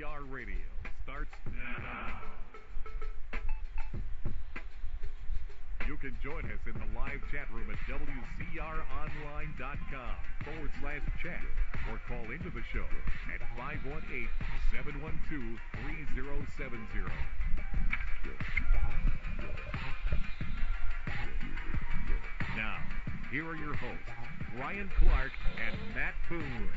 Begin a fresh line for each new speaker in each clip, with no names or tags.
WZR Radio starts now. You can join us in the live chat room at WZROnline.com/chat or call into the show at 518-712-3070. Now, here are your hosts, Ryan Clark and Matt Boone.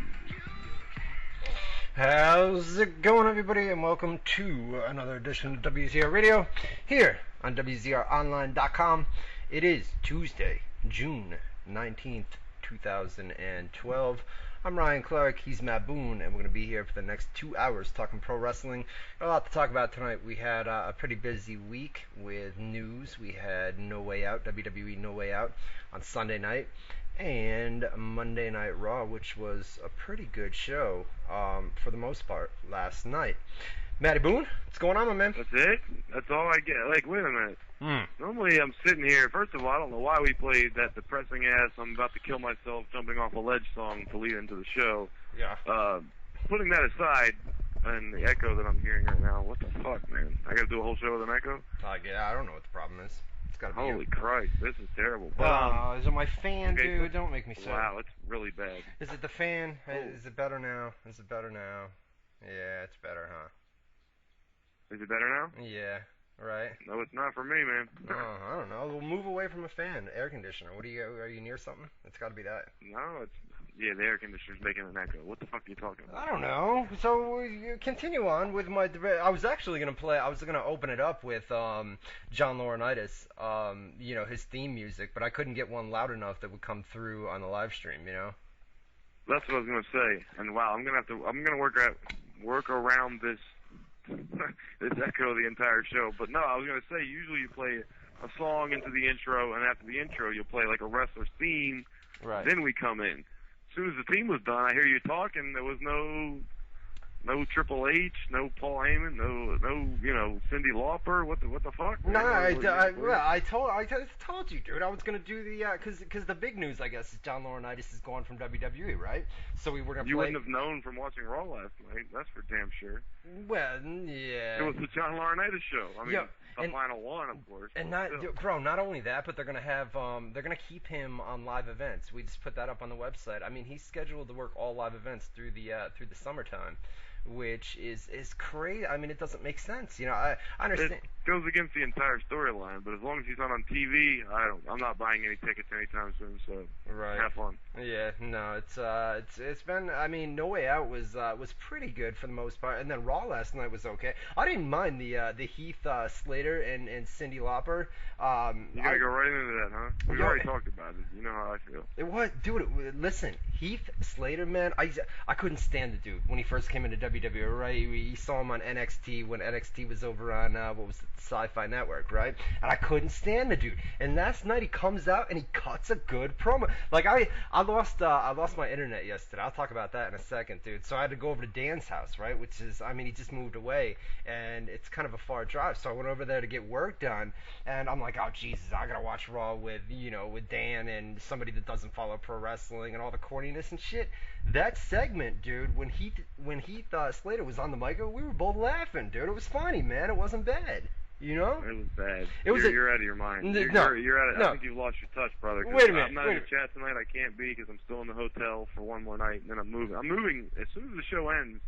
How's it going, everybody, and welcome to another edition of WZR Radio here on WZROnline.com. It is Tuesday, June 19th, 2012. I'm Ryan Clark, he's Matt Boone, and we're going to be here for the next 2 hours talking pro wrestling. Got a lot to talk about tonight. We had a pretty busy week with news. We had No Way Out, WWE No Way Out on Sunday night, and Monday Night Raw, which was a pretty good show for the most part last night. Matty Boone, what's going on, my man?
That's it? That's all I get? Like, wait a minute. Normally I'm sitting here, first of all, I don't know why we played that depressing ass I'm about to kill myself jumping off a ledge song to lead into the show.
Yeah.
Putting that aside, and the echo that I'm hearing right now, what the fuck, man? I gotta do a whole show with an echo?
Yeah, I don't know what the problem is. It's gotta be
Holy
you.
Christ, this is terrible.
Is it my fan, okay, dude? Don't make me sad.
Wow, it's really bad.
Is it the fan? Oh. Is it better now? Is it better now? Yeah, it's better, huh?
Is it better now?
Yeah, right.
No, it's not for me, man.
I don't know. We'll move away from a fan, air conditioner. Are you near something? It's got to be that.
No, the air conditioner's making an echo. What the fuck are you talking about?
I don't know. So you continue on with my. I was actually gonna play. I was gonna open it up with John Laurinaitis, his theme music, but I couldn't get one loud enough that would come through on the live stream. You know.
That's what I was gonna say. And wow, I'm gonna work around this. This echo the entire show. But no, I was going to say, usually you play a song into the intro, and after the intro you'll play like a wrestler's theme,
right. Then
we come in. As soon as the theme was done, I hear you talking, there was no Triple H, no Paul Heyman, no Cyndi Lauper. What the fuck?
No, I told you, dude. I was gonna do the because the big news, I guess, is John Laurinaitis is gone from WWE, right? So we were gonna.
You wouldn't have known from watching Raw last night. That's for damn sure.
Well, yeah.
It was the John Laurinaitis show. I mean, the final one, of course.
And not only that, but they're gonna keep him on live events. We just put that up on the website. I mean, he's scheduled to work all live events through the summertime, which is crazy. I mean, it doesn't make sense. I understand.
It goes against the entire storyline, but as long as he's not on TV, I'm not buying any tickets anytime soon. So
right.
Have fun.
Yeah, no, it's been. I mean, No Way Out was pretty good for the most part, and then Raw last night was okay. I didn't mind the Heath Slater and Cyndi Lauper.
You gotta go right into that, huh? We've already talked about it. You know how I feel.
Dude, listen, Heath Slater, man, I couldn't stand the dude when he first came into WWE, right? You saw him on NXT when NXT was over on what was it, Sci-Fi Network, right? And I couldn't stand the dude. And last night he comes out and he cuts a good promo. Like I lost my internet yesterday. I'll talk about that in a second, dude. So I had to go over to Dan's house, right? Which is, I mean, he just moved away and it's kind of a far drive. So I went over there to get work done, and I'm like, oh Jesus, I gotta watch Raw with Dan and somebody that doesn't follow pro wrestling and all the corniness and shit. That segment, dude, when Heath Slater was on the mic, we were both laughing, dude. It was funny, man. It wasn't bad. You know?
It was bad. You're out of your mind. You're out of, I think you've lost your touch, brother.
Wait a minute.
I'm not in the chat tonight. I can't be because I'm still in the hotel for one more night, and then I'm moving. I'm moving. As soon as the show ends,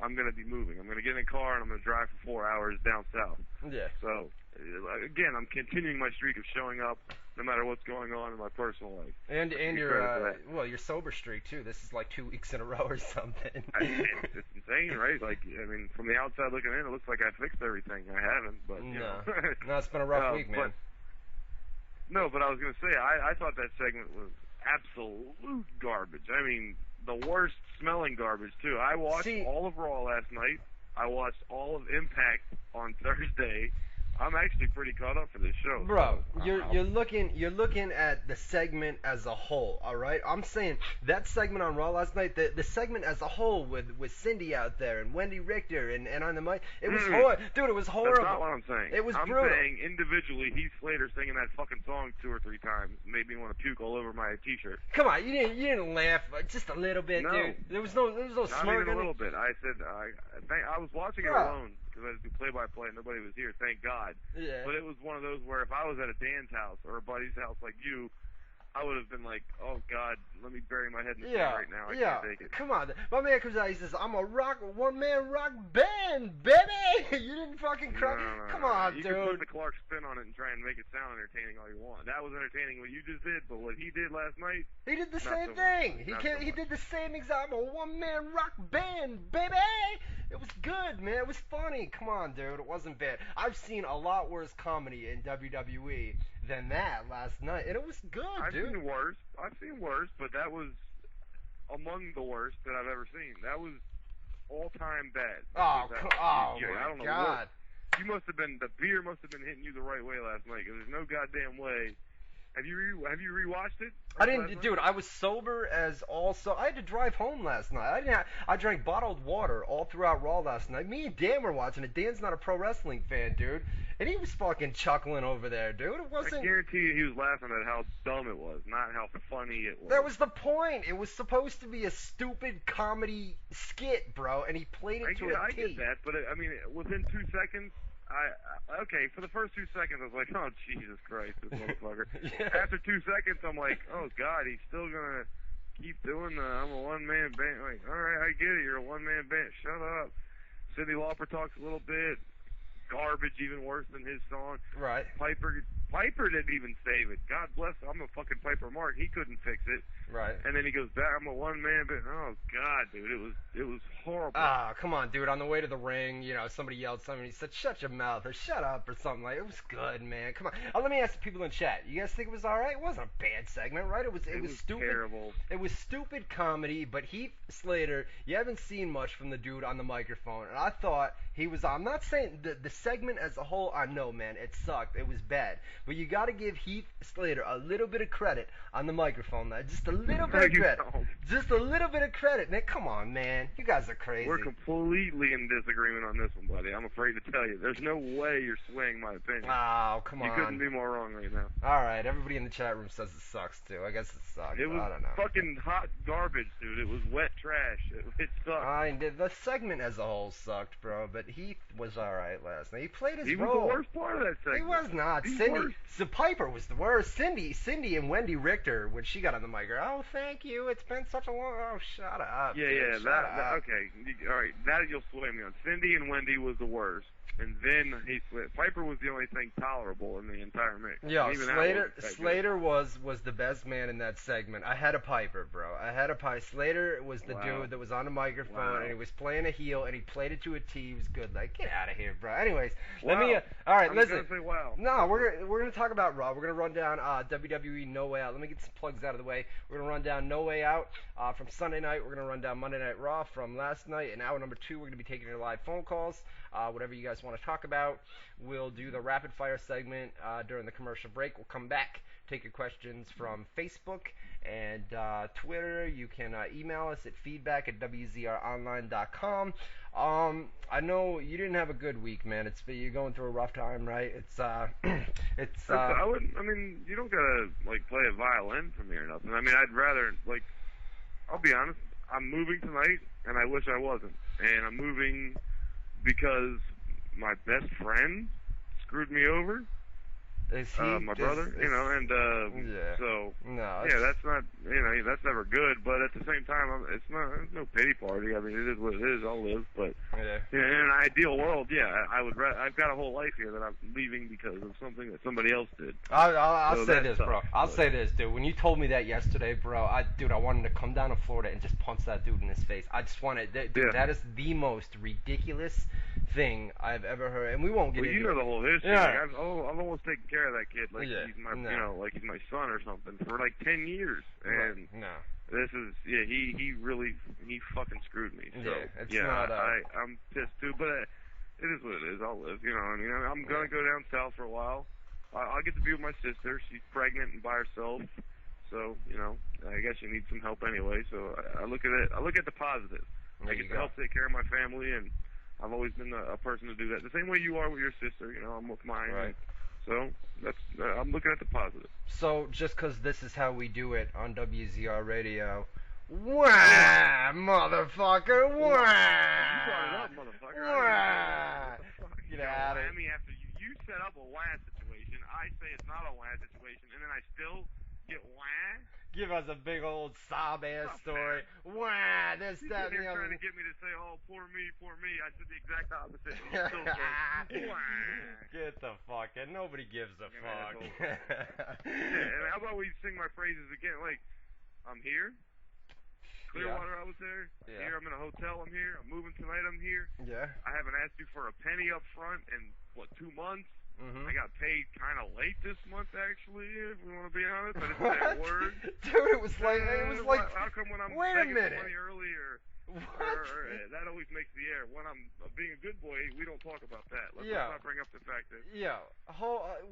I'm going to be moving. I'm going to get in a car, and I'm going to drive for 4 hours down south.
Yeah.
So, again, I'm continuing my streak of showing up no matter what's going on in my personal life.
And your sober streak, too. This is like 2 weeks in a row or something.
It's insane, right? Like, I mean, from the outside looking in, it looks like I fixed everything. I haven't, but, you know.
No, it's been a rough week, man.
But I was going to say, I thought that segment was absolute garbage. I mean, the worst smelling garbage, too. I watched all of Raw last night. I watched all of Impact on Thursday. I'm actually pretty caught up for this show.
Bro,
so
you're looking at the segment as a whole, all right? I'm saying that segment on Raw last night, the segment as a whole with Cindy out there and Wendy Richter and on the mic, it was dude, it was horrible.
That's not what I'm saying.
It was
I'm
brutal.
saying individually, Heath Slater singing that fucking song 2 or 3 times made me want to puke all over my T-shirt.
Come on, you didn't laugh just a little bit,
No.
dude. There was no
Not
smirk
even a
on
little
it.
bit. I said I was watching it alone because I had to do play-by-play. Nobody was here, thank God.
Yeah.
But it was one of those where if I was at a Dan's house or a buddy's house like you, I would have been like, oh God, let me bury my head in the sand right now. I can't take it.
Come on. My man comes out, he says, I'm a one-man rock band, baby! You didn't fucking cry.
No,
Come on,
you
dude.
can put the Clark spin on it and try and make it sound entertaining all you want. That was entertaining what you just did, but what he did last night,
He did the
not
same
so
thing.
much.
He did the same exact. I'm a one-man rock band, baby. It was good, man. It was funny. Come on, dude. It wasn't bad. I've seen a lot worse comedy in WWE than that last night, and it was good, dude.
I've seen worse, but that was among the worst that I've ever seen. That was all-time bad.
Oh
I
my
don't know
God.
the beer must have been hitting you the right way last night, because there's no goddamn way. Have you rewatched it?
I didn't, dude. I was sober as also. I had to drive home last night. I drank bottled water all throughout Raw last night. Me and Dan were watching it. Dan's not a pro wrestling fan, dude, and he was fucking chuckling over there, dude. It wasn't.
I guarantee you, he was laughing at how dumb it was, not how funny it was.
That was the point. It was supposed to be a stupid comedy skit, bro, and he played it to a T.
I get that, but I mean, within 2 seconds. Okay, for the first 2 seconds, I was like, oh, Jesus Christ, this motherfucker.
Yeah.
After 2 seconds, I'm like, oh, God, he's still going to keep doing I'm a one-man band. Like, all right, I get it, you're a one-man band. Shut up. Cyndi Lauper talks a little bit. Garbage, even worse than his song.
Right.
Piper didn't even save it. God bless him. I'm a fucking Piper Mark. He couldn't fix it.
Right.
And then he goes back, I'm a one-man band. Oh, God, dude, it was horrible.
Ah, come on, dude. On the way to the ring, somebody yelled something. He said, shut your mouth or shut up or something like that. It was good, man. Come on. Let me ask the people in chat. You guys think it was all right? It wasn't a bad segment, right? It was stupid.
Terrible.
It was stupid comedy, but Heath Slater, you haven't seen much from the dude on the microphone. And I thought he was, I'm not saying the segment as a whole, I know, man, it sucked. It was bad. But you got to give Heath Slater a little bit of credit on the microphone. Just a little bit of credit. Just a little bit of credit. Man, come on, man. You guys are crazy.
We're completely in disagreement on this one, buddy. I'm afraid to tell you. There's no way you're swaying my opinion.
Oh, come on.
You couldn't be more wrong right now.
All right, everybody in the chat room says it sucks, too. I guess it sucks.
It was
I don't know.
fucking hot garbage, dude. It was wet trash. It sucked.
The segment as a whole sucked, bro, but Heath was all right last night. He played his role.
He was the worst part of that segment.
He was not. Piper was the worst. Cindy and Wendy Richter, when she got on the mic, oh, thank you. It's been such a long. Oh, shut up.
Yeah,
dude,
that okay. All right, that you'll sway me on. Cindy and Wendy was the worst, and then Piper was the only thing tolerable in the entire mix.
Yeah, Slater was the best man in that segment. I had a Piper, bro. Slater was the dude that was on the microphone, and he was playing a heel, and he played it to a T. He was good. Like, get out of here, bro. Anyways, let me. All right, listen.
Say wow.
No, we're gonna talk about Raw. We're gonna run down WWE No Way Out. Let me get some plugs out of the way. We're gonna run down No Way Out from Sunday night. We're gonna run down Monday Night Raw from last night. And hour number 2, we're gonna be taking your live phone calls. Whatever you guys want to talk about. We'll do the rapid fire segment during the commercial break. We'll come back, take your questions from Facebook and Twitter. You can email us at feedback@WZROnline.com. I know you didn't have a good week, man. You're going through a rough time, right? I
mean, you don't gotta play a violin for me or nothing. I mean, I'd rather I'll be honest. I'm moving tonight, and I wish I wasn't. And I'm moving because my best friend screwed me over.
Is he,
my brother, so that's not, that's never good. But at the same time, it's no pity party. I mean, it is what it is. I'll live, but in an ideal world, I would. I've got a whole life here that I'm leaving because of something that somebody else did.
I'll say this, bro. I'll say this, dude. When you told me that yesterday, bro, I wanted to come down to Florida and just punch that dude in his face. I just wanted, dude. That is the most ridiculous thing I've ever heard, and we won't get into it.
You know the whole history.
Yeah.
I've almost taken care of that kid he's my, like he's my son or something for 10 years, and this is he fucking screwed me. So
I'm
I'm pissed too. But it is what it is. I'll live, you know. I mean, I'm gonna go down south for a while. I'll get to be with my sister. She's pregnant and by herself, so you know, I guess you need some help anyway. So I look at it. I look at the positive. I get to help take care of my family, and I've always been a person to do that. The same way you are with your sister. You know, I'm with mine.
Right.
So that's I'm looking at the positive.
So just because this is how we do it on WZR Radio. Wah, motherfucker! Wah!
You brought it up, motherfucker.
Wah!
Get out of here. After you set up a wah situation, I say it's not a wah situation, and then I still get wah.
Give us a big old sob-ass story. Wah! This, that, and the
You're
other.
trying to get me to say, oh, poor me, poor me. I said the exact opposite. You still say, wah.
Get the fuck in. Nobody gives a fuck.
Yeah, and how about we sing my praises again? Like, I'm here. Clearwater, I was there. I'm here. I'm in a hotel. I'm here. I'm moving tonight. I'm here.
Yeah.
I haven't asked you for a penny up front in, 2 months?
Mm-hmm.
I got paid kind of late this month, actually, if we want to be honest. I didn't say a word.
Dude, it was like...
How come when I'm
wait a
begging
minute.
for money early or that always makes the air. When I'm being a good boy, we don't talk about that. Let's not bring up the fact that...
Yeah.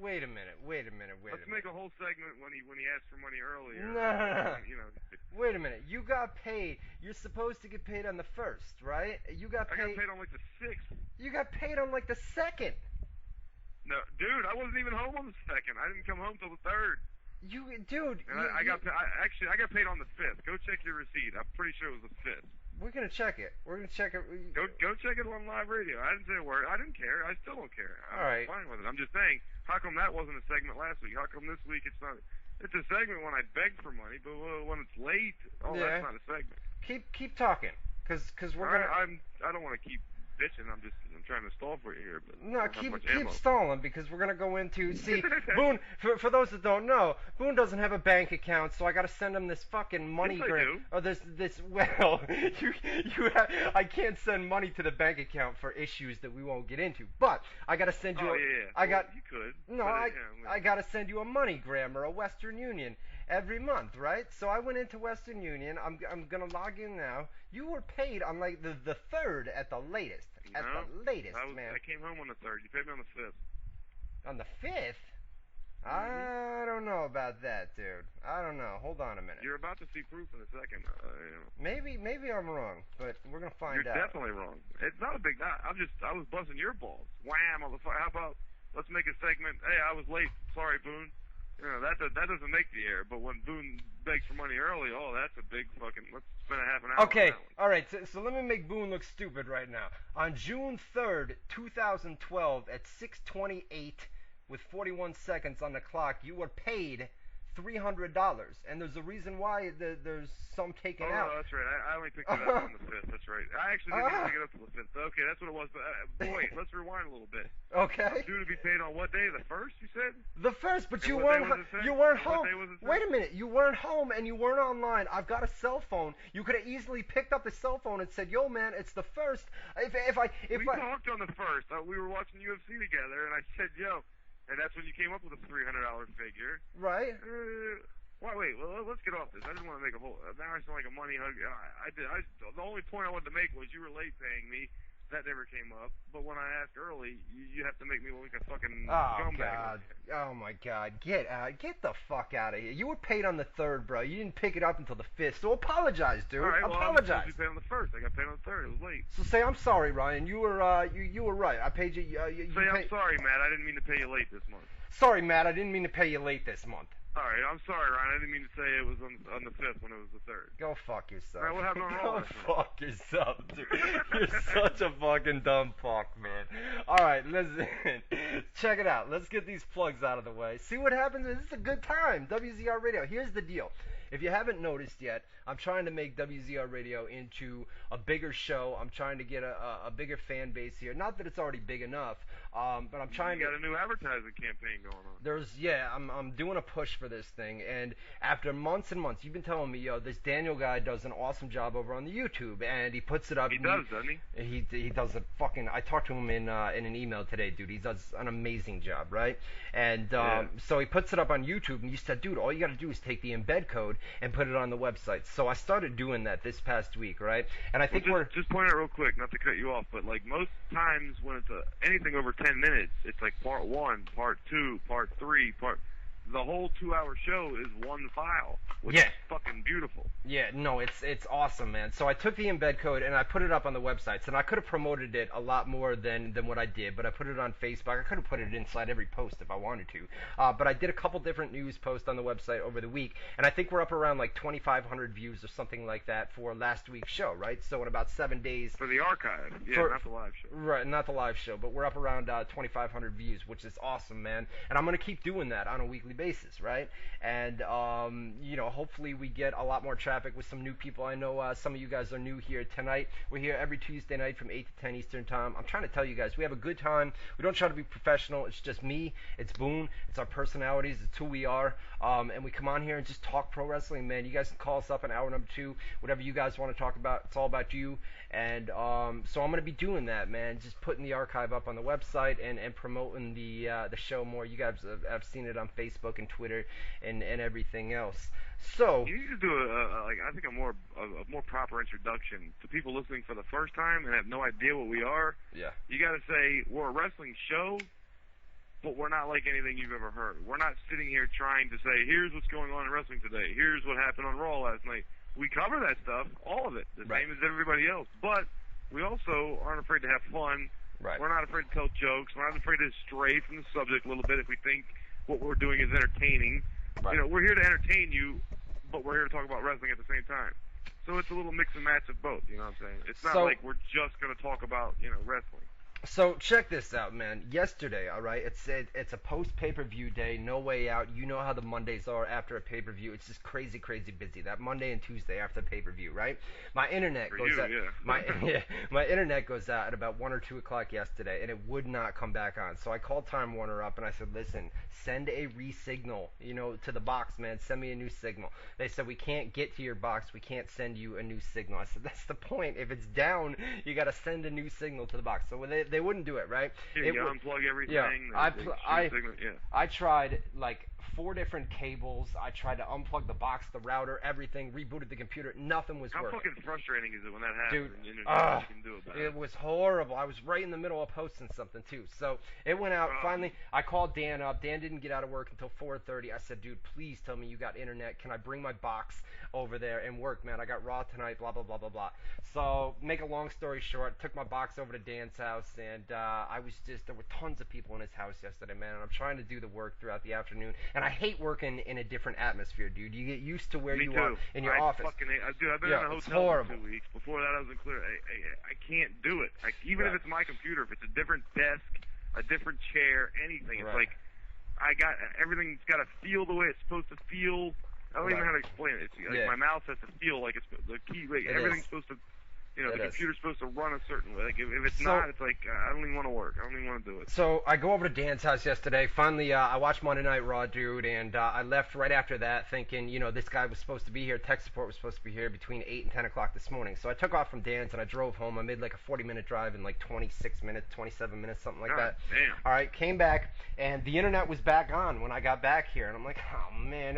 Wait a minute.
Let's make a whole segment when he asks for money earlier.
No.
You know.
Wait a minute. You got paid. You're supposed to get paid on the 1st, right? I got paid
on like the 6th.
You got paid on like the 2nd.
No, dude, I wasn't even home on the 2nd. I didn't come home till the 3rd. I got paid on the 5th. Go check your receipt. I'm pretty sure it was the 5th.
We're gonna check it. Go
check it on live radio. I didn't say a word. I didn't care. I still don't care.
I'm
fine with it. I'm just saying, how come that wasn't a segment last week? How come this week it's not? It's a segment when I beg for money, but when it's late, that's not a segment.
Keep talking, cause we're gonna.
I don't want to keep bitching. I'm trying to stall for you here, but
no, keep stalling because we're gonna go into Boone. For those that don't know, Boone doesn't have a bank account, so I gotta send him this fucking money.
Yes, I do.
Or this. Well, I can't send money to the bank account for issues that we won't get into. But I gotta send you.
You could.
No, I gotta send you a MoneyGram or a Western Union every month, right? So I went into Western Union. I'm gonna log in now. You were paid on like the 3rd at the latest. Man.
I came home on the 3rd. You paid me on the 5th.
On the 5th? I don't know about that, dude. I don't know. Hold on a minute.
You're about to see proof in a second.
Maybe I'm wrong, but we're gonna find out.
You're definitely wrong. It's not a big. I was busting your balls. Wham! Motherfucker. How about let's make a segment? Hey, I was late. Sorry, Boone. You know, that doesn't make the air, but when Boone begs for money early, that's a big fucking... Let's spend a half an hour
Okay,
on that one.
all right, so let me make Boone look stupid right now. On June 3rd, 2012, at 6:28 with 41 seconds on the clock, you were paid $300, and there's a reason why there's some taken out.
Oh, that's right. I only picked it up on the 5th. That's right. I actually didn't pick it up till the 5th. Okay, that's what it was. But wait, let's rewind a little bit.
Okay.
Due to be paid on what day? The 1st, you said?
The 1st, but you weren't home. Wait a minute. You weren't home and you weren't online. I've got a cell phone. You could have easily picked up the cell phone and said, "Yo, man, it's the 1st."
We talked on the 1st. We were watching UFC together, and I said, "Yo." And that's when you came up with a $300 figure.
Right.
Wait, let's get off this. I didn't want to make a whole... Now I sound like a money hug. The only point I wanted to make was you were late paying me. That never came up. But when I asked early, you have to make me look like a fucking scumbag.
Oh, my God. Get the fuck out of here. You were paid on the 3rd, bro. You didn't pick it up until the 5th. So apologize, dude.
All right,
apologize.
I was paid on the 1st. I got paid on the 3rd. It was late.
So say, I'm sorry, Ryan. You were you were right. I paid you...
I'm sorry, Matt. I didn't mean to pay you late this month.
Sorry, Matt. I didn't mean to pay you late this month.
All right, I'm sorry, Ryan. I didn't mean to say it was on the 5th when it was the 3rd.
Go fuck yourself.
All right, what happened on Raw?
Go fuck yourself, dude. You're such a fucking dumb fuck, man. All right, listen. Check it out. Let's get these plugs out of the way. See what happens? This is a good time. WZR Radio. Here's the deal. If you haven't noticed yet, I'm trying to make WZR Radio into a bigger show. I'm trying to get a bigger fan base here. Not that it's already big enough, but I'm trying to...
You got a new advertising campaign going on.
I'm doing a push for this thing, and after months and months, you've been telling me, yo, this Daniel guy does an awesome job over on the YouTube, and he puts it up.
He does, doesn't he?
He does a fucking... I talked to him in an email today, dude. He does an amazing job, right? And so he puts it up on YouTube, and you said, dude, all you got to do is take the embed code and put it on the website. So I started doing that this past week, right? And I think
just point out real quick, not to cut you off, but like most times when it's anything over 10 minutes, it's like part 1, part 2, part 3, the whole 2-hour show is one file, which is fucking beautiful.
Yeah, no, it's awesome, man. So I took the embed code and I put it up on the websites, and I could have promoted it a lot more than what I did, but I put it on Facebook. I could have put it inside every post if I wanted to, but I did a couple different news posts on the website over the week, and I think we're up around like 2,500 views or something like that for last week's show, right? So in about 7 days.
For the archive, not the live show.
Right, not the live show, but we're up around 2,500 views, which is awesome, man. And I'm going to keep doing that on a weekly basis, right? And hopefully we get a lot more traffic with some new people. I know some of you guys are new here tonight. We're here every Tuesday night from 8 to 10 Eastern time. I'm trying to tell you guys, we have a good time. We don't try to be professional. It's just me, it's Boone, it's our personalities, it's who we are, and we come on here and just talk pro wrestling, man. You guys can call us up in hour number 2, whatever you guys want to talk about. It's all about you. And so I'm going to be doing that, man, just putting the archive up on the website and promoting the show more. You guys have seen it on Facebook and Twitter and everything else. So
you need to do I think a more proper introduction to people listening for the first time and have no idea what we are.
Yeah.
You got to say we're a wrestling show, but we're not like anything you've ever heard. We're not sitting here trying to say, here's what's going on in wrestling today. Here's what happened on Raw last night. We cover that stuff, all of it, the same as everybody else. But we also aren't afraid to have fun.
Right.
We're not afraid to tell jokes. We're not afraid to stray from the subject a little bit if we think what we're doing is entertaining.
Right.
We're here to entertain you, but we're here to talk about wrestling at the same time. So it's a little mix and match of both, you know what I'm saying? It's not like we're just going to talk about, wrestling.
So check this out, man. Yesterday, all right, it's a post pay-per-view day, No Way Out. You know how the Mondays are after a pay-per-view. It's just crazy, crazy busy. That Monday and Tuesday after the pay-per-view, right? My internet goes out. Yeah. My internet goes out at about 1 or 2 o'clock yesterday, and it would not come back on. So I called Time Warner up and I said, listen, send a re-signal, to the box, man. Send me a new signal. They said, we can't get to your box. We can't send you a new signal. I said, that's the point. If it's down, you got to send a new signal to the box. So they wouldn't do it, right?
You unplug everything.
Yeah, I tried like 4 different cables. I tried to unplug the box, the router, everything, rebooted the computer. Nothing was working.
How fucking frustrating is it when that happens?
Dude,
and nothing you can do about
it was horrible. I was right in the middle of posting something too. So it went out. Finally, I called Dan up. Dan didn't get out of work until 4:30. I said, dude, please tell me you got internet. Can I bring my box over there and work, man? I got Raw tonight, blah, blah, blah, blah, blah. So make a long story short, took my box over to Dan's house, and there were tons of people in his house yesterday, man, and I'm trying to do the work throughout the afternoon, and I hate working in a different atmosphere, dude. You get used to where you are in your office.
I've been in a hotel for 2 weeks. Before that, I was unclear. I can't do it. Even if it's my computer, if it's a different desk, a different chair, anything, it's like everything's got to feel the way it's supposed to feel. I don't even know how to explain it. It's like my mouse has to feel like it's the key. Like everything's supposed to. The computer's supposed to run a certain way. Like, if it's not, it's like, I don't even want to work. I don't even want to do it.
So, I go over to Dan's house yesterday. Finally, I watched Monday Night Raw, dude, and I left right after that thinking, this guy was supposed to be here. Tech support was supposed to be here between 8 and 10 o'clock this morning. So, I took off from Dan's, and I drove home. I made like a 40-minute drive in like 26 minutes, 27 minutes, something like that.
Damn.
All right, came back, and the internet was back on when I got back here. And I'm like, oh, man,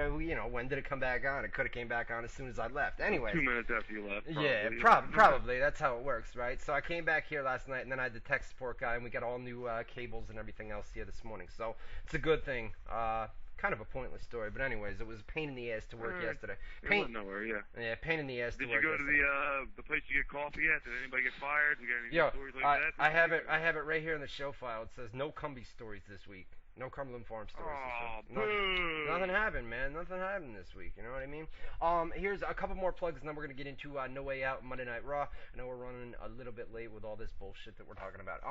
when did it come back on? It could have came back on as soon as I left. Anyway.
2 minutes after you left. Probably.
Yeah, probably. That's how it works. Right, so I came back here last night, and then I had the tech support guy, and we got all new cables and everything else here this morning. So it's a good thing. Kind of a pointless story, but anyways, it was a pain in the ass to work yesterday.
Pain nowhere, yeah.
Yeah, pain in the ass to work.
Did you go to the place you get coffee at? Did anybody get fired? We got any stories like that?
I have it right here in the show file. It says no Cumbie stories this week. No Cumberland Farm stories this week. Nothing happened, man. Nothing happened this week. You know what I mean? Here's a couple more plugs, and then we're going to get into No Way Out, Monday Night Raw. I know we're running a little bit late with all this bullshit that we're talking about.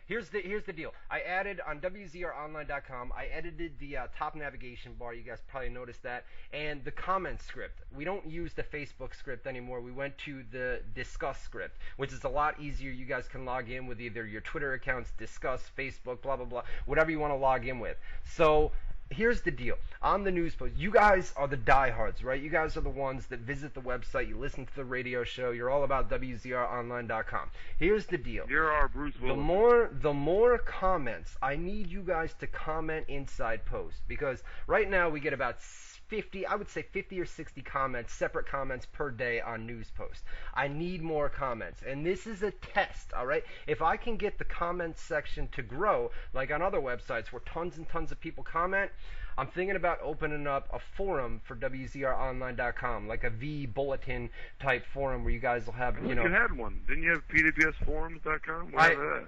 Here's the deal. I added on WZROnline.com, I edited the top navigation bar. You guys probably noticed that. And the comment script. We don't use the Facebook script anymore. We went to the Discuss script, which is a lot easier. You guys can log in with either your Twitter accounts, Discuss, Facebook, blah, blah, blah, whatever you want to log in with. So here's the deal. On the news post, you guys are the diehards, right? You guys are the ones that visit the website, you listen to the radio show, you're all about WZROnline.com. Here's the deal.
You're our Bruce Willis.
The more comments, I need you guys to comment inside post, because right now we get about 50, I would say 50 or 60 comments, separate comments per day on news posts. I need more comments, and this is a test, all right? If I can get the comment section to grow, like on other websites where tons and tons of people comment, I'm thinking about opening up a forum for WZROnline.com, like a V bulletin type forum where you guys will have,
You had one. Didn't you have PWSforums.com?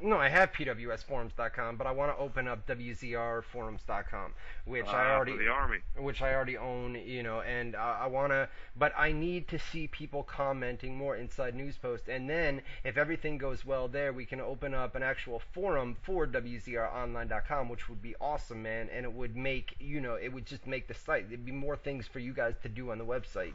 No, I have PWSforums.com, but I want to open up WZRforums.com, which
for the Army.
which I already own, and I want to, but I need to see people commenting more inside news posts, and then if everything goes well there, we can open up an actual forum for WZROnline.com, which would be awesome, man, and it would make, it would just make the site, there'd be more things for you guys to do on the website,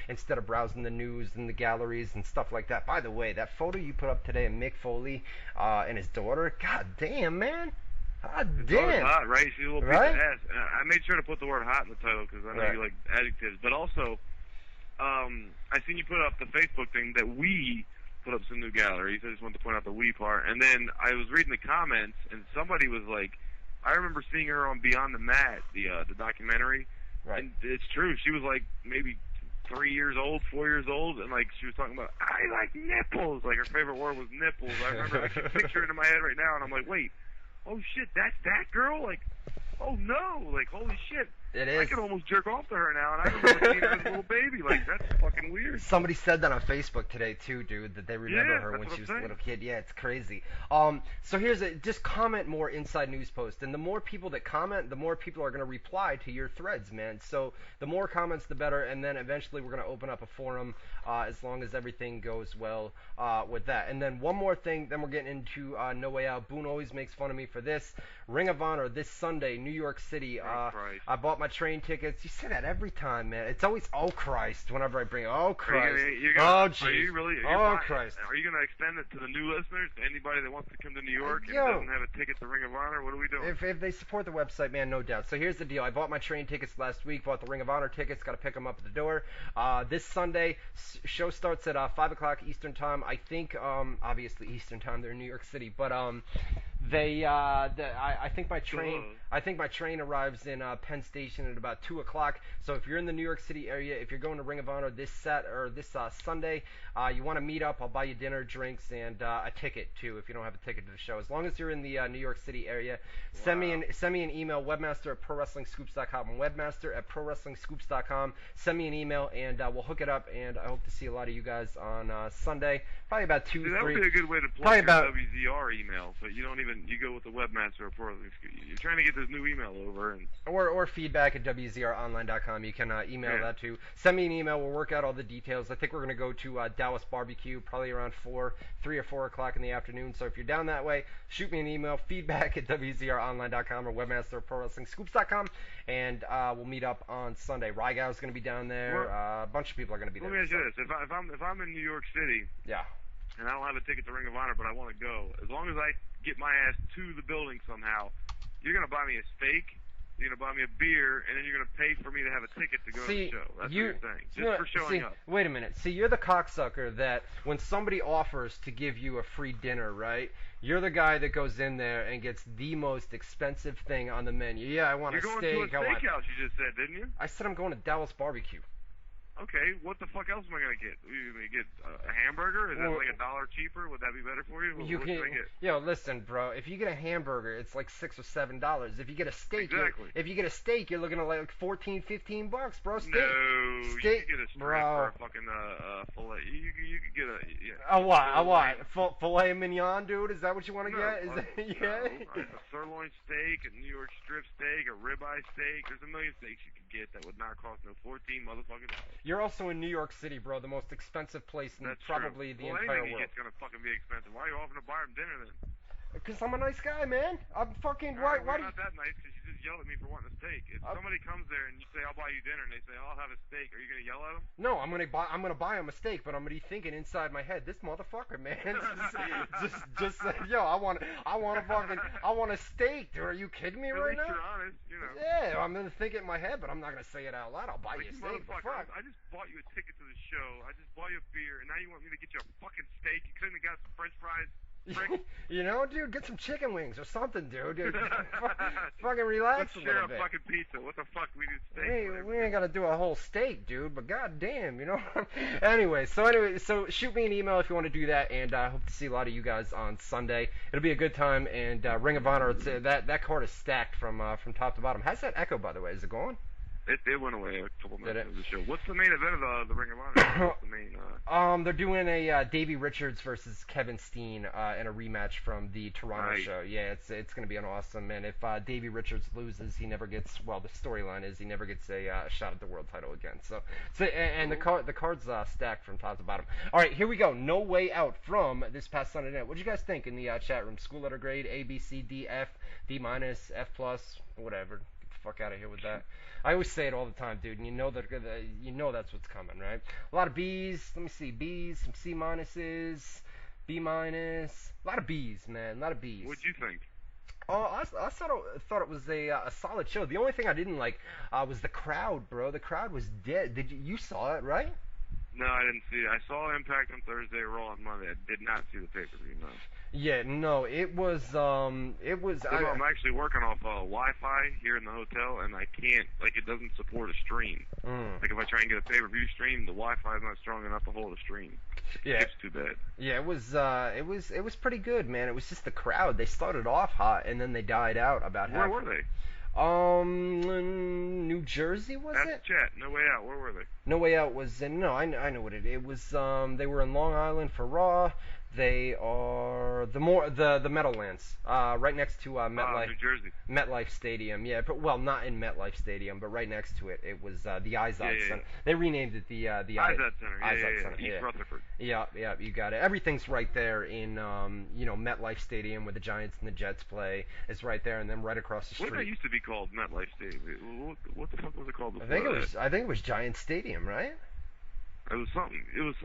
instead of browsing the news and the galleries and stuff like that. By the way, that photo you put up today of Mick Foley and his daughter, god damn, man. God damn.
It's hot, right? She's a little piece
Right?
of ass. I made sure to put the word hot in the title because I know you like adjectives. But also, I seen you put up the Facebook thing that we put up some new galleries. I just wanted to point out the we part. And then I was reading the comments, and somebody was like, I remember seeing her on Beyond the Mat, the documentary.
Right.
And it's true. She was like maybe 3 years old, 4 years old, and like she was talking about, I like nipples. Like her favorite word was nipples. I remember I can picture it in my head right now, and I'm like, wait. Oh shit, that's that girl? Like, oh no, like holy shit.
It is.
I can almost jerk off to her now, and I remember seeing her as a little baby. Like, that's fucking weird.
Somebody said that on Facebook today too, dude, that they remember her when she was a little kid. Yeah, it's crazy. So just comment more inside news posts, and the more people that comment, the more people are going to reply to your threads, man. So the more comments, the better, and then eventually we're going to open up a forum as long as everything goes well with that. And then one more thing, then we're getting into No Way Out. Boone always makes fun of me for this. Ring of Honor this Sunday, New York City. I bought my train tickets. You say that every time, man. It's always, oh Christ, whenever I bring, oh Christ, oh jeez,
Are you really?
Christ.
Are you going to extend it to the new listeners, to anybody that wants to come to New York and doesn't have a ticket to Ring of Honor? What are we doing?
If they support the website, man, no doubt. So here's the deal. I bought my train tickets last week, bought the Ring of Honor tickets, got to pick them up at the door. This Sunday, show starts at 5 o'clock Eastern Time. I think, obviously Eastern Time, they're in New York City, but I think my train arrives in Penn Station at about 2 o'clock. So if you're in the New York City area, if you're going to Ring of Honor this Sunday, you want to meet up, I'll buy you dinner, drinks, and a ticket too if you don't have a ticket to the show. As long as you're in the New York City area, send me an email, webmaster@prowrestlingscoops.com, webmaster@prowrestlingscoops.com. Send me an email and we'll hook it up. And I hope to see a lot of you guys on Sunday. Probably about 2, 3.
That would be a good way to plug your WZR email, so you don't even you go with the webmaster of Pro Wrestling Scoops. You're trying to get this new email over, and
or feedback at WZROnline.com. You can email that too. Send me an email. We'll work out all the details. I think we're going to go to Dallas Barbecue probably around 3 or 4 o'clock in the afternoon. So if you're down that way, shoot me an email, feedback at WZROnline.com or webmaster@prowrestlingscoops.com, and we'll meet up on Sunday. Rygow's going to be down there. A bunch of people are going to be there.
Let me ask you this: if I'm in New York City, and I don't have a ticket to Ring of Honor, but I want to go, as long as I get my ass to the building somehow, you're going to buy me a steak, you're going to buy me a beer, and then you're going to pay for me to have a ticket to go to the show. That's what you're saying. Just for showing up.
Wait a minute. See, you're the cocksucker that when somebody offers to give you a free dinner, right, you're the guy that goes in there and gets the most expensive thing on the menu. Yeah, I want a steak.
You're going to a steakhouse, you just said, didn't you?
I said I'm going to Dallas Barbecue.
Okay, what the fuck else am I going to get? Are you going to get a hamburger? Is that like $1 cheaper? Would that be better for you? What should I get?
Yo, listen, bro. If you get a hamburger, it's like $6 or $7. If you get a steak, you're looking at like $14-15, bro. Steak.
No, you could get a strip for a fucking fillet. You could get
a what? Filet mignon, dude? Is that what you want to get?
A sirloin steak, a New York strip steak, a ribeye steak. There's a million steaks you could get that would not cost no $14 motherfucking dollars.
You're also in New York City, bro, the most expensive place in probably the entire world.
Anything gonna fucking be expensive. Why are you offering to buy him dinner then?
Because I'm a nice guy, man. I'm fucking
You're not that nice because just yell at me for wanting a steak. If somebody comes there and you say, I'll buy you dinner, and they say, I'll have a steak, are you going to yell at them?
No, I'm gonna buy him a steak, but I'm gonna be thinking inside my head, this motherfucker, man, just said, yo, I want a steak, dude. Are you kidding me right now?
You're honest, you know.
Yeah, I'm gonna think it in my head, but I'm not gonna say it out loud. I'll buy you a steak. But fuck.
I just bought you a ticket to the show. I just bought you a beer, and now you want me to get you a fucking steak? You couldn't have got some French fries.
You know, dude, get some chicken wings or something, dude. Fucking relax a little bit.
Let's share a fucking pizza. What the fuck? We do steak.
Hey, we ain't gotta do a whole steak, dude. But goddamn, you know. Anyway, so shoot me an email if you want to do that, and I hope to see a lot of you guys on Sunday. It'll be a good time. And Ring of Honor, that card is stacked from top to bottom. How's that echo, by the way? Is it going?
It went away a couple minutes of the show. What's the main event of the Ring of Honor? What's the main?
They're doing a Davey Richards versus Kevin Steen in a rematch from the Toronto show. Yeah, it's gonna be an awesome. And if Davey Richards loses, he never gets. Well, the storyline is he never gets a shot at the world title again. So and the card's stacked from top to bottom. All right, here we go. No Way Out from this past Sunday night. What did you guys think in the chat room? School letter grade: A, B, C, D, F, D minus, F plus, whatever. Fuck out of here with that. I always say it all the time, dude, and you know that's what's coming, right? A lot of B's. Let me see, B's, some C minuses, B minus, a lot of B's, man, a lot of B's.
What'd you think?
Oh, I thought it was a solid show. The only thing I didn't like was the crowd, bro. The crowd was dead. You saw it, right?
No, I didn't see it. I saw Impact on Thursday, Raw on Monday. I did not see the pay-per-view, no.
Yeah, no, it was. I'm
actually working off Wi-Fi here in the hotel, and I can't, it doesn't support a stream. Like, if I try and get a pay-per-view stream, the Wi-Fi is not strong enough to hold a stream.
Yeah.
It's too bad.
Yeah, it was pretty good, man. It was just the crowd. They started off hot, and then they died out about half.
Where were they?
New Jersey, was it?
That's chat. No Way Out. Where were they?
No Way Out was in. No, I know what it was. They were in Long Island for Raw. They are the Meadowlands, right next to MetLife.
New Jersey.
MetLife Stadium. Yeah, but not in MetLife Stadium, but right next to it. It was the Izod Center. They renamed it the
Izod Center.
Izod Center.
East Rutherford.
Yeah, you got it. Everything's right there in MetLife Stadium where the Giants and the Jets play. It's right there, and then right across the street.
What did that used to be called? MetLife Stadium. What the fuck was it called before?
I think it was Giant Stadium, right?
It was something. It was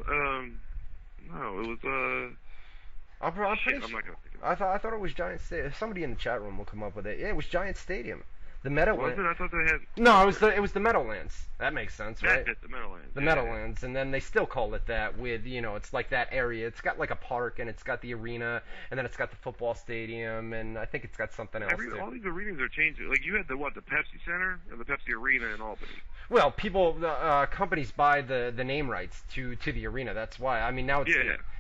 no, it was
I'm pretty sure.
I'm not gonna think of it.
I thought it was Giant Stadium. Somebody in the chat room will come up with it. Yeah, it was Giant Stadium. The Meadowlands.
Was it? I thought they had.
No, it was the Meadowlands. That makes sense, right?
That's it, the Meadowlands.
The Meadowlands, and then they still call it that with, it's like that area. It's got like a park, and it's got the arena, and then it's got the football stadium, and I think it's got something else too.
All these arenas are changing. Like, you had the Pepsi Center and the Pepsi Arena in Albany.
Well, companies buy the name rights to the arena. That's why. I mean, now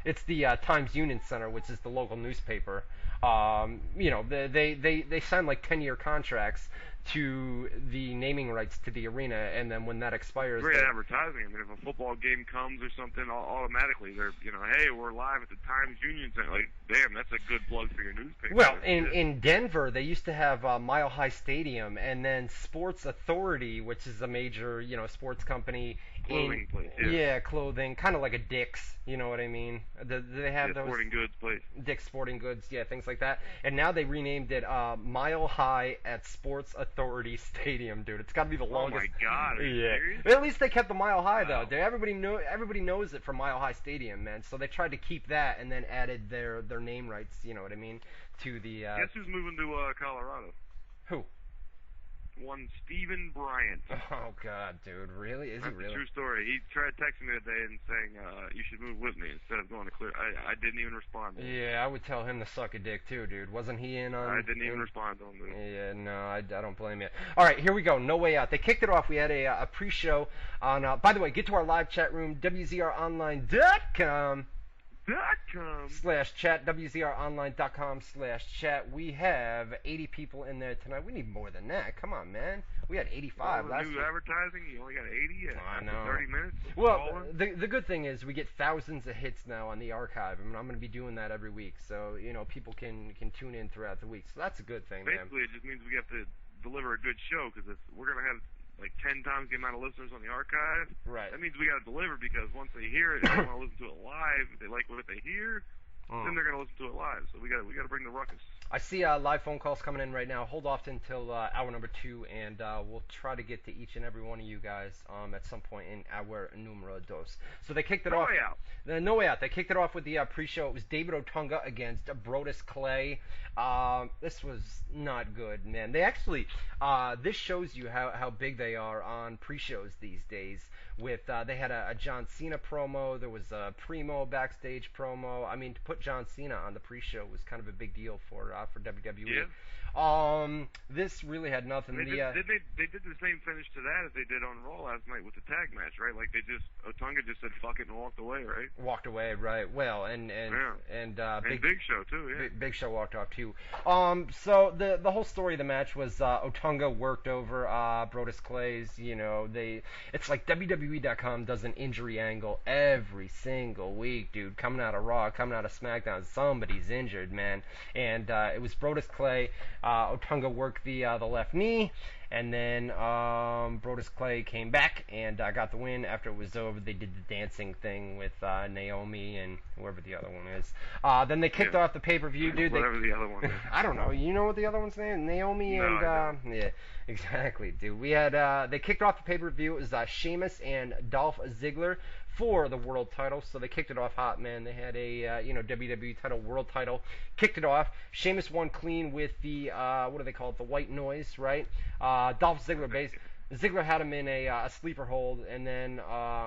it's the Times Union Center, which is the local newspaper. They sign like 10-year contracts to the naming rights to the arena, and then when that expires,
great advertising. I mean, if a football game comes or something, automatically they're, hey, we're live at the Times Union Center. Like, damn, that's a good plug for your newspaper.
Well, in Denver, they used to have Mile High Stadium, and then Sports Authority, which is a major, sports company.
Clothing place.
Yeah, clothing, kind of like a Dick's. You know what I mean? They have those
sporting goods place.
Dick's Sporting Goods, yeah, things like that. And now they renamed it Mile High at Sports Authority Stadium, dude. It's got to be the longest.
Oh my God! Are you serious?
But at least they kept the Mile High though. Everybody knows it from Mile High Stadium, man. So they tried to keep that and then added their name rights. You know what I mean? To the.
Guess who's moving to Colorado?
Who?
One Stephen Bryant.
Oh God, dude, really? Is he really?
That's a true story. He tried texting me today and saying you should move with me instead of going to Clear. I didn't even respond to him.
Yeah, I would tell him to suck a dick too, dude. Wasn't he in on?
I didn't even respond to him. Dude.
Yeah, no, I don't blame you. All right, here we go. No Way Out. They kicked it off. We had a pre-show on. By the way, get to our live chat room, WZROnline.com. /chat, WZROnline.com/chat. We have 80 people in there tonight. We need more than that. Come on, man. We had 85 last week.
New advertising, you only got 80
I know.
30 minutes?
Well, the good thing is we get thousands of hits now on the archive. I mean, I'm going to be doing that every week, so, people can tune in throughout the week. So that's a good thing, man.
Basically, it just means we have to deliver a good show, because we're going to have like 10 times the amount of listeners on the archive.
Right.
That means we got to deliver, because once they hear it, they want to listen to it live. If they like what they hear, then they're gonna listen to it live. So we got to bring the ruckus.
I see live phone calls coming in right now. Hold off until hour number 2, and we'll try to get to each and every one of you guys at some point in hour numero dos. So they kicked it off.
No Way Out.
No Way Out. They kicked it off with the pre-show. It was David Otunga against Brodus Clay. This was not good, man. They actually, this shows you how big they are on pre-shows these days. With they had a John Cena promo. There was a Primo backstage promo. I mean, to put John Cena on the pre-show was kind of a big deal for WWE.
Yeah.
This really had nothing.
They did the same finish to that as they did on Raw last night with the tag match, right? Like Otunga just said fuck it and walked away, right?
Walked away, right? Well, and
Big Show too, yeah.
Big Show walked off too. So the whole story of the match was Otunga worked over Brodus Clay's. You know, it's like WWE.com does an injury angle every single week, dude. Coming out of Raw, coming out of SmackDown, somebody's injured, man. And it was Brodus Clay. Otunga worked the left knee, and then Brodus Clay came back and got the win. After it was over, they did the dancing thing with Naomi and whoever the other one is. Then they kicked off the pay-per-view, dude.
Whatever the other one is.
I don't know. You know what the other one's name is? Naomi
no,
and yeah, exactly, dude. We had they kicked off the pay-per-view. It was Sheamus and Dolph Ziggler for the world title. So they kicked it off hot, man. They had a WWE title, world title. Kicked it off. Sheamus won clean with the what do they call it? The white noise, right? Dolph Ziggler Ziggler had him in a sleeper hold, and then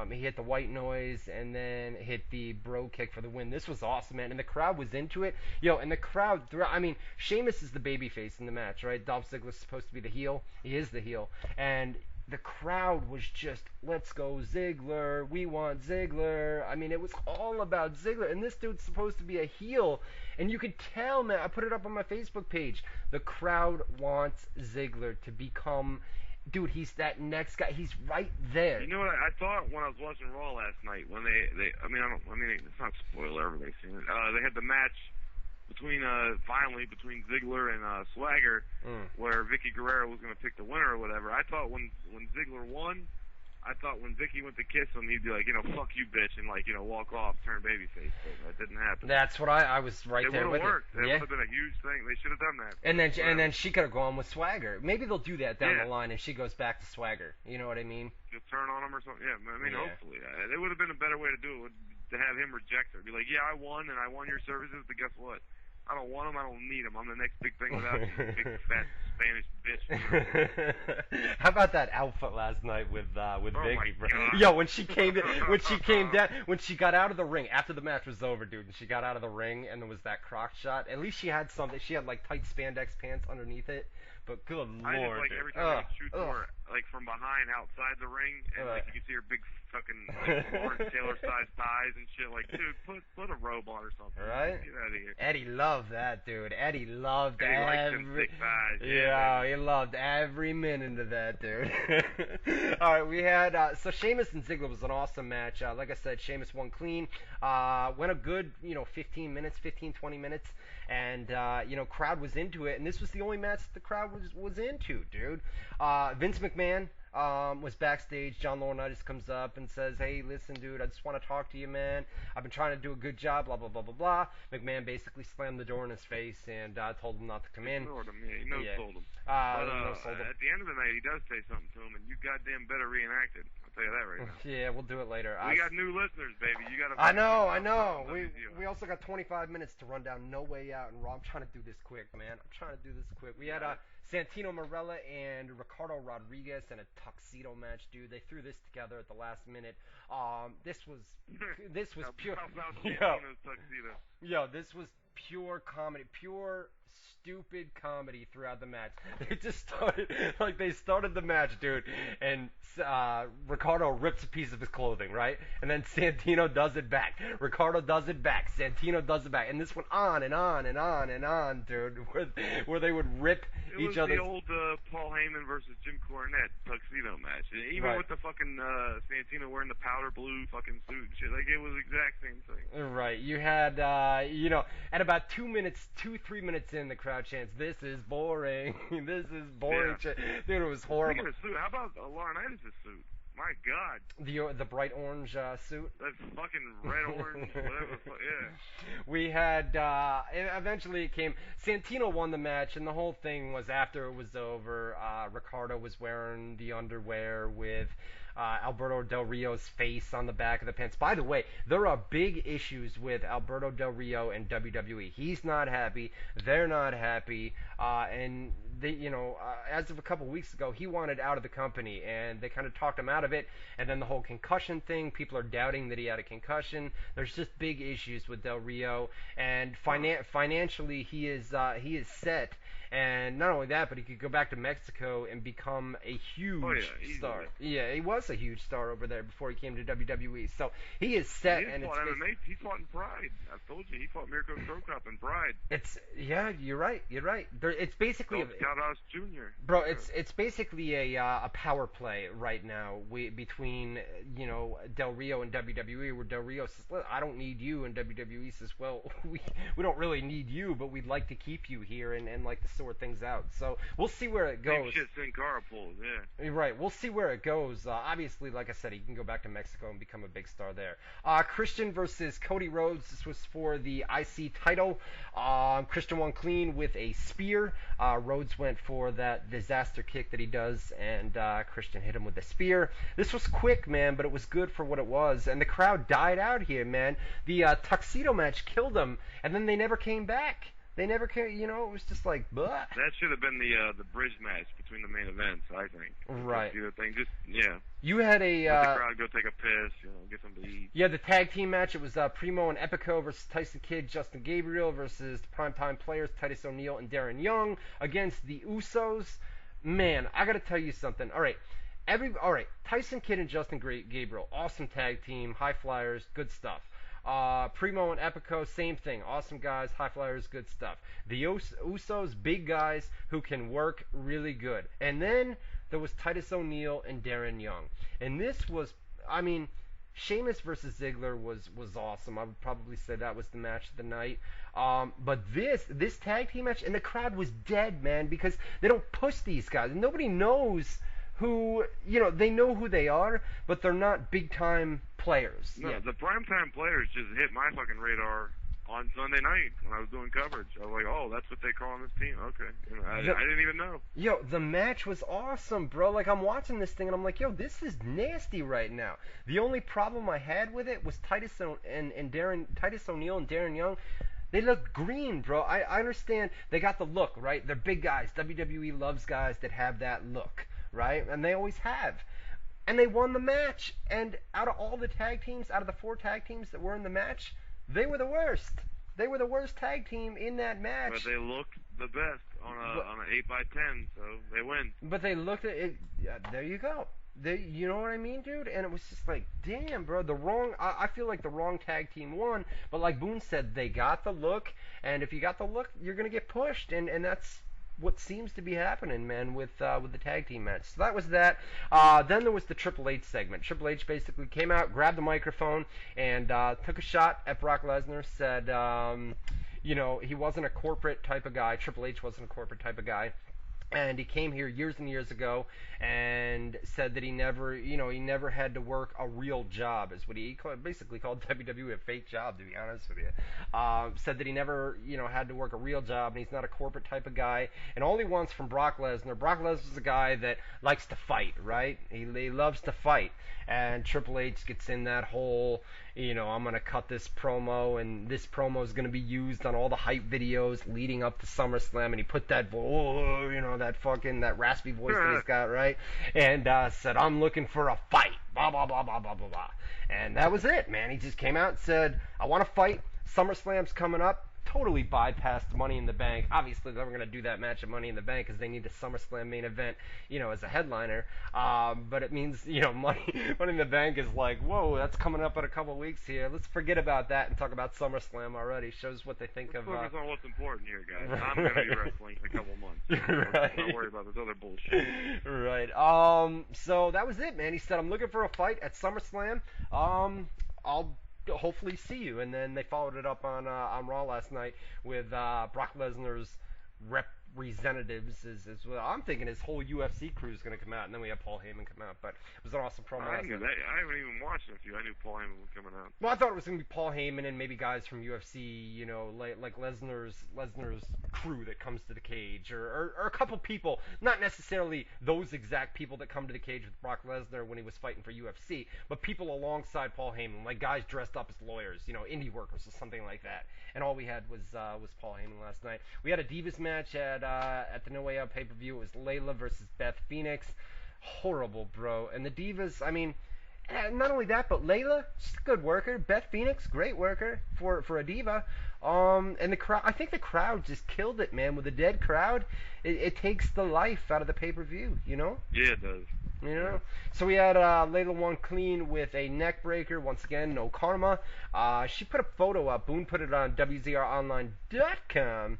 he hit the white noise, and then hit the bro kick for the win. This was awesome, man, and the crowd was into it. And the crowd, I mean, Sheamus is the babyface in the match, right? Dolph Ziggler's supposed to be the heel. He is the heel, and the crowd was just, let's go Ziggler, we want Ziggler. I mean, it was all about Ziggler, and this dude's supposed to be a heel, and you could tell, man, I put it up on my Facebook page, the crowd wants Ziggler to become, dude, he's that next guy, he's right there.
You know what I thought when I was watching Raw last night, when it's not spoiler, everybody's seen it, they had the match finally between Ziggler and Swagger, where Vicky Guerrero was going to pick the winner or whatever. I thought when Ziggler won, I thought when Vicky went to kiss him, he'd be like, fuck you, bitch, and walk off, turn babyface. But that didn't happen.
That's what I was right there with it.
It would have worked. That would have been a huge thing. They should have done that.
And then she could have gone with Swagger. Maybe they'll do that down the line, and she goes back to Swagger. You know what I mean?
Just turn on him or something. Yeah, I mean, hopefully. It would have been a better way to do it, to have him reject her. Be like, I won, and I won your services, but guess what? I don't want him. I don't need him. I'm the next big thing without you, big fat Spanish bitch.
How about that outfit last night with Vicky? When she came down, when she got out of the ring after the match was over, dude, and she got out of the ring, and there was that croc shot. At least she had something. She had like tight spandex pants underneath it. But good lord,
I just like every time I shoot her, like from behind outside the ring, and like you can see her big fucking Lawrence Taylor-sized thighs and shit. Like, dude, put a robe on or something.
Right?
Get out of here.
Eddie loved that, dude. Eddie loved
likes them thick thighs.
Yeah, he loved every minute of that, dude. All right, we had so Sheamus and Ziggler was an awesome match. Like I said, Sheamus won clean. Went a good 15 minutes, 20 minutes. And crowd was into it, and this was the only match the crowd was into, dude. Vince McMahon was backstage. John Laurinaitis comes up and says, "Hey, listen, dude, I just want to talk to you, man. I've been trying to do a good job, blah blah blah blah blah." McMahon basically slammed the door in his face and told him not to come in.
Told him, he told him. At the end of the night, he does say something to him, and you goddamn better reenact it. I'll tell you that right now.
Yeah, we'll do it later.
We got new listeners, baby. You got to.
I know. We also got 25 minutes to run down No Way Out and Raw. I'm trying to do this quick, man. We had Santino Marella and Ricardo Rodriguez in a tuxedo match, dude. They threw this together at the last minute. This was pure. This was pure comedy, pure stupid comedy throughout the match. They started the match, dude, and Ricardo rips a piece of his clothing, right? And then Santino does it back. Ricardo does it back. Santino does it back. And this went on and on and on and on, dude, where they would rip each other.
It was the old Paul Heyman versus Jim Cornette tuxedo match. Even with the fucking Santino wearing the powder blue fucking suit and shit. Like, it was the exact same thing. Right.
You had, at about 3 minutes in, the crowd chants, "This is boring. This is boring."
Yeah.
Dude, it was horrible.
Speaking of suit, how about Laurinaitis' suit? My God.
The bright orange suit.
That fucking red orange, whatever. Yeah.
We had eventually it came. Santino won the match, and the whole thing was after it was over. Ricardo was wearing the underwear with Alberto Del Rio's face on the back of the pants. By the way, there are big issues with Alberto Del Rio and WWE. He's not happy. They're not happy. And they, as of a couple weeks ago, he wanted out of the company, and they kind of talked him out of it. And then the whole concussion thing, people are doubting that he had a concussion. There's just big issues with Del Rio, and financially he is set. And not only that, but he could go back to Mexico and become a huge star. Yeah, he was a huge star over there before he came to WWE. So he is set.
He fought MMA. He fought in Pride. I told you, he fought Mirko Krokop in Pride.
You're right. It's basically
Scout Jr.
Bro, it's basically a power play right now between Del Rio and WWE, where Del Rio says, well, I don't need you, and WWE says, well, we don't really need you, but we'd like to keep you here and like to sort things out. So we'll see where it goes.
Same shit Sin Cara pulls, yeah.
You're right. We'll see where it goes. Obviously, like I said, he can go back to Mexico and become a big star there. Christian versus Cody Rhodes. This was for the IC title. Christian won clean with a spear. Rhodes went for that disaster kick that he does, and Christian hit him with a spear. This was quick, man, but it was good for what it was. And the crowd died out here, man. The tuxedo match killed them, and then they never came back. They never came, it was just like, blah.
That should have been the bridge match between the main events, I think.
Right.
The thing, yeah.
You had
let the crowd go take a piss, get something to eat.
Yeah, the tag team match, it was Primo and Epico versus Tyson Kidd, Justin Gabriel versus the Primetime Players, Titus O'Neil and Darren Young against the Usos. Man, I gotta tell you something. All right, Tyson Kidd and Justin Gabriel, awesome tag team, high flyers, good stuff. Primo and Epico, same thing. Awesome guys, high flyers, good stuff. The Usos, big guys who can work really good. And then there was Titus O'Neil and Darren Young. And this was, Sheamus versus Ziggler was awesome. I would probably say that was the match of the night. But this tag team match, and the crowd was dead, man, because they don't push these guys. Nobody knows who, they know who they are, but they're not big-time players.
No, the primetime players just hit my fucking radar on Sunday night when I was doing coverage. I was like, oh, that's what they call this team? Okay. I didn't even know.
Yo, the match was awesome, bro. Like, I'm watching this thing, and I'm like, yo, this is nasty right now. The only problem I had with it was Titus O'Neil and Darren Young. They look green, bro. I understand they got the look, right? They're big guys. WWE loves guys that have that look, right? And they always have. And they won the match. And out of all the tag teams, out of the 4 tag teams that were in the match, they were the worst. They were the worst tag team in that match.
But they looked the best on an 8x10, so they win.
But they looked at it. There you go. You know what I mean, dude? And it was just like, damn, bro, I feel like the wrong tag team won, but like Boone said, they got the look, and if you got the look, you're going to get pushed, and that's what seems to be happening, man, with the tag team match. So that was that. Then there was the Triple H segment. Triple H basically came out, grabbed the microphone, and took a shot at Brock Lesnar, said, he wasn't a corporate type of guy. Triple H wasn't a corporate type of guy. And he came here years and years ago and said that he never had to work a real job, is what he basically called WWE a fake job, to be honest with you. Said that he never, had to work a real job, and he's not a corporate type of guy. And all he wants from Brock Lesnar's a guy that likes to fight, right? He loves to fight. And Triple H gets in that whole, I'm going to cut this promo, and this promo is going to be used on all the hype videos leading up to SummerSlam, and he put that, that raspy voice that he's got, right? And said, I'm looking for a fight, blah, blah, blah, blah, blah, blah, blah. And that was it, man. He just came out and said, I want to fight. SummerSlam's coming up. Totally bypassed Money in the Bank. Obviously, they were going to do that match at Money in the Bank because they need a SummerSlam main event, as a headliner. But it means, Money in the Bank is like, whoa, that's coming up in a couple weeks here. Let's forget about that and talk about SummerSlam already. Shows what they think
Let's
of.
Focus on what's important here, guys. I'm going to be wrestling in a couple months. Right. Don't worry about this other bullshit.
Right. So that was it, man. He said, I'm looking for a fight at SummerSlam. I'll hopefully see you. And then they followed it up on Raw last night with Brock Lesnar's representatives as well. I'm thinking his whole UFC crew is going to come out, and then we have Paul Heyman come out. But it was an awesome promo.
I haven't even watched it. I knew Paul Heyman was coming out.
Well, I thought it was going to be Paul Heyman and maybe guys from UFC, you know, like Lesnar's crew that comes to the cage, or a couple people, not necessarily those exact people that come to the cage with Brock Lesnar when he was fighting for UFC, but people alongside Paul Heyman, like guys dressed up as lawyers, you know, indie workers or something like that. And all we had was Paul Heyman last night. We had a Divas match at the No Way Out pay-per-view. It was Layla versus Beth Phoenix. Horrible, bro. And the Divas, I mean, not only that, but Layla, she's a good worker. Beth Phoenix, great worker for a diva. And the crowd, I think the crowd just killed it, man. With a dead crowd, it takes the life out of the pay-per-view, you know?
Yeah, it does.
You know? So we had Layla won clean with a neck breaker. Once again, no karma. She put a photo up. Boone put it on WZROnline.com.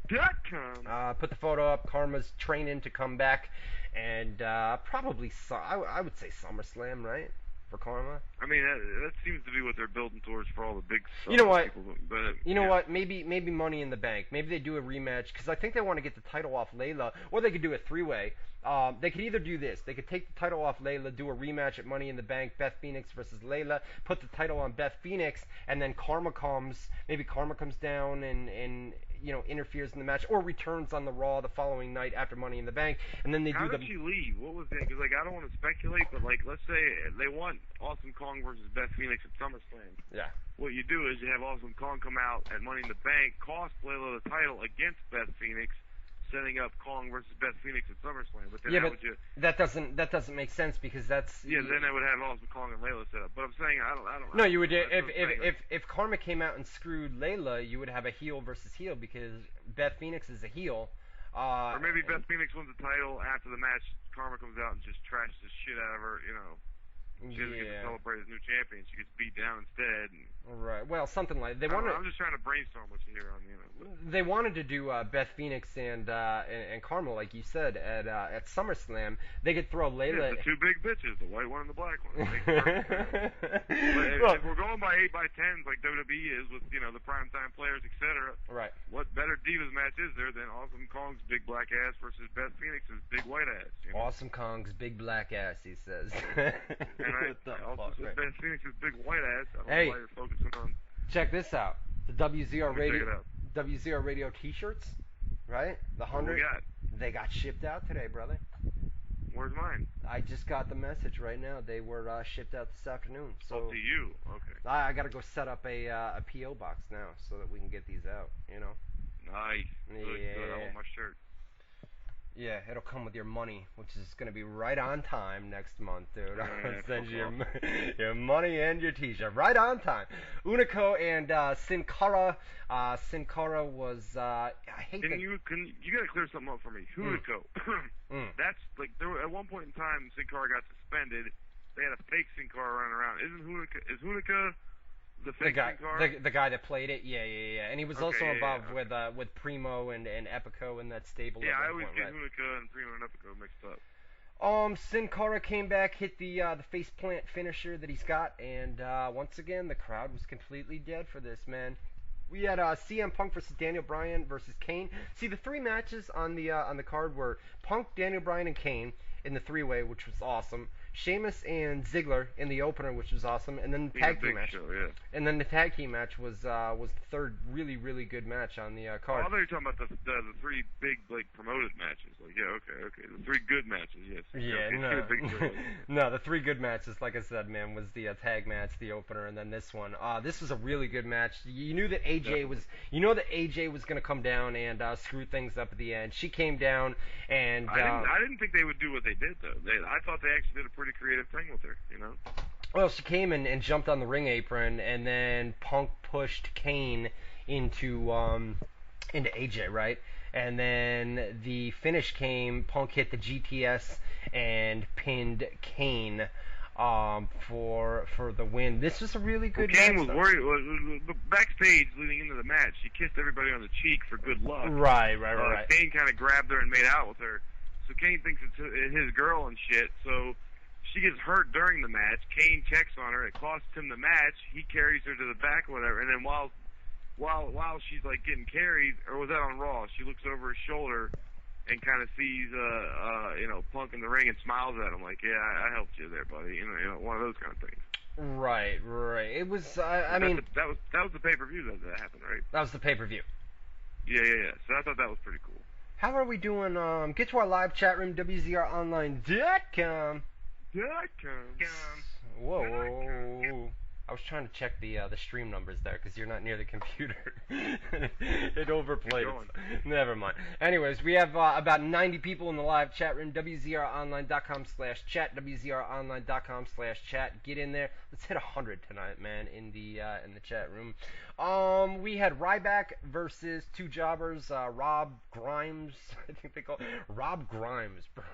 Put the photo up. Karma's training to come back, and probably I would say SummerSlam, right? For Karma.
I mean, that seems to be what they're building towards for all the big stuff.
You know what?
People, but,
you know what? Maybe Money in the Bank. Maybe they do a rematch because I think they want to get the title off Layla, or they could do a three-way. They could either do this. They could take the title off Layla, do a rematch at Money in the Bank, Beth Phoenix versus Layla, put the title on Beth Phoenix, and then Karma comes. Maybe Karma comes down and you know, interferes in the match, or returns on the Raw the following night after Money in the Bank, and then they
How did she leave? What was it? Because like I don't want to speculate, but like let's say they want Awesome Kong versus Beth Phoenix at SummerSlam.
Yeah.
What you do is you have Awesome Kong come out at Money in the Bank, cost Layla the title against Beth Phoenix, setting up Kong versus Beth Phoenix at SummerSlam. But then that doesn't make sense because that's then they would have Awesome Kong and Layla set up. But I'm saying I don't.
No, you would if Karma came out and screwed Layla, you would have a heel versus heel because Beth Phoenix is a heel.
Or maybe Beth Phoenix wins the title after the match. Karma comes out and just trashes the shit out of her. You know. She doesn't get to celebrate as new champion. She gets beat down instead.
Right. Well, something like
I'm just trying to brainstorm what you hear on
They wanted to do Beth Phoenix and Karma, like you said, at SummerSlam. They could throw Layla.
Yeah, the two big bitches, the white one and the black one. If we're going by 8x10s like WWE is with the primetime players, etc.
Right.
What better Divas match is there than Awesome Kong's big black ass versus Beth Phoenix's big white ass? You know?
Awesome Kong's big black ass, he says.
And I also said Beth Phoenix's big white ass. I don't know why you're focusing on.
Check this out. The WZR Radio T-shirts, right? The 100. They got shipped out today, brother.
Where's mine?
I just got the message right now. They were shipped out this afternoon. So
to you, okay.
I got to go set up a PO box now so that we can get these out. You know.
Nice. Good. I want my shirt.
Yeah, it'll come with your money, which is going to be right on time next month, dude. I'll send you your money and your T-shirt right on time. Unico and Sin Cara. Sin Cara was I hate that.
You got to clear something up for me. Unico. That's like at one point in time, Sin Cara got suspended. They had a fake Sin Cara running around. Is Unica the fake Sin Cara?
The guy that played it? Yeah. And he was also involved with Primo and Epico in that stable.
Yeah, I always get Unica and Primo and Epico mixed up.
Sin Cara came back, hit the face plant finisher that he's got, and once again the crowd was completely dead for this, man. We had CM Punk versus Daniel Bryan versus Kane. See, the three matches on the card were Punk, Daniel Bryan, and Kane in the three-way, which was awesome. Sheamus and Ziggler in the opener, which was awesome, and then the tag team match. And then the tag team match was the third really, really good match on the card.
I thought you were talking about the three big promoted matches. Like okay, the three good matches, yes.
Yeah, no, the three good matches, like I said, man, was the tag match, the opener, and then this one. This was a really good match. You knew that AJ was going to come down and screw things up at the end. She came down and
I didn't think they would do what they did though. I thought they actually did a pretty creative thing with her, you know.
Well, she came and jumped on the ring apron, and then Punk pushed Kane into AJ, right? And then the finish came. Punk hit the GTS and pinned Kane for the win. This was a really good match.
Kane was worried. Backstage leading into the match, she kissed everybody on the cheek for good luck.
Right.
Kane kind of grabbed her and made out with her. So Kane thinks it's his girl and shit. So she gets hurt during the match. Kane checks on her. It costs him the match. He carries her to the back or whatever. And then while while she's like getting carried, or was that on Raw? She looks over her shoulder and kind of sees Punk in the ring and smiles at him like, yeah, I helped you there, buddy. You know, one of those kind of things.
Right. It was. I mean,
that was the pay-per-view that happened, right?
That was the pay-per-view.
Yeah. So I thought that was pretty cool.
How are we doing? Get to our live chat room, WZROnline.com. Whoa. I was trying to check the stream numbers there because you're not near the computer. It overplayed it. Never mind. Anyways, we have about 90 people in the live chat room. WZROnline.com/chat. WZROnline.com/chat. Get in there. Let's hit 100 tonight, man, in the chat room. We had Ryback versus two jobbers, Rob Grimes. I think they call it Rob Grimes, bro,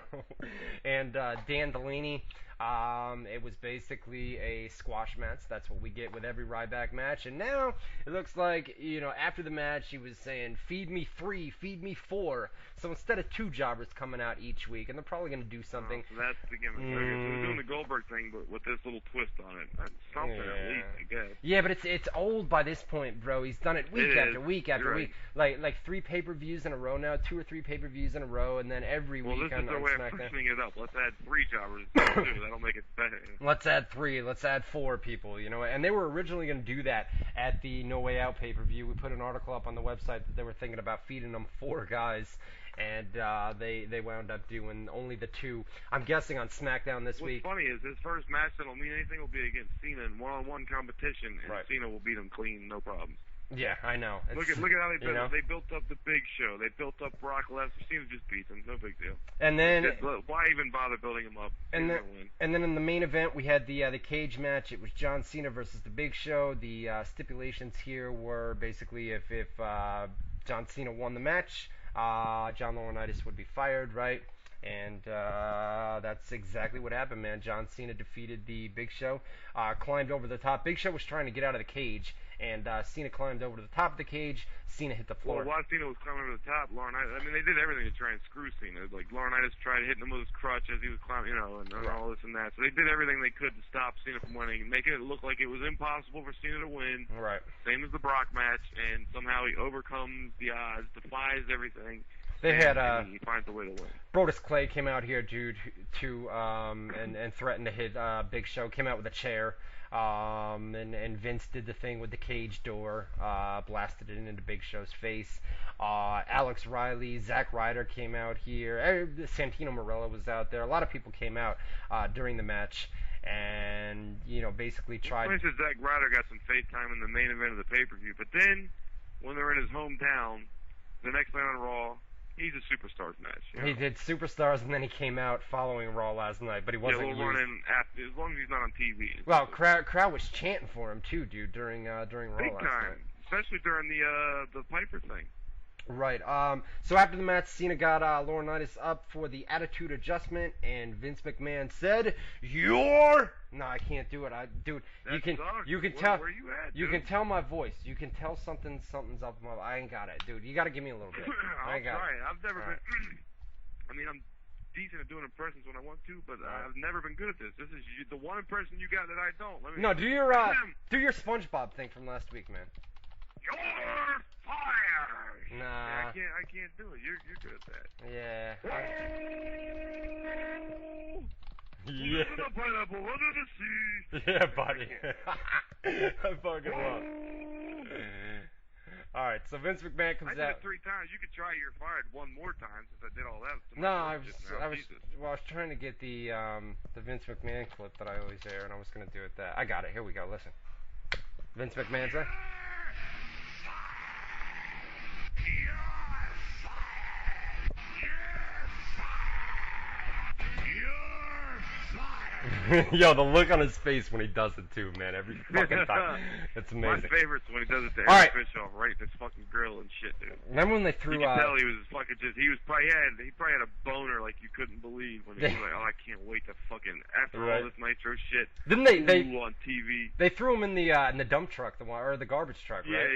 and Dan Delaney. It was basically a squash match. That's what we get with every Ryback match. And now it looks like, after the match, he was saying, feed me 3, feed me 4. So instead of two jobbers coming out each week, and they're probably going to do something.
So that's the gimmick. So we're doing the Goldberg thing, but with this little twist on it. That's something at least, I guess.
Yeah, but it's old by this point, bro. He's done it week after week after week. Like 3 pay-per-views in a row now, 2 or 3 pay-per-views in a row, and then every week
this is the way of pushing it up. Let's add 3 jobbers too. That'll make it better.
Let's add 3. Let's add 4 people. And they were originally going to do that at the No Way Out pay-per-view. We put an article up on the website that they were thinking about feeding them 4 guys, and they wound up doing only the 2. I'm guessing on SmackDown this week.
What's funny is his first match that'll mean anything will be against Cena in one-on-one competition, and Cena will beat him clean, no problems.
Yeah, I know.
Look at how they built. They built up the Big Show. They built up Brock Lesnar. Cena just beats him. No big deal.
And then
why even bother building him up?
And then in the main event we had the cage match. It was John Cena versus the Big Show. The stipulations here were basically if John Cena won the match, John Laurinaitis would be fired, right? And that's exactly what happened, man. John Cena defeated the Big Show, climbed over the top. Big Show was trying to get out of the cage, and Cena climbed over to the top of the cage. Cena hit the floor.
Well, while Cena was climbing over the top, Laurinaitis, they did everything to try and screw Cena. Like, Laurinaitis tried hitting him with his crutch as he was climbing, and all this and that. So they did everything they could to stop Cena from winning, making it look like it was impossible for Cena to win.
Right.
Same as the Brock match, and somehow he overcomes the odds, defies everything.
They had
he finds a way to win.
Brodus Clay came out here, dude, and threatened to hit Big Show. Came out with a chair, and Vince did the thing with the cage door, blasted it into Big Show's face. Alex Riley, Zack Ryder came out here. Santino Marella was out there. A lot of people came out during the match, and basically tried.
Well, Zack Ryder got some face time in the main event of the pay-per-view, but then when they're in his hometown, the next night on Raw. He's a Superstars match.
He did Superstars, and then he came out following Raw last night, but he wasn't
we'll run in after, as long as he's not on TV.
Well, crowd was chanting for him too, dude, during Raw
Big
last
time,
night.
especially during the Piper thing.
Right. So after the match, Cena got Laurinaitis up for the Attitude Adjustment, and Vince McMahon said, "You're." No, I can't do it. Dude,
that
you can
sucks.
tell.
Where you at,
you can tell my voice. You can tell something's up my. I ain't got it, dude. You got to give me a little bit.
I'll try it. I've never been. I'm decent at doing impressions when I want to, but I've never been good at this. This is the one impression you got that I don't.
No, do your SpongeBob thing from last week, man.
You're fired.
Nah.
Yeah, I can't do it. You're good at that.
Yeah.
Yeah. The pineapple under the sea.
Yeah, buddy. I fucking love. All right, so Vince McMahon comes out.
I did it 3 times. You could try you're fired one more time since I did all that.
No, I was trying to get the Vince McMahon clip that I always air, and I was gonna do it that. I got it. Here we go. Listen. Vince McMahon said. Yo, the look on his face when he does it too, man. Every fucking time, it's amazing.
My favorite's when he does it to Eric Bischoff, right in his fucking grill and shit, dude.
Remember when they threw?
You can tell he was fucking he probably had a boner like you couldn't believe when he was like, oh, I can't wait to fucking after all this Nitro shit.
Didn't they
on TV?
They threw him in the dump truck, or the garbage truck, right?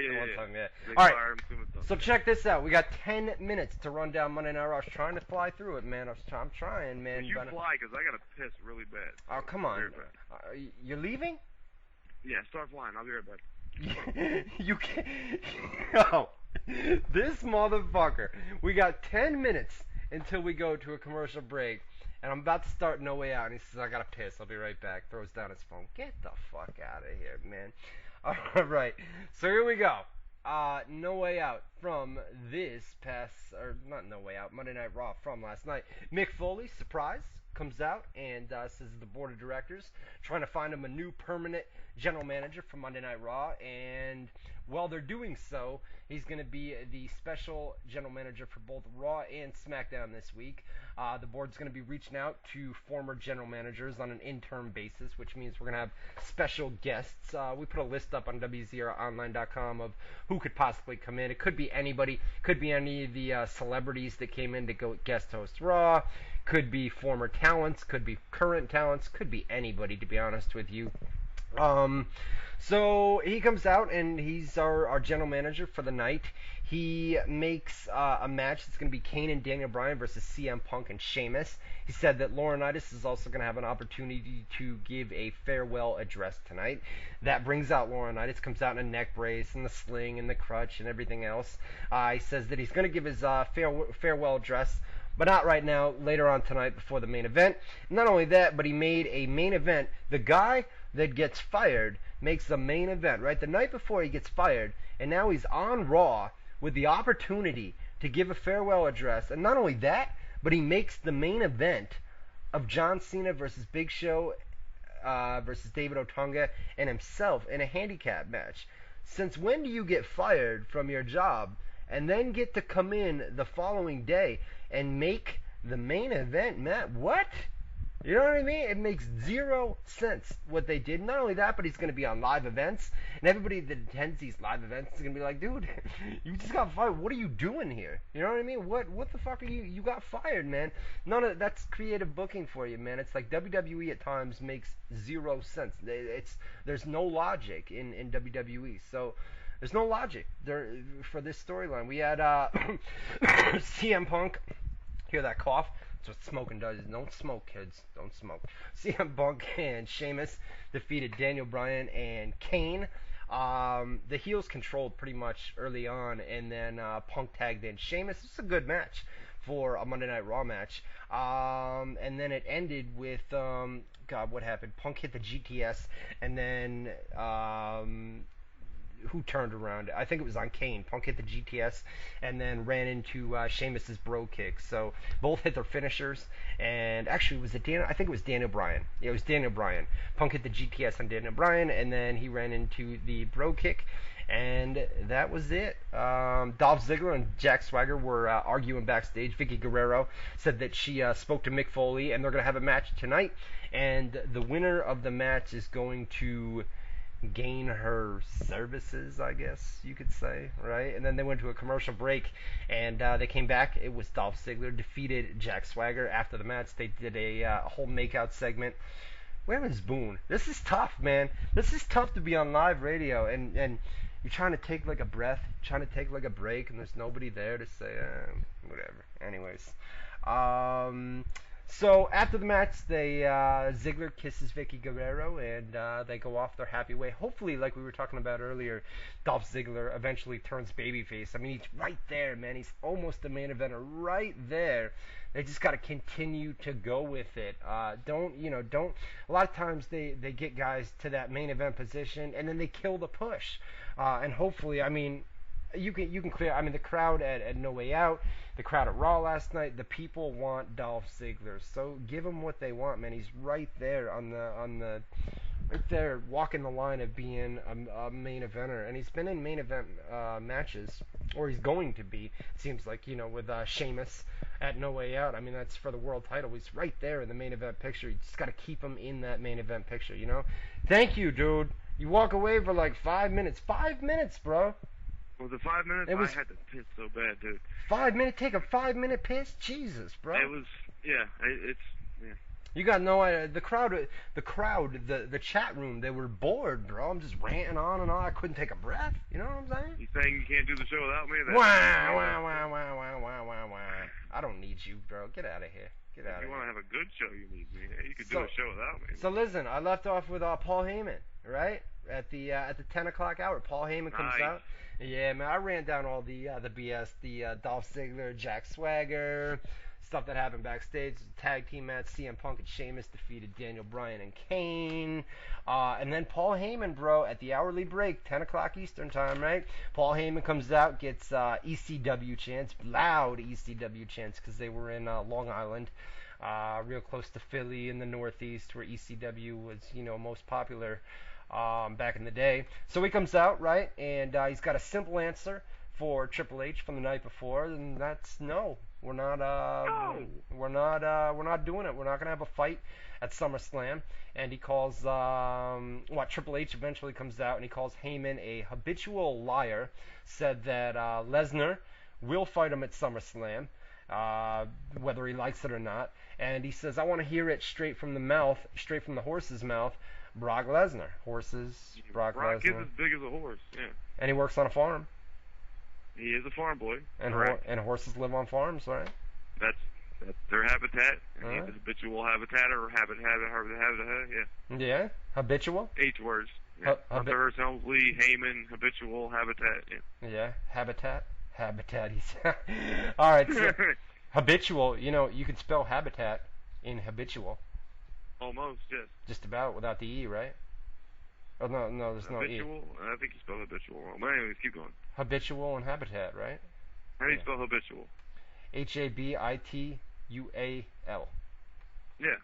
Yeah.
All right. So check this out. We got 10 minutes to run down Monday Night Raw. I was trying to fly through it, man. I'm trying, man.
You fly, because I gotta piss really bad.
Oh, come on. You're leaving?
Yeah, start flying. I'll be right back.
You can't. Yo, this motherfucker. We got 10 minutes until we go to a commercial break, and I'm about to start No Way Out, and he says, I gotta piss. I'll be right back. Throws down his phone. Get the fuck out of here, man. All right. So here we go. No Way Out from this past, or not No Way Out, Monday Night Raw from last night. Mick Foley, surprise, comes out and says the board of directors trying to find him a new permanent general manager for Monday Night Raw, and while they're doing so, he's going to be the special general manager for both Raw and SmackDown this week. The board's going to be reaching out to former general managers on an interim basis, which means we're going to have special guests. We put a list up on WZROnline.com of who could possibly come in. It could be anybody. Could be any of the celebrities that came in to go guest host Raw. Could be former talents. Could be current talents. Could be anybody, to be honest with you. So he comes out and he's our general manager for the night. He makes a match that's going to be Kane and Daniel Bryan versus CM Punk and Sheamus. He said that Laurinaitis is also going to have an opportunity to give a farewell address tonight. That brings out Laurinaitis, comes out in a neck brace and the sling and the crutch and everything else. He says that he's going to give his farewell address, but not right now, later on tonight before the main event. Not only that, but he made a main event. The guy that gets fired makes the main event, right? The night before he gets fired, and now he's on Raw with the opportunity to give a farewell address. And not only that, but he makes the main event of John Cena versus Big Show versus David Otunga and himself in a handicap match. Since when do you get fired from your job and then get to come in the following day and make the main event, Matt? What? You know what I mean? It makes zero sense what they did. Not only that, but he's going to be on live events, and everybody that attends these live events is going to be like, dude, you just got fired. What are you doing here? You know what I mean? What the fuck are you? You got fired, man. None of that's creative booking for you, man. It's like WWE at times makes zero sense. There's no logic in WWE. So there's no logic there for this storyline. We had CM Punk. Hear that cough? That's what smoking does. Don't smoke, kids. Don't smoke. CM Punk and Sheamus defeated Daniel Bryan and Kane. The heels controlled pretty much early on, and then Punk tagged in Sheamus. It's a good match for a Monday Night Raw match. And then it ended with, God, what happened? Punk hit the GTS, and then who turned around? I think it was on Kane. Punk hit the GTS and then ran into Sheamus's bro kick. So both hit their finishers. And actually, was it Daniel? I think it was Daniel Bryan. Yeah, it was Daniel Bryan. Punk hit the GTS on Daniel Bryan, and then he ran into the bro kick. And that was it. Dolph Ziggler and Jack Swagger were arguing backstage. Vicky Guerrero said that she spoke to Mick Foley, and they're going to have a match tonight. And the winner of the match is going to gain her services, I guess you could say, right? And then they went to a commercial break, and they came back. It was Dolph Ziggler defeated Jack Swagger. After the match, they did a whole makeout segment. Where is Boone? This is tough, man. This is tough to be on live radio, and you're trying to take like a breath, trying to take like a break, and there's nobody there to say, whatever. Anyways, so after the match, Ziggler kisses Vicky Guerrero, and they go off their happy way. Hopefully, like we were talking about earlier, Dolph Ziggler eventually turns babyface. I mean, he's right there, man. He's almost the main eventer, right there. They just got to continue to go with it. Don't. A lot of times they get guys to that main event position, and then they kill the push. And hopefully, I mean, you can clear. I mean, the crowd at No Way Out, the crowd at Raw last night, the people want Dolph Ziggler. So give them what they want, man. He's right there on the right there, walking the line of being a main eventer, and he's been in main event matches, or he's going to be. It seems like, with Sheamus at No Way Out. I mean, that's for the world title. He's right there in the main event picture. You just got to keep him in that main event picture. Thank you, dude. You walk away for like 5 minutes. 5 minutes, bro.
Was it 5 minutes? I had to piss so bad, dude.
5 minutes? Take a 5-minute piss? Jesus, bro.
It was, yeah.
You got no idea. The crowd, the chat room, they were bored, bro. I'm just ranting on and on. I couldn't take a breath. You know what I'm saying?
You saying you can't do the show without me?
Wah. I don't need you, bro. Get out of here. Get out of here.
If you want to have a good show, you need me. You could do a show without me.
So listen, I left off with Paul Heyman, right? At the 10 o'clock hour, Paul Heyman comes out. Yeah, man, I ran down all the BS, the Dolph Ziggler, Jack Swagger, stuff that happened backstage. Tag team match, CM Punk and Sheamus defeated Daniel Bryan and Kane. And then Paul Heyman, bro, at the hourly break, 10 o'clock Eastern time, right? Paul Heyman comes out, gets ECW chants, loud ECW chants, because they were in Long Island, real close to Philly in the Northeast, where ECW was, most popular back in the day. So he comes out, right, and he's got a simple answer for Triple H from the night before, and that's no. We're not doing it. We're not gonna have a fight at SummerSlam. And he calls Triple H eventually comes out and he calls Heyman a habitual liar. Said that Lesnar will fight him at SummerSlam, whether he likes it or not. And he says, I want to hear it straight from the horse's mouth. Brock Lesnar, Brock Lesnar.
Brock is as big as a horse. Yeah.
And he works on a farm.
He is a farm boy.
And horses live on farms, right?
That's their habitat. And he's a habitual habitatter or habit. Yeah.
Yeah, habitual.
8 words. Yeah. Hunter Hearst Helmsley, Heyman, habitual habitat. Yeah.
Yeah, habitat. He said. All right. So, habitual. You can spell habitat in habitual.
Almost, yes.
Just about without the E, right? Oh no, there's no E.
Habitual. I think you spelled habitual wrong. But anyways, keep going.
Habitual and habitat, right?
How do you spell habitual?
Habitual.
Yeah.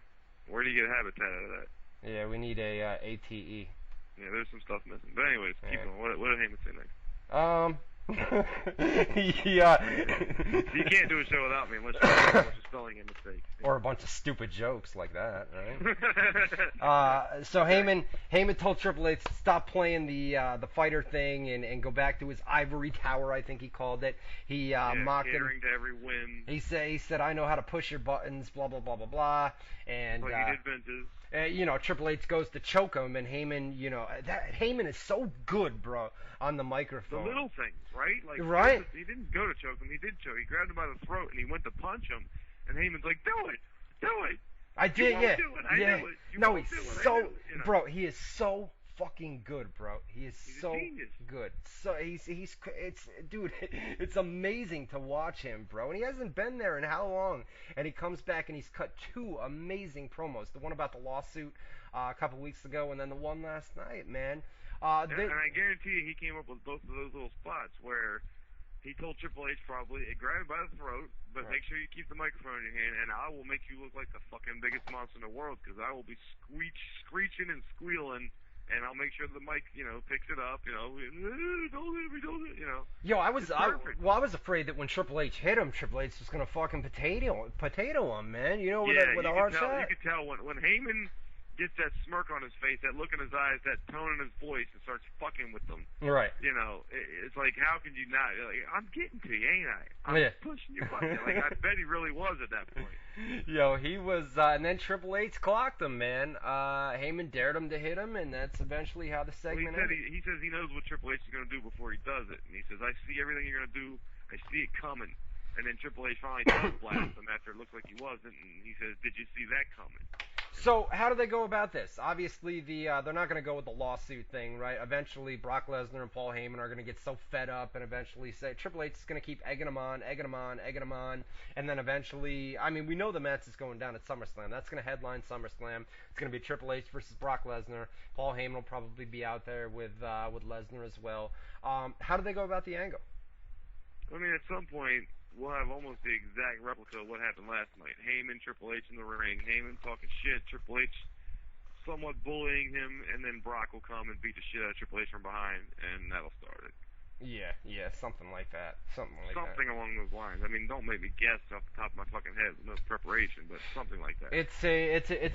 Where do you get habitat out of that?
Yeah, we need a ATE.
Yeah, there's some stuff missing. But anyways, keep going. What did Heyman say next?
Yeah.
You can't do a show without me unless you have a bunch of spelling mistakes.
Or a bunch of stupid jokes like that, right? So Heyman told Triple H to stop playing the fighter thing and go back to his ivory tower, I think he called it. He mocked him.
Catering to every win.
He said, I know how to push your buttons, blah, blah, blah, blah, blah. And,
like he did Vince's.
Triple H goes to choke him, and Heyman, Heyman is so good, bro, on the microphone.
The little things, right? Like,
right.
He didn't go to choke him. He did choke. He grabbed him by the throat, and he went to punch him. And Heyman's like, do it.
I did, yeah.
I knew it.
No, he's so, bro, he is so fucking good, bro. He's so
genius.
good. So it's amazing to watch him, bro. And he hasn't been there in how long? And he comes back and he's cut 2 amazing promos. The one about the lawsuit a couple weeks ago, and then the one last night, man.
And I guarantee you, he came up with both of those little spots where he told Triple H probably, grab him by the throat, but make sure you keep the microphone in your hand, and I will make you look like the fucking biggest monster in the world, because I will be screeching and squealing. And I'll make sure the mic, picks it up. Don't hit me.
Yo, I was afraid that when Triple H hit him, Triple H was gonna fucking potato him, man. With a hard shot.
You could tell when Heyman gets that smirk on his face, that look in his eyes, that tone in his voice, and starts fucking with them.
Right.
It's like, how could you not? Like, I'm getting to you, ain't I? I'm pushing your button. Like, I bet he really was at that point.
Yo, he was, and then Triple H clocked him, man. Heyman dared him to hit him, and that's eventually how the segment ended.
He says he knows what Triple H is going to do before he does it. And he says, I see everything you're going to do. I see it coming. And then Triple H finally does blast him after it looks like he wasn't. And he says, did you see that coming?
So how do they go about this? Obviously, they're not going to go with the lawsuit thing, right? Eventually, Brock Lesnar and Paul Heyman are going to get so fed up and eventually say Triple H is going to keep egging them on, and then eventually, we know the match is going down at SummerSlam. That's going to headline SummerSlam. It's going to be Triple H versus Brock Lesnar. Paul Heyman will probably be out there with Lesnar as well. How do they go about the angle?
At some point, we'll have almost the exact replica of what happened last night. Heyman, Triple H in the ring. Heyman talking shit, Triple H somewhat bullying him, and then Brock will come and beat the shit out of Triple H from behind, and that'll start it.
Yeah, something like that. Something
along those lines. Don't make me guess off the top of my fucking head with no preparation, but something like that.
It's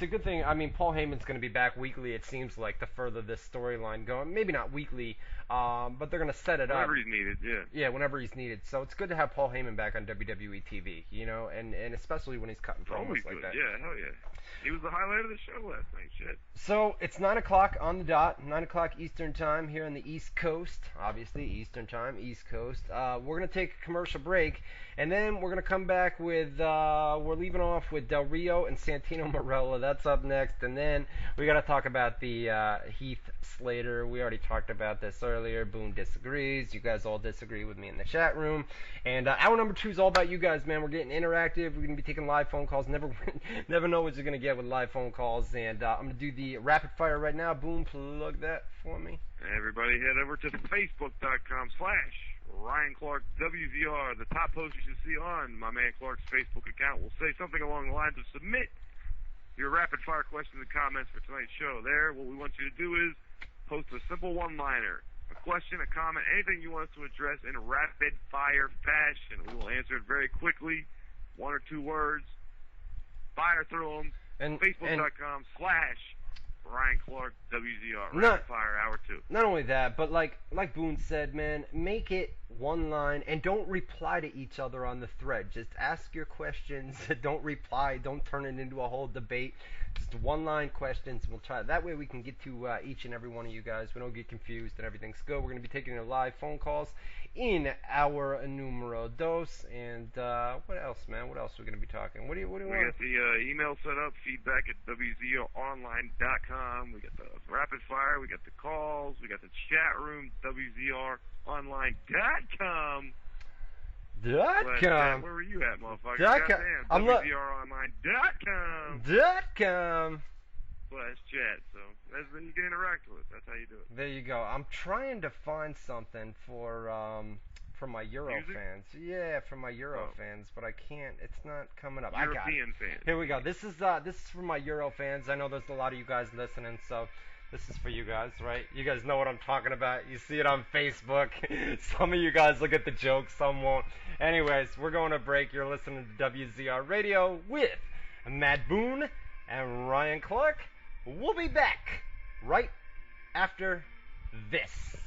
a good thing. Paul Heyman's going to be back weekly, it seems like, to further this storyline going. Maybe not weekly, but they're going to set it
up. Whenever he's needed, yeah.
Yeah, whenever he's needed. So it's good to have Paul Heyman back on WWE TV, and especially when he's cutting promos like that.
Yeah, hell yeah. He was the highlight of the show last night, shit.
So it's 9 o'clock on the dot, 9 o'clock Eastern Time here on the East Coast. Obviously, Eastern Eastern Time, East Coast. We're going to take a commercial break, and then we're going to come back with, we're leaving off with Del Rio and Santino Marella. That's up next, and then we got to talk about the Heath Slater. We already talked about this earlier. Boone disagrees. You guys all disagree with me in the chat room. And hour number 2 is all about you guys, man. We're getting interactive. We're going to be taking live phone calls. Never know what you're going to get with live phone calls. And I'm going to do the rapid fire right now. Boom, plug that for me.
Everybody head over to Facebook.com/Ryan Clark WZR. The top post you should see on my man Clark's Facebook account will say something along the lines of submit your rapid fire questions and comments for tonight's show. There, what we want you to do is post a simple one-liner, a question, a comment, anything you want us to address in rapid fire fashion. We will answer it very quickly, 1 or 2 words. Fire through them. Facebook.com/Ryan Clark WZR. Rapid fire hour 2.
Not only that, but like Boone said, man, make it one line and don't reply to each other on the thread. Just ask your questions. Don't reply. Don't turn it into a whole debate. Just one line questions. We'll try that way we can get to each and every one of you guys. We don't get confused and everything's good. We're going to be taking your live phone calls in our numero dos. And what else, man? What else are we going to be talking? What do you want?
We got the email set up, feedback at WZROnline.com. We got the rapid fire. We got the calls. We got the chat room, WZROnline.com.
.com.
Where were you at, motherfucker?
.com. I'm
WZROnline.com. /chat. So that's when you can interact with us. That's how you do it.
There you go. I'm trying to find something for my Euro
Music?
fans. Yeah, for my Euro fans, but I can't. It's not coming up.
European
I got it.
fans.
Here we go. This is for my Euro fans. I know there's a lot of you guys listening, so this is for you guys, right? You guys know what I'm talking about. You see it on Facebook. Some of you guys will get the joke, some won't. Anyways, we're going to break. You're listening to WZR Radio with Matt Boone and Ryan Clark. We'll be back right after this.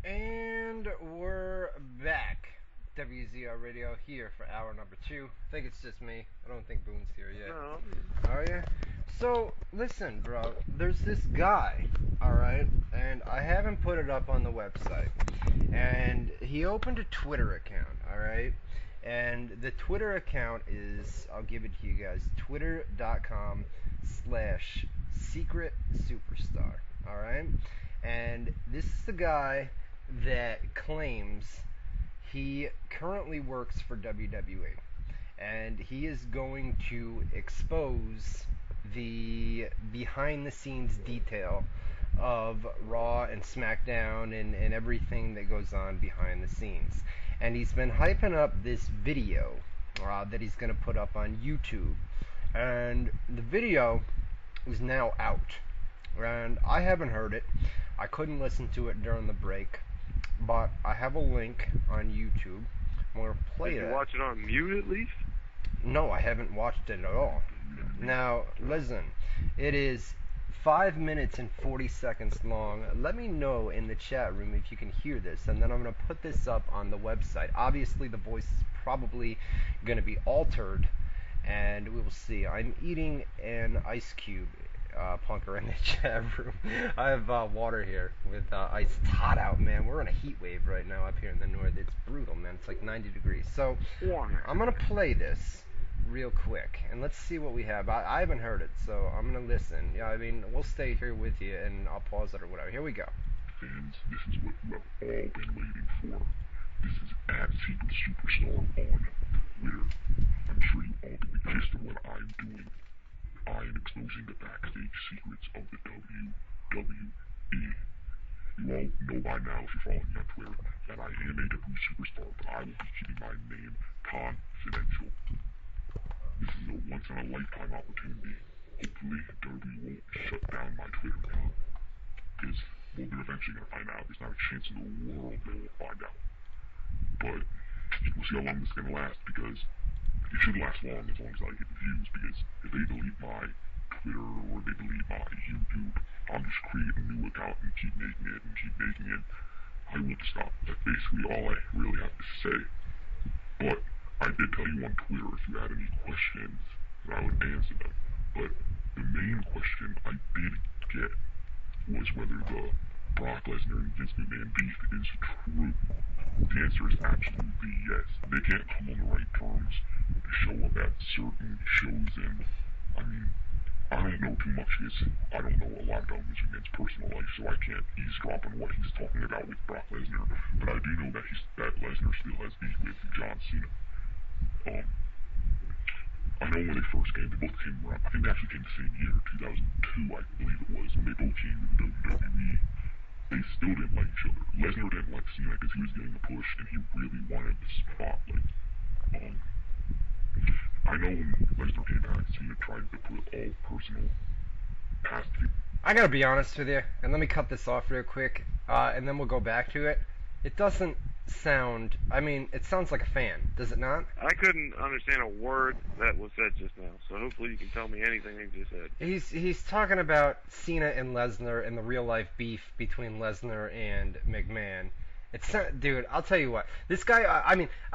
And we're back. WZR Radio here for hour number 2. I think it's just me. I don't think Boone's here yet.
No.
Are you? So, listen, bro. There's this guy, alright? And I haven't put it up on the website. And he opened a Twitter account, alright? And the Twitter account is, I'll give it to you guys, twitter.com/secret superstar, alright? And this is the guy that claims he currently works for WWE, and he is going to expose the behind-the-scenes detail of Raw and SmackDown and everything that goes on behind the scenes. And he's been hyping up this video that he's going to put up on YouTube, and the video is now out, and I haven't heard it. I couldn't listen to it during the break, but I have a link on YouTube. I'm going to play it.
Did you watch it on mute at least?
No, I haven't watched it at all. Now, listen, it is 5 minutes and 40 seconds long. Let me know in the chat room if you can hear this, and then I'm going to put this up on the website. Obviously, the voice is probably going to be altered, and we will see. I'm eating an ice cube. Punker in the chat room. I have water here with ice. It's hot out, man. We're in a heat wave right now up here in the north. It's brutal, man. It's like 90 degrees. So I'm gonna play this real quick and let's see what we have. I haven't heard it, so I'm gonna listen. Yeah, I mean, we'll stay here with you and I'll pause it or whatever. Here we go.
Fans, this is what you have all been waiting for. This is at Secret Superstar on Twitter. I'm sure you all get the gist of what I'm doing. I am exposing the backstage secrets of the WWE. You all know by now, if you're following me on Twitter, that I am a WWE superstar, but I will be keeping my name confidential. This is a once-in-a-lifetime opportunity. Hopefully, WWE won't shut down my Twitter account, because, well, they're eventually going to find out. There's not a chance in the world they will find out. But we'll see how long this is going to last, because it should last long as I get the views, because if they delete my Twitter or they delete my YouTube, I'll just create a new account and keep making it. I won't stop. That's basically all I really have to say. But I did tell you on Twitter if you had any questions that I would answer them. But the main question I did get was whether the Brock Lesnar and Vince McMahon beef is true? The answer is absolutely yes. They can't come on the right terms to show up at certain shows, and I mean, I don't know too much. I don't know a lot about Vince McMahon's personal life, so I can't eavesdrop on what he's talking about with Brock Lesnar. But I do know that Lesnar still has beef with John Cena. I know when they first came, they both came around. I think they actually came the same year, 2002, I believe it was, when they both came to the WWE. They still didn't like each other. Lesnar didn't like Cena because he was getting a push and he really wanted the spotlight. I know when Lesnar came back, Cena tried to put all personal past him.
I gotta be honest with you, and let me cut this off real quick, and then we'll go back to it. It doesn't sound, I mean, it sounds like a fan, does it not?
I couldn't understand a word that was said just now, so hopefully you can tell me anything he just said.
He's talking about Cena and Lesnar and the real life beef between Lesnar and McMahon. Dude, I'll tell you what. This guy,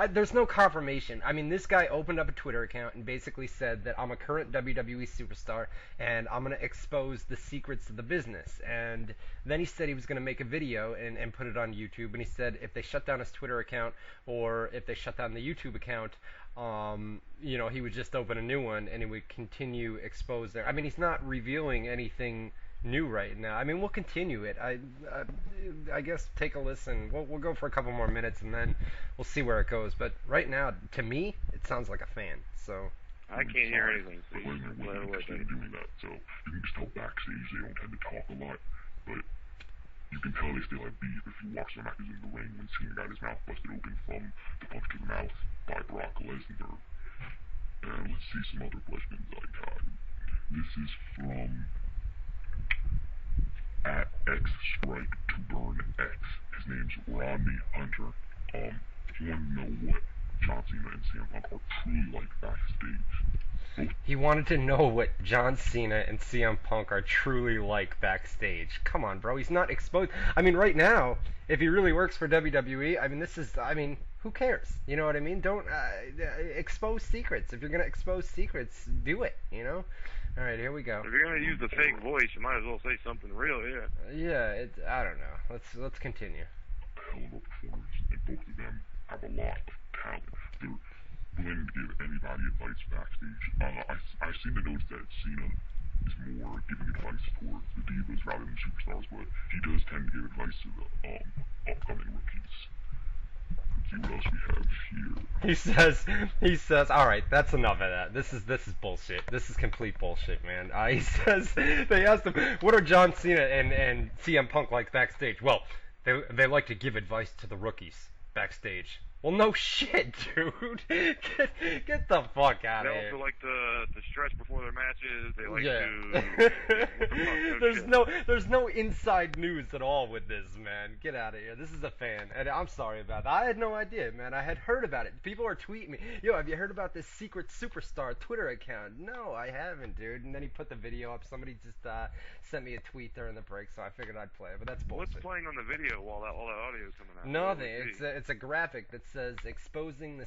there's no confirmation. I mean, this guy opened up a Twitter account and basically said that I'm a current WWE superstar and I'm going to expose the secrets of the business. And then he said he was going to make a video and put it on YouTube. And he said if they shut down his Twitter account or if they shut down the YouTube account, he would just open a new one and he would continue expose there. I mean, he's not revealing anything new right now. I mean, we'll continue it. I guess take a listen. We'll go for a couple more minutes and then we'll see where it goes. But right now, to me, it sounds like a fan. So
I can't hear anything. So
you can doing that. So you can just tell backstage they don't tend to talk a lot, but you can tell they still have beef if you watch the matches in the ring when Cena got his mouth busted open from the punch to the mouth by Brock Lesnar. And let's see some other questions I got. This is from at X Strike to Burn X. His name's Rodney Hunter. He wanted to know what John Cena and CM Punk are truly like backstage.
He wanted to know what John Cena and CM Punk are truly like backstage. Come on, bro. He's not exposed. I mean, right now, if he really works for WWE, who cares? You know what I mean? Don't expose secrets. If you're going to expose secrets, do it, you know? All right, here we go.
If you're going to use the fake voice, you might as well say something real, yeah.
Yeah, I don't know. Let's continue.
A hell of a performance, and both of them have a lot of talent. They're willing to give anybody advice backstage. I seem to notice that Cena is more giving advice towards the divas rather than superstars, but he does tend to give advice to the upcoming rookies. Let's see what else we have here.
He says, all right, that's enough of that. This is bullshit. This is complete bullshit, man. He says, they asked him, what are John Cena and CM Punk like backstage? Well, they like to give advice to the rookies backstage. Well, no shit, dude. Get the fuck out of here.
They also like to stretch before their matches. They like
to... There's no inside news at all with this, man. Get out of here. This is a fan. And I'm sorry about that. I had no idea, man. I had heard about it. People are tweeting me, yo, have you heard about this secret superstar Twitter account? No, I haven't, dude. And then he put the video up. Somebody just sent me a tweet during the break, so I figured I'd play it. But that's bullshit.
What's playing on the video while all that audio is coming out?
Nothing. It's a graphic that says exposing the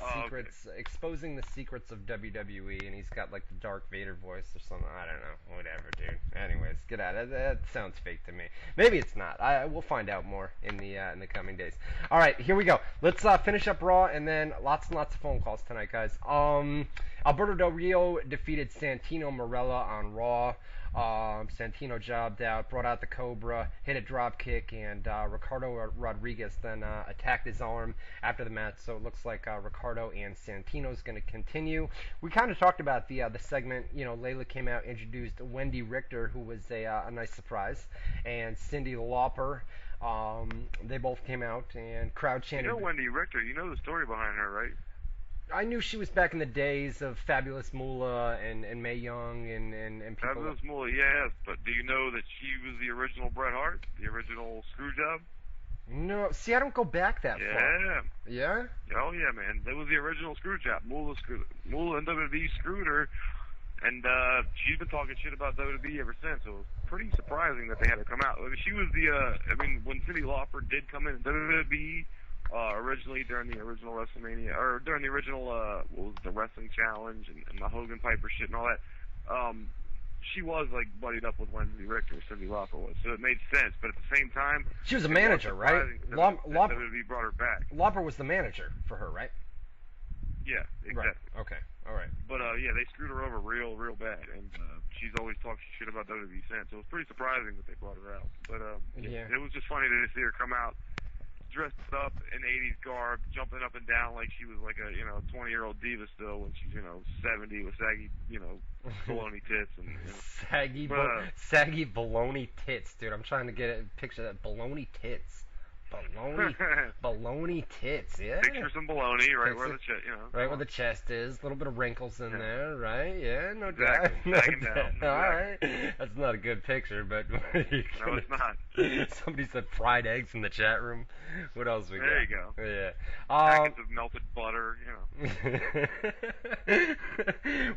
secrets of WWE, and he's got like the Darth Vader voice or something. I don't know, whatever, dude. Anyways, get out of it. That sounds fake to me. Maybe it's not. We'll find out more in the coming days. All right, here we go. Let's finish up Raw, and then lots and lots of phone calls tonight, guys. Alberto Del Rio defeated Santino Marella on Raw. Santino jobbed out, brought out the Cobra, hit a drop kick, and Ricardo Rodriguez then attacked his arm after the match. So it looks like Ricardo and Santino's going to continue. We kind of talked about the segment. You know, Layla came out, introduced Wendy Richter, who was a nice surprise, and Cyndi Lauper. They both came out and crowd chanted.
You know Wendy Richter. You know the story behind her, right?
I knew she was back in the days of Fabulous Moolah and Mae Young and people.
Fabulous Moolah, yes, but do you know that she was the original Bret Hart, the original Screwjob?
No, see, I don't go back that far. Yeah?
Oh yeah, man, that was the original Screwjob. Moolah and WWE screwed her, and she's been talking shit about WWE ever since. So it was pretty surprising that they had her come out. I mean, she was when Cyndi Lauper did come in WWE. Originally during the original WrestleMania, or during the original, what was the Wrestling Challenge and the Hogan Piper shit and all that, she was like buddied up with Wendy Richter, Cyndi Lauper was, so it made sense. But at the same time,
she was a manager, right?
WWE brought her back.
Lauper was the manager for her, right?
Yeah, exactly.
Right. Okay. All right.
But yeah, they screwed her over real bad, and she's always talked shit about WWE since. So it was pretty surprising that they brought her out. But it was just funny to see her come out dressed up in 80s garb, jumping up and down like she was like a 20-year-old diva still when she's 70 with saggy baloney tits and
saggy baloney tits, dude. I'm trying to get a picture of that baloney tits. Baloney tits, yeah.
Picture some baloney right where the chest,
right where the chest is. A little bit of wrinkles in there, right? Yeah, no
exactly.
doubt.
Sagging down.
All right, that's not a good picture, but
no, it's not.
Somebody said fried eggs in the chat room. What else we got?
There you go.
Yeah.
Packets of melted butter,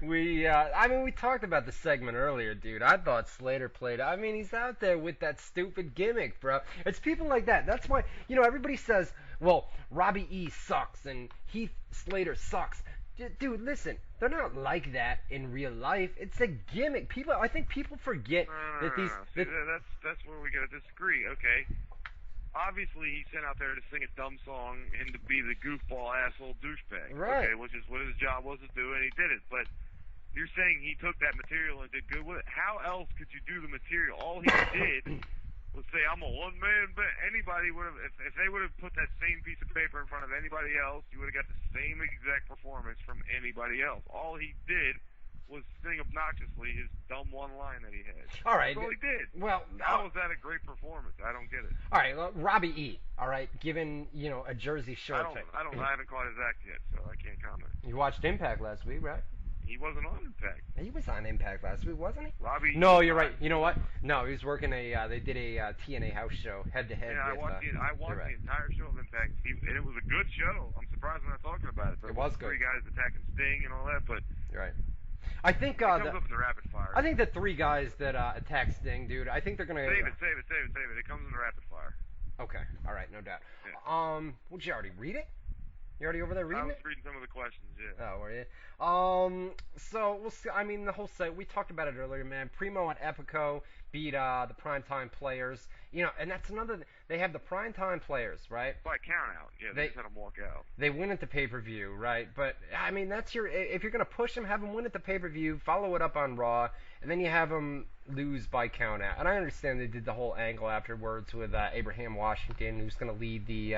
we talked about the segment earlier, dude. I thought Slater played. I mean, he's out there with that stupid gimmick, bro. It's people like that. That's why, everybody says, well, Robbie E sucks and Heath Slater sucks. Dude, listen, they're not like that in real life. It's a gimmick. I think people forget that these.
That's where we gotta disagree. Okay. Obviously, he sent out there to sing a dumb song and to be the goofball asshole douchebag.
Right.
Okay, which is what his job was to do, and he did it. But you're saying he took that material and did good with it. How else could you do the material? All he did was say, I'm a one-man band. Anybody would have, if they would have put that same piece of paper in front of anybody else, you would have got the same exact performance from anybody else. All he did was sing obnoxiously his dumb one line that he had.
All right.
That's all he did.
Well,
how was that a great performance? I don't get it.
All right, well, Robbie E. All right, given a Jersey Shore thing.
I haven't caught his act yet, so I can't comment.
You watched Impact last week, right?
He wasn't on Impact.
He was on Impact last week, wasn't he?
Robbie.
No, you're right. You know what? No, he was working they did a TNA house show head to head.
Yeah, I watched the entire show of Impact, and it was a good show. I'm surprised we're not talking about it.
It was good.
3 guys attacking Sting and all that, but.
You're right. I think
it comes up in the rapid fire.
I think the 3 guys that attack Sting, dude. I think they're gonna
save it. It comes in the rapid fire.
Okay, all right, no doubt.
Yeah.
Would you already read it? You already over there reading it?
I was reading some of the questions, yeah.
Oh, were you? So we'll see. I mean, the whole set. We talked about it earlier, man. Primo and Epico beat the Primetime Players. And that's another. They have the Primetime Players, right?
By count out. Yeah, they just had them walk out.
They win at the pay-per-view, right? But I mean, that's if you're gonna push them, have them win at the pay-per-view, follow it up on Raw, and then you have them lose by count out. And I understand they did the whole angle afterwards with Abraham Washington, who's gonna lead the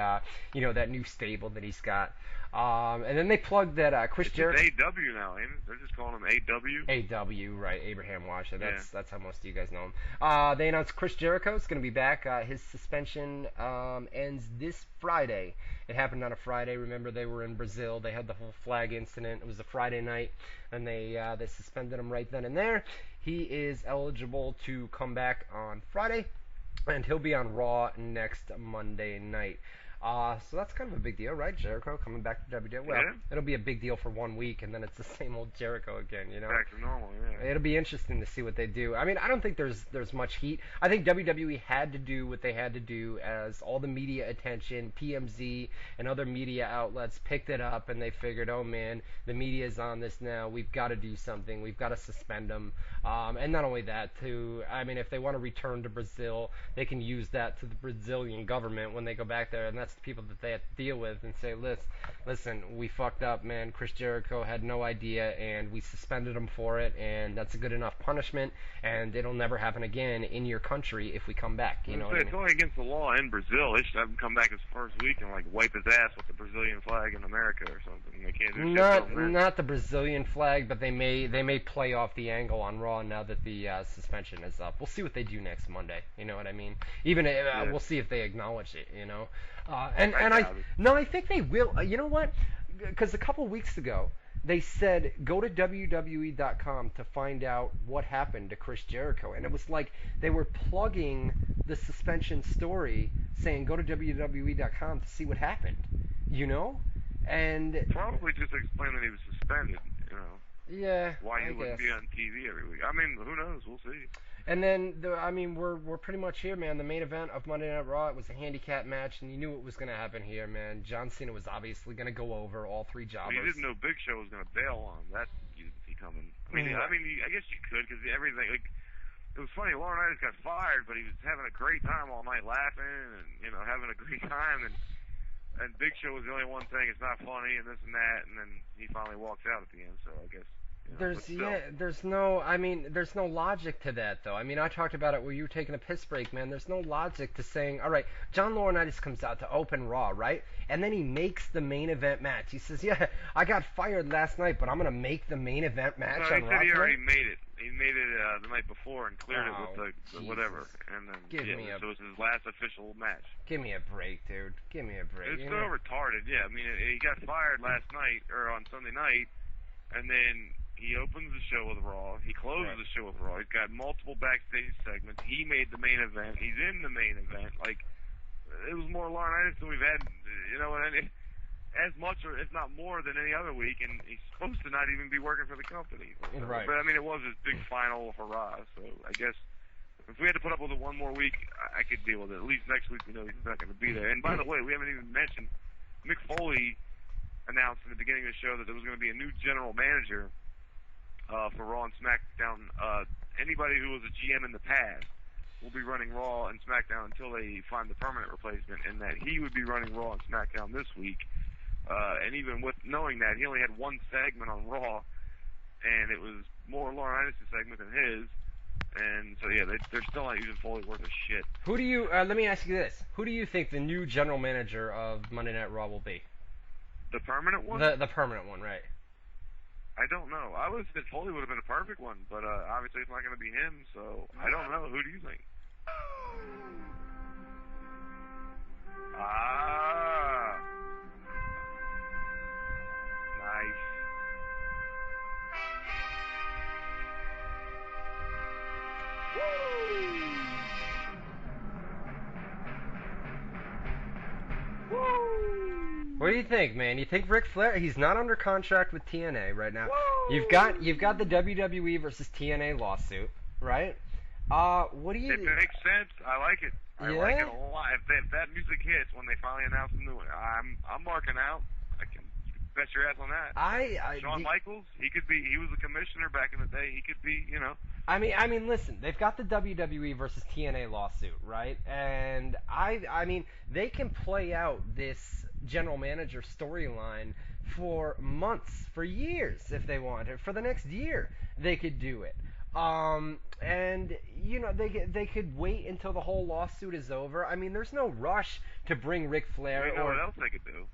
that new stable that he's got. And then they plugged that Chris Jericho.
It's AW now, ain't it? They're just calling him AW.
AW, right? Abraham Washington. That's how most of you guys know him. They announced Chris Jericho is going to be back. His suspension ends this Friday. It happened on a Friday. Remember, they were in Brazil. They had the whole flag incident. It was a Friday night, and they suspended him right then and there. He is eligible to come back on Friday, and he'll be on Raw next Monday night. So that's kind of a big deal, right? Jericho coming back to WWE. Well, it'll be a big deal for 1 week, and then it's the same old Jericho again,
Back to normal, yeah.
It'll be interesting to see what they do. I mean, I don't think there's much heat. I think WWE had to do what they had to do as all the media attention, TMZ, and other media outlets picked it up, and they figured, oh, man, the media's on this now. We've got to do something. We've got to suspend them. And not only that, if they want to return to Brazil, they can use that to the Brazilian government when they go back there, and that's the people that they have to deal with and say, listen, we fucked up, man. Chris Jericho had no idea, and we suspended him for it, and that's a good enough punishment, and it'll never happen again in your country if we come back. You know what I mean?
It's only against the law in Brazil. They should have him come back his first week and wipe his ass with the Brazilian flag in America or something. They can't do
not the Brazilian flag, but they may play off the angle on Raw now that the suspension is up. We'll see what they do next Monday. You know what I mean? Even we'll see if they acknowledge it. I think they will. You know what? Because a couple weeks ago they said go to WZROnline.com to find out what happened to Chris Jericho, and it was like they were plugging the suspension story, saying go to WZROnline.com to see what happened. And
probably just explain that he was suspended.
Yeah.
Why he wouldn't be on TV every week? I mean, who knows? We'll see.
And then, we're pretty much here, man. The main event of Monday Night Raw, it was a handicap match, and you knew what was going to happen here, man. John Cena was obviously going to go over all 3 jobbers.
Well, you didn't know Big Show was going to bail on him. That you didn't see coming. I guess you could, because everything, like, it was funny, Laurinaitis got fired, but he was having a great time all night laughing and, having a great time, and Big Show was the only one saying it's not funny and this and that, and then he finally walks out at the end, so I guess.
There's no logic to that, though. I mean, I talked about it where you were taking a piss break, man. There's no logic to saying, all right, John Laurinaitis comes out to open Raw, right? And then he makes the main event match. He says, yeah, I got fired last night, but I'm going to make the main event match on Raw.
No, he said he already made it. He made it the night before and cleared it with the whatever. And then, so it's his last official match.
Give me a break, dude. Give me a break.
It's so retarded, yeah. I mean, he got fired last night, or on Sunday night, and then he opens the show with Raw. He closes the show with Raw. He's got multiple backstage segments. He made the main event. He's in the main event. Like, it was more Laurinaitis than we've had, as much or if not more than any other week, and he's supposed to not even be working for the company.
Right.
But, I mean, it was his big final hurrah, so I guess if we had to put up with it one more week, I could deal with it. At least next week we know he's not going to be there. And by the way, we haven't even mentioned, Mick Foley announced in the beginning of the show that there was going to be a new general manager for Raw and SmackDown. Anybody who was a GM in the past will be running Raw and SmackDown until they find the permanent replacement, and that he would be running Raw and SmackDown this week. And even with knowing that, he only had one segment on Raw, and it was more Laurinaitis' segment than his. And so, yeah, they're still not using Foley worth a shit.
Who do you, let me ask you this. Who do you think the new general manager of Monday Night Raw will be?
The permanent one?
The permanent one, right.
I don't know. I would have said Foley would have been a perfect one, but obviously it's not going to be him, so I don't know. Who do you think? Nice.
What do you think, man? You think Ric Flair? He's not under contract with TNA right now. You've got the WWE versus TNA lawsuit, right? What do you?
It makes sense. I like it. I like it a lot. If that music hits when they finally announce the new one, I'm marking out. You can bet your ass on that. Shawn Michaels, he was a commissioner back in the day. He could be,
I mean, listen, they've got the WWE versus TNA lawsuit, right? And I mean, they can play out this general manager storyline for months, for years, if they wanted. For the next year, they could do it. And they could wait until the whole lawsuit is over. I mean, there's no rush to bring Ric Flair.
You know what else they could do?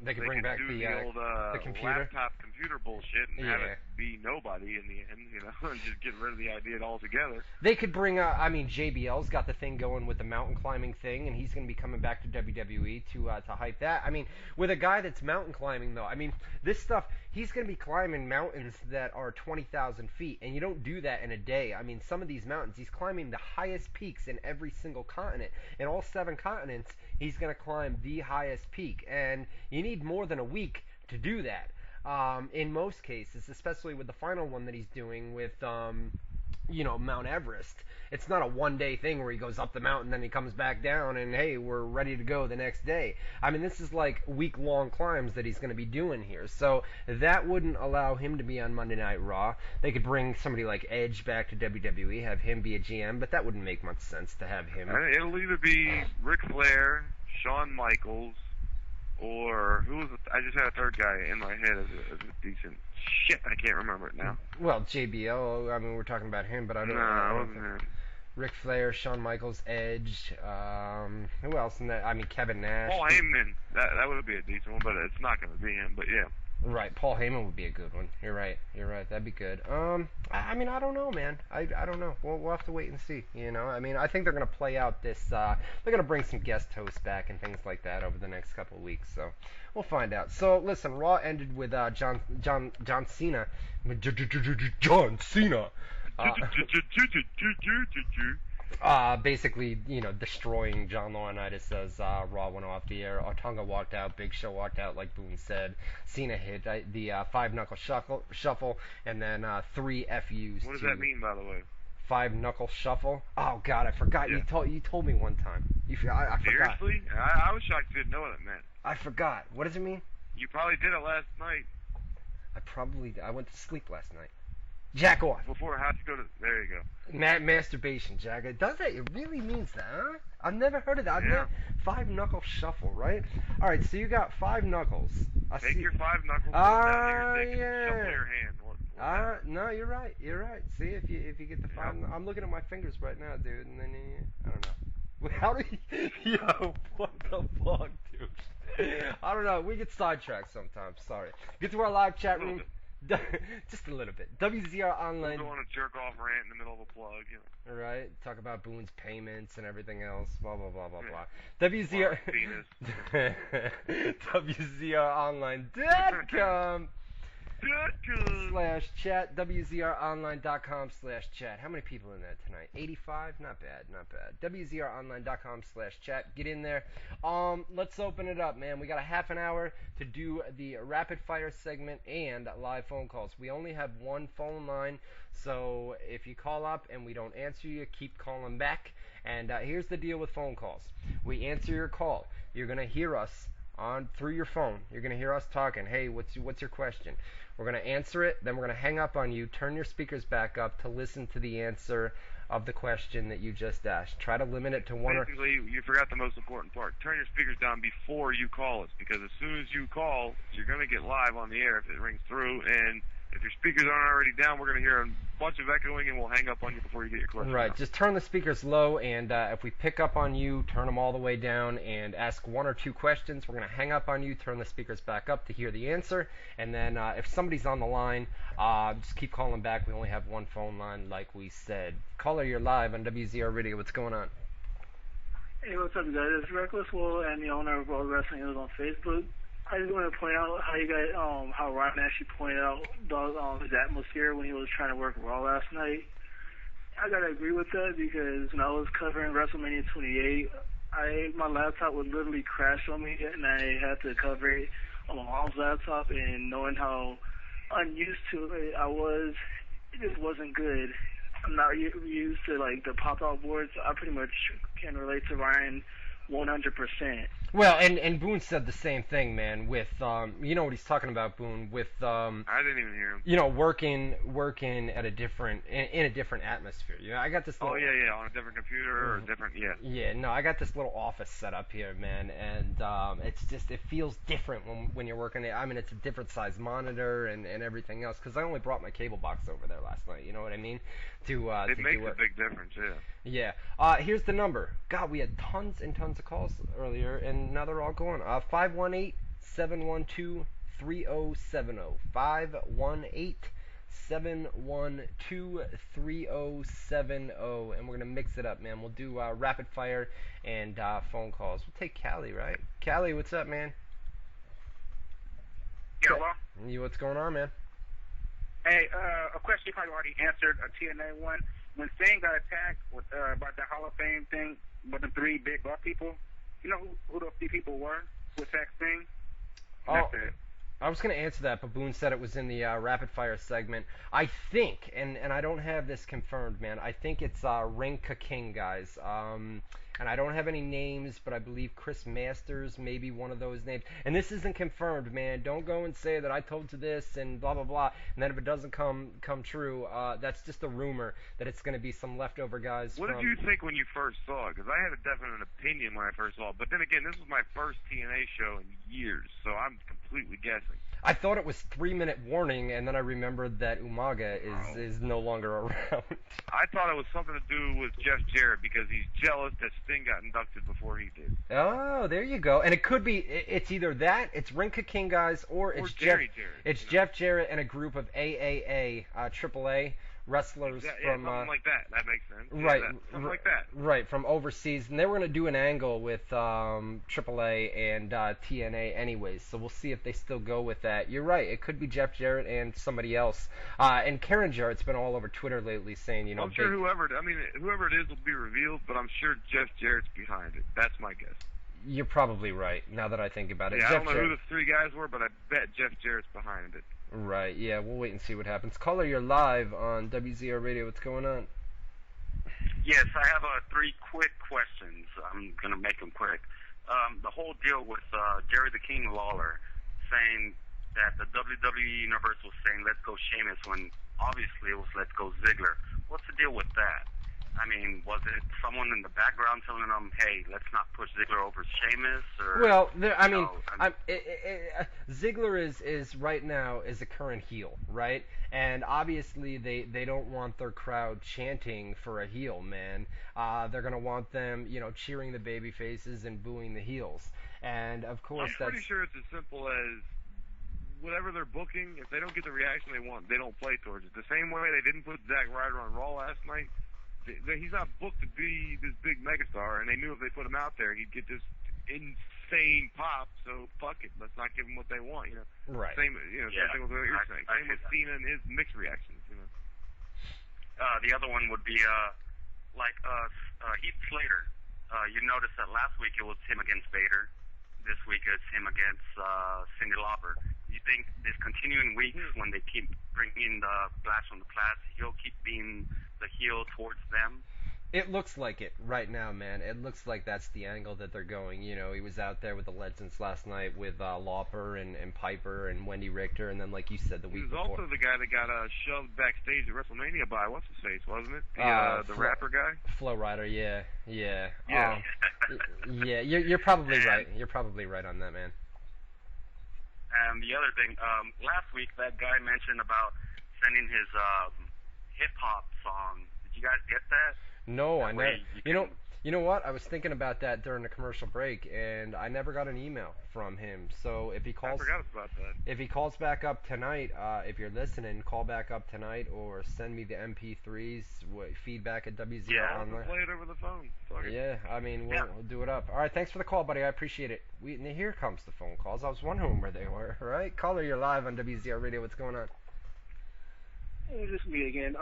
They could bring back the
old
computer.
laptop computer bullshit and have it be nobody in the end, and just get rid of the idea altogether.
They could bring, JBL's got the thing going with the mountain climbing thing, and he's going to be coming back to WWE to hype that. I mean, with a guy that's mountain climbing, though, I mean, this stuff, he's going to be climbing mountains that are 20,000 feet, and you don't do that in a day. I mean, some of these mountains, he's climbing the highest peaks in every single continent. In all 7 continents, he's going to climb the highest peak, and you need more than a week to do that. In most cases, especially with the final one that he's doing with, Mount Everest. It's not a one-day thing where he goes up the mountain, then he comes back down, and hey, we're ready to go the next day. I mean, this is like week-long climbs that he's going to be doing here. So that wouldn't allow him to be on Monday Night Raw. They could bring somebody like Edge back to WWE, have him be a GM, but that wouldn't make much sense to have him.
It'll either be Ric Flair, Shawn Michaels, or who was I just had a third guy in my head as a decent shit. I can't remember it now.
Well, JBL. I mean, we're talking about him, but I don't know.
No, it wasn't him.
Ric Flair, Shawn Michaels, Edge. Who else in that? I mean, Kevin Nash.
Paul Heyman. That would be a decent one, but it's not going to be him. But yeah.
Right, Paul Heyman would be a good one. You're right. That'd be good. I mean, I don't know, man. I don't know. We'll have to wait and see. I mean, I think they're gonna play out this. They're gonna bring some guest hosts back and things like that over the next couple of weeks. So we'll find out. So listen, Raw ended with John Cena. John Cena. Basically, destroying John Laurinaitis as Raw went off the air. Otunga walked out, Big Show walked out, like Boone said. Cena hit the 5-knuckle shuffle, and then 3 FUs.
What does that mean, by the way?
5-knuckle shuffle? Oh God, I forgot. Yeah. You told me one time. I forgot.
Seriously? I was shocked you didn't know what it meant.
I forgot. What does it mean?
You probably did it last night.
I went to sleep last night. Jack off.
Before it has to go to. There you go.
Masturbation, Jack. It does that? It really means that, huh? I've never heard of that.
Yeah.
5 knuckle shuffle, right? All right, so you got 5 knuckles.
Take your 5 knuckles, put them down to your dick,
yeah.
and shuffle your hand.
No, you're right. You're right. See, if you get the 5, I'm looking at my fingers right now, dude, and then I don't know. How do you? Yo, what the fuck, dude? I don't know. We get sidetracked sometimes. Sorry. Get to our live chat room. Just a little bit. WZR Online.
We'll go on a jerk off rant in the middle of a plug. You know.
Right. Talk about Boone's payments and everything else. Blah blah blah blah blah. WZR. WZROnline.com. /chat, WZROnline.com/chat. How many people in that tonight? 85? Not bad, not bad. WZROnline.com/chat. Get in there. Let's open it up, man. We got a half an hour to do the rapid fire segment and live phone calls. We only have one phone line, so if you call up and we don't answer you, keep calling back. And here's the deal with phone calls. We answer your call. You're gonna hear us through your phone. You're gonna hear us talking. Hey, what's your question? We're going to answer it, then we're going to hang up on you, turn your speakers back up to listen to the answer of the question that you just asked. Try to limit it to one or...
Basically, you forgot the most important part. Turn your speakers down before you call us, because as soon as you call, you're going to get live on the air if it rings through, and if your speakers aren't already down, we're going to hear a bunch of echoing, and we'll hang up on you before you get your question.
Right,
out.
Just turn the speakers low, and if we pick up on you, turn them all the way down, and ask 1 or 2 questions. We're going to hang up on you, turn the speakers back up to hear the answer, and then if somebody's on the line, just keep calling back. We only have one phone line, like we said. Caller, you're live on WZR Radio. What's going on?
Hey, what's up, guys? It's Reckless Will and the owner of World Wrestling News on Facebook. I just want to point out how you guys, how Ryan actually pointed out his atmosphere when he was trying to work Raw last night. I gotta agree with that because when I was covering WrestleMania 28, my laptop would literally crash on me, and I had to cover it on my mom's laptop. And knowing how unused to it I was, it just wasn't good. I'm not used to like the pop-out boards. I pretty much can relate to Ryan 100%.
Well, and Boone said the same thing, man, with, you know what he's talking about, Boone, with,
I didn't even hear him.
You know, working at a different, in a different atmosphere. You know, I got this little...
Oh, yeah, on a different computer or a different, yeah.
Yeah, no, I got this little office set up here, man, and, it's just, it feels different when you're working there. I mean, it's a different size monitor and everything else, because I only brought my cable box over there last night, you know what I mean?
It makes a big difference, yeah.
Yeah. Here's the number. God, we had tons and tons of calls earlier, and now they're all going. 518-712-3070. 518-712-3070. And we're going to mix it up, man. We'll do rapid fire and phone calls. We'll take Callie, right? Callie, what's up, man?
Yeah, well.
What's going on, man?
Hey, a question you probably already answered, a TNA one. When Sting got attacked with about the Hall of Fame thing with the 3 big black people, you know who those 3 people were who attacked Sting? That's it.
I was going to answer that, but Boone said it was in the rapid fire segment. I think, and I don't have this confirmed, man, I think it's Ring Ka-King, guys. And I don't have any names, but I believe Chris Masters may be one of those names. And this isn't confirmed, man. Don't go and say that I told you this and blah, blah, blah. And then if it doesn't come true, that's just a rumor that it's going to be some leftover guys.
What did you think when you first saw it? Because I had a definite opinion when I first saw it. But then again, this was my first TNA show in years, so I'm completely guessing.
I thought it was 3-minute warning, and then I remembered that Umaga is no longer around.
I thought it was something to do with Jeff Jarrett because he's jealous that Sting got inducted before he did.
Oh, there you go. And it could be, it's either that, it's Ring Ka-King guys, or it's
Jerry
Jeff.
Jarrett,
it's Jeff Jarrett and a group of AAA, AAA wrestlers from
something like that. That makes sense.
Right,
something like that.
Right, from overseas, and they were going to do an angle with AAA and TNA anyways. So we'll see if they still go with that. You're right. It could be Jeff Jarrett and somebody else. And Karen Jarrett's been all over Twitter lately saying, you know,
I'm sure whoever it is will be revealed, but I'm sure Jeff Jarrett's behind it. That's my guess.
You're probably right. Now that I think about it,
yeah,
Jeff
I don't know
Jarrett.
who the 3 guys were, but I bet Jeff Jarrett's behind it.
Right, yeah, we'll wait and see what happens. Caller, you're live on WZR Radio. What's going on?
Yes, I have 3 quick questions. I'm going to make them quick. The whole deal with Jerry the King Lawler saying
that the WWE Universe was saying, let's go Sheamus, when obviously it was let's go Ziggler. What's the deal with that? I mean, was it someone in the background telling them, hey, let's not push Ziggler over Sheamus? Or,
well, Ziggler is right now is a current heel, right? And obviously they don't want their crowd chanting for a heel, man. They're going to want them, cheering the baby faces and booing the heels. And, of course,
I'm pretty sure it's as simple as whatever they're booking, if they don't get the reaction they want, they don't play towards it. The same way they didn't put Zack Ryder on Raw last night. He's not booked to be this big megastar, and they knew if they put him out there, he'd get this insane pop. So fuck it, let's not give him what they want.
Right.
Same thing with what you're saying. Same with Cena and his mixed reactions.
The other one would be Heath Slater. You noticed that last week it was him against Vader. This week it's him against Cyndi Lauper. You think these continuing weeks, when they keep bringing the blast from the past, he'll keep being the heel towards them?
It looks like it right now, man. It looks like that's the angle that they're going. He was out there with the Legends last night with Lauper and Piper and Wendy Richter, and then, like you said, the week before.
He was also the guy that got shoved backstage at WrestleMania by what's his face, wasn't it? The rapper guy.
Flo Rida, yeah. Yeah. You're probably right. You're probably right on that, man.
And the other thing, last week that guy mentioned about sending his hip hop song. Did you guys get that?
No, I never. You know what? I was thinking about that during the commercial break, and I never got an email from him. So if he calls,
I forgot about that.
If he calls back up tonight, if you're listening, call back up tonight, or send me the MP3s, feedback at WZR Online.
Yeah, play it over the phone.
Yeah, I mean, we'll do it up. All right, thanks for the call, buddy. I appreciate it. Here comes the phone calls. I was wondering where they were. All right, caller, you're live on WZR Radio. What's going on?
Hey, just me again.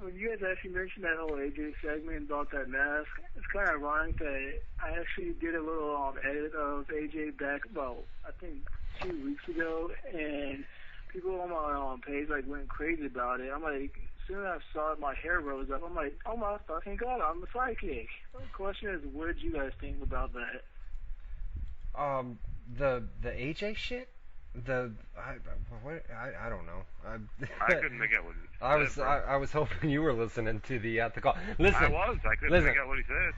When you guys actually mentioned that whole AJ segment about that mask, it's kind of ironic that I actually did a little edit of AJ back about, I think, 2 weeks ago, and people on my page went crazy about it. I'm like, as soon as I saw it, my hair rose up. I'm like, oh my fucking god, I'm the sidekick. The question is, what did you guys think about that?
The AJ shit? I don't know.
I couldn't make out what he said.
I was hoping you were listening to the call. Listen,
I couldn't make out what he said.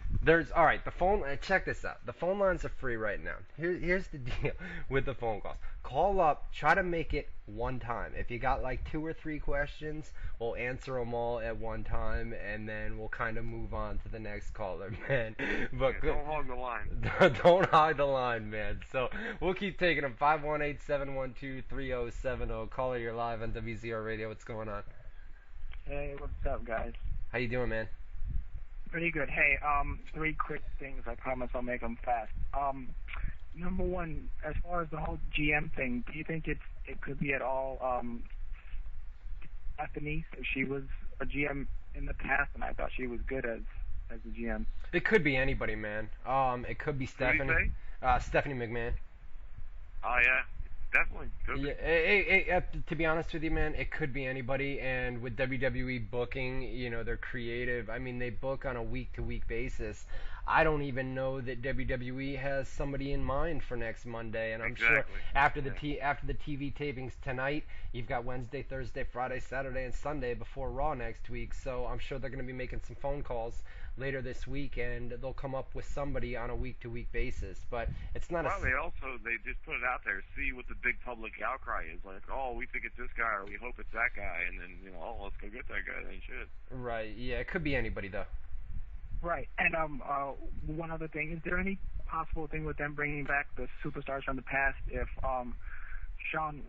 All right. The phone. Check this out. The phone lines are free right now. Here's the deal with the phone calls. Call up. Try to make it one time. If you got 2 or 3 questions, we'll answer them all at one time, and then we'll kind of move on to the next caller, man. But
don't hog the line.
Don't hog the line, man. So we'll keep taking them. 518-712-3070. Caller, you're live on WZR Radio. What's going on?
Hey, what's up, guys?
How you doing, man?
Pretty good. Hey, 3 quick things. I promise I'll make them fast. Number one, as far as the whole GM thing, do you think it could be at all Stephanie? She was a GM in the past, and I thought she was good as a GM.
It could be anybody, man. It could be Stephanie. Stephanie McMahon.
Oh yeah. Definitely.
Yeah, to be honest with you, man, it could be anybody. And with WWE booking, they're creative. I mean, they book on a week-to-week basis. I don't even know that WWE has somebody in mind for next Monday. And I'm sure after the TV tapings tonight, you've got Wednesday, Thursday, Friday, Saturday, and Sunday before Raw next week. So I'm sure they're going to be making some phone calls later this week, and they'll come up with somebody on a week-to-week basis. But it's not
they just put it out there, see what the big public outcry is. Like, oh, we think it's this guy, or we hope it's that guy, and then, oh, let's go get that guy, then shit.
Right, yeah, it could be anybody, though.
Right, and one other thing, is there any possible thing with them bringing back the superstars from the past if Sean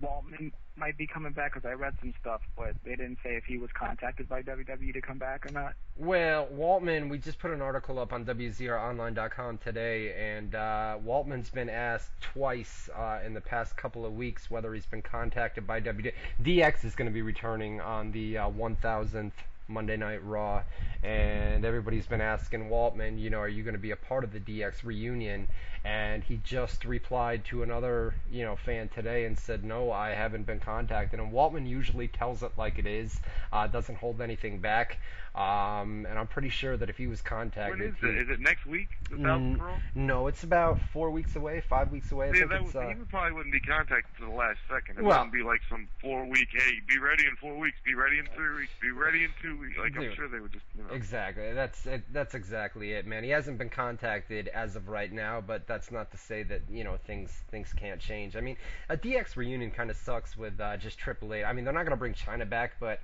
Waltman might be coming back? Because I read some stuff, but they didn't say if he was contacted by WWE to come back or not.
Well, Waltman, we just put an article up on WZROnline.com today, and Waltman's been asked twice in the past couple of weeks whether he's been contacted by WWE. DX is going to be returning on the 1000th Monday Night Raw, and everybody's been asking Waltman, you know, are you going to be a part of the DX reunion? And he just replied to another, you know, fan today and said, no, I haven't been contacted. And Waltman usually tells it like it is, doesn't hold anything back. And I'm pretty sure that if he was contacted...
When is it? Is it next week, the 1000th Raw?
No, it's about 4 weeks away, 5 weeks away.
He probably wouldn't be contacted to the last second. It wouldn't be like some 4-week, hey, be ready in 4 weeks, be ready in 3 weeks, be ready in 2 weeks. Like, I'm sure they would just, you know.
Exactly. That's exactly it, man. He hasn't been contacted as of right now, but that's not to say that, you know, things can't change. I mean, a DX reunion kind of sucks with just Triple H. I mean, they're not going to bring China back, but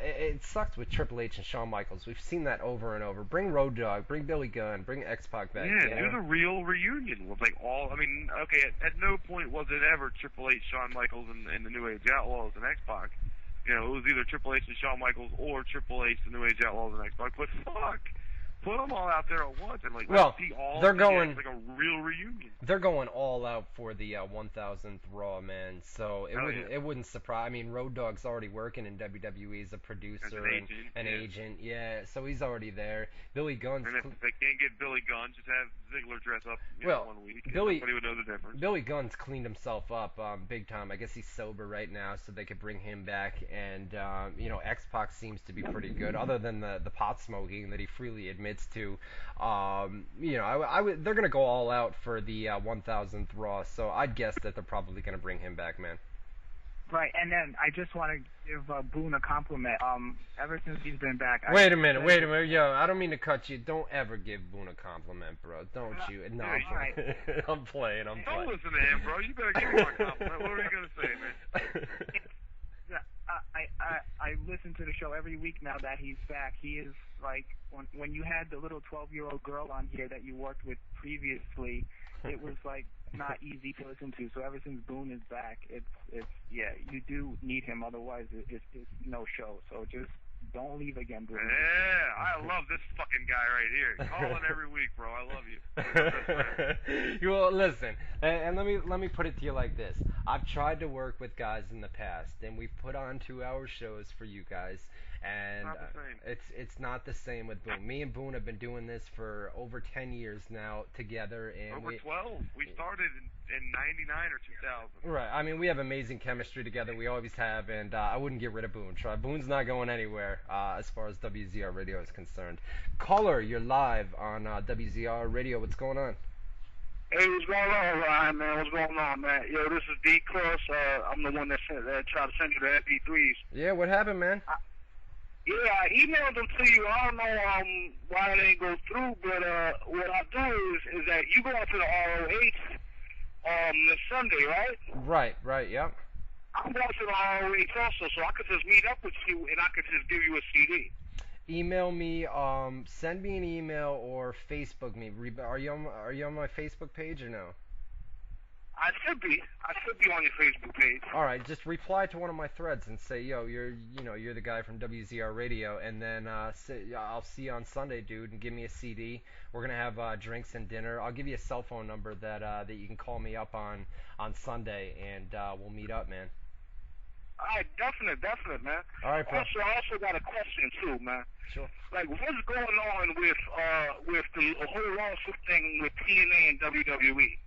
it sucks with Triple H and Shawn Michaels. We've seen that over and over. Bring Road Dogg, bring Billy Gunn, bring X-Pac back.
Yeah, do the real reunion with, like, all... I mean, okay, at no point was it ever Triple H, Shawn Michaels, and the New Age Outlaws and X-Pac. You know, it was either Triple H and Shawn Michaels or Triple H, the New Age Outlaws and X-Pac. But fuck, put them all out there at once and, like, let's see all
they're going
like a real reunion.
They're going all out for the 1000th Raw, man. So it wouldn't surprise. I mean, Road Dogg's already working in WWE as a producer and agent. Yeah, so he's already there. Billy Gunn's.
And if they can't get Billy Gunn, just have Ziggler dress up 1 week. Nobody would know the difference.
Billy Gunn's cleaned himself up big time. I guess he's sober right now, so they could bring him back. And you know, X-Pac seems to be pretty good, other than the pot smoking that he freely admits to. You know, they're gonna go all out for the 1000th Raw, so I'd guess that they're probably gonna bring him back, man.
Right, and then I just want to give Boone a compliment. Ever since he's been back...
Wait a minute. Yo, I don't mean to cut you. Don't ever give Boone a compliment, bro. Don't you? No, I'm playing.
Don't listen to him, bro. You better give him a compliment. What are you going to say, man?
I listen to the show every week now that he's back. He is like, when you had the little 12-year-old girl on here that you worked with previously, it was like not easy to listen to. So ever since Boone is back, it's yeah, you do need him. Otherwise, it's no show. So just don't leave again, Boone.
Yeah, I love this fucking guy right here. Calling every week, bro. I love you.
Well, listen, and let me put it to you like this. I've tried to work with guys in the past, and we've put on 2-hour shows for you guys. And it's not the same with Boone. Me and Boone have been doing this for over 10 years now together. And
over 12. We started in 99 or 2000.
Right. I mean, we have amazing chemistry together. We always have, and I wouldn't get rid of Boone. Boone's not going anywhere as far as WZR Radio is concerned. Caller, you're live on WZR Radio. What's going on?
Hey, what's going on, Ryan, man? What's going on, man? Yo, this is D. Cross. I'm the one that tried to send you the MP3s.
Yeah, what happened, man?
Yeah, I emailed them to you. I don't know why it didn't go through, but what I do is that you go out to the ROH this Sunday, right?
Right, yeah.
I'm going to the ROH also, so I could just meet up with you and I could just give you a CD.
Email me, send me an email or Facebook me. Are you on my Facebook page or no?
I should be on your Facebook page.
All right, just reply to one of my threads and say, yo, you're the guy from WZR Radio, and then I'll see you on Sunday, dude, and give me a CD. We're gonna have drinks and dinner. I'll give you a cell phone number that you can call me up on Sunday, and we'll meet up, man.
All right, definite, man.
All right, bro.
Also, I also got a question too, man.
Sure.
Like, what's going on with the whole lawsuit thing with TNA and WWE?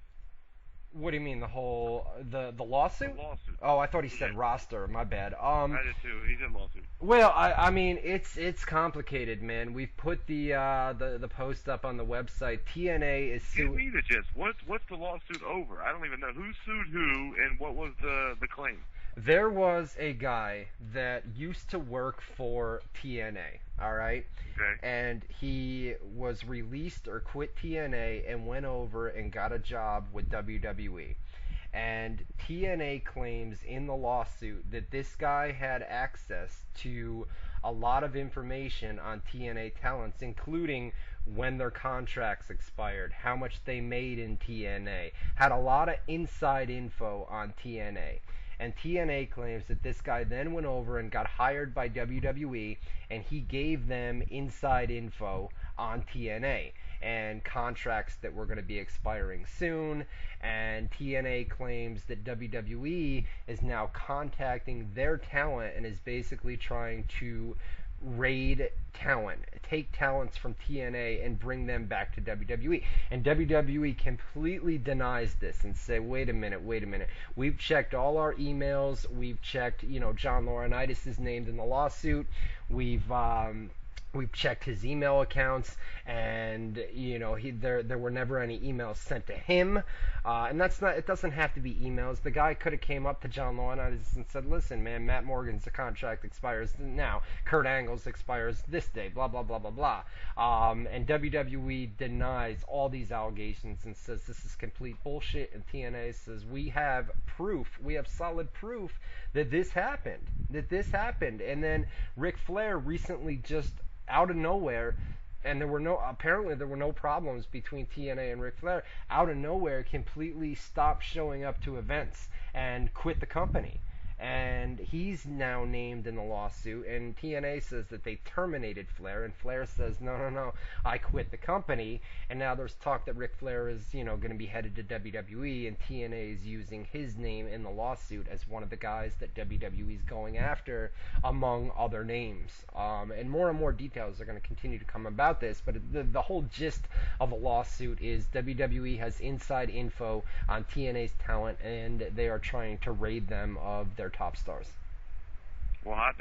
What do you mean, the lawsuit?
The lawsuit.
Oh, I thought he said roster. My bad.
I did too. He's in lawsuit.
Well, I mean, it's complicated, man. We've put the post up on the website. TNA is suing.
Give me the gist. What's the lawsuit over? I don't even know who sued who and what was the claim.
There was a guy that used to work for TNA, all right?
Okay.
And he was released or quit TNA and went over and got a job with WWE. And TNA claims in the lawsuit that this guy had access to a lot of information on TNA talents, including when their contracts expired, how much they made in TNA, had a lot of inside info on TNA. And TNA claims that this guy then went over and got hired by WWE, and he gave them inside info on TNA and contracts that were going to be expiring soon. And TNA claims that WWE is now contacting their talent and is basically trying to raid talent, take talents from TNA and bring them back to WWE. And WWE completely denies this and say, wait a minute. We've checked all our emails. We've checked, John Laurinaitis is named in the lawsuit. We've checked his email accounts, and there were never any emails sent to him. And that's not. It doesn't have to be emails. The guy could have came up to John Laurinaitis and said, "Listen, man, Matt Morgan's contract expires now. Kurt Angle's expires this day. Blah blah blah blah blah." And WWE denies all these allegations and says this is complete bullshit. And TNA says we have proof. We have solid proof that this happened. And then Ric Flair recently just out of nowhere, and there were no problems between TNA and Ric Flair, out of nowhere completely stopped showing up to events and quit the company. And he's now named in the lawsuit, and TNA says that they terminated Flair, and Flair says, no, I quit the company. And now there's talk that Ric Flair is, going to be headed to WWE, and TNA is using his name in the lawsuit as one of the guys that WWE is going after, among other names. And more details are going to continue to come about this, but the whole gist of the lawsuit is WWE has inside info on TNA's talent, and they are trying to raid them of their top stars.
Well, hot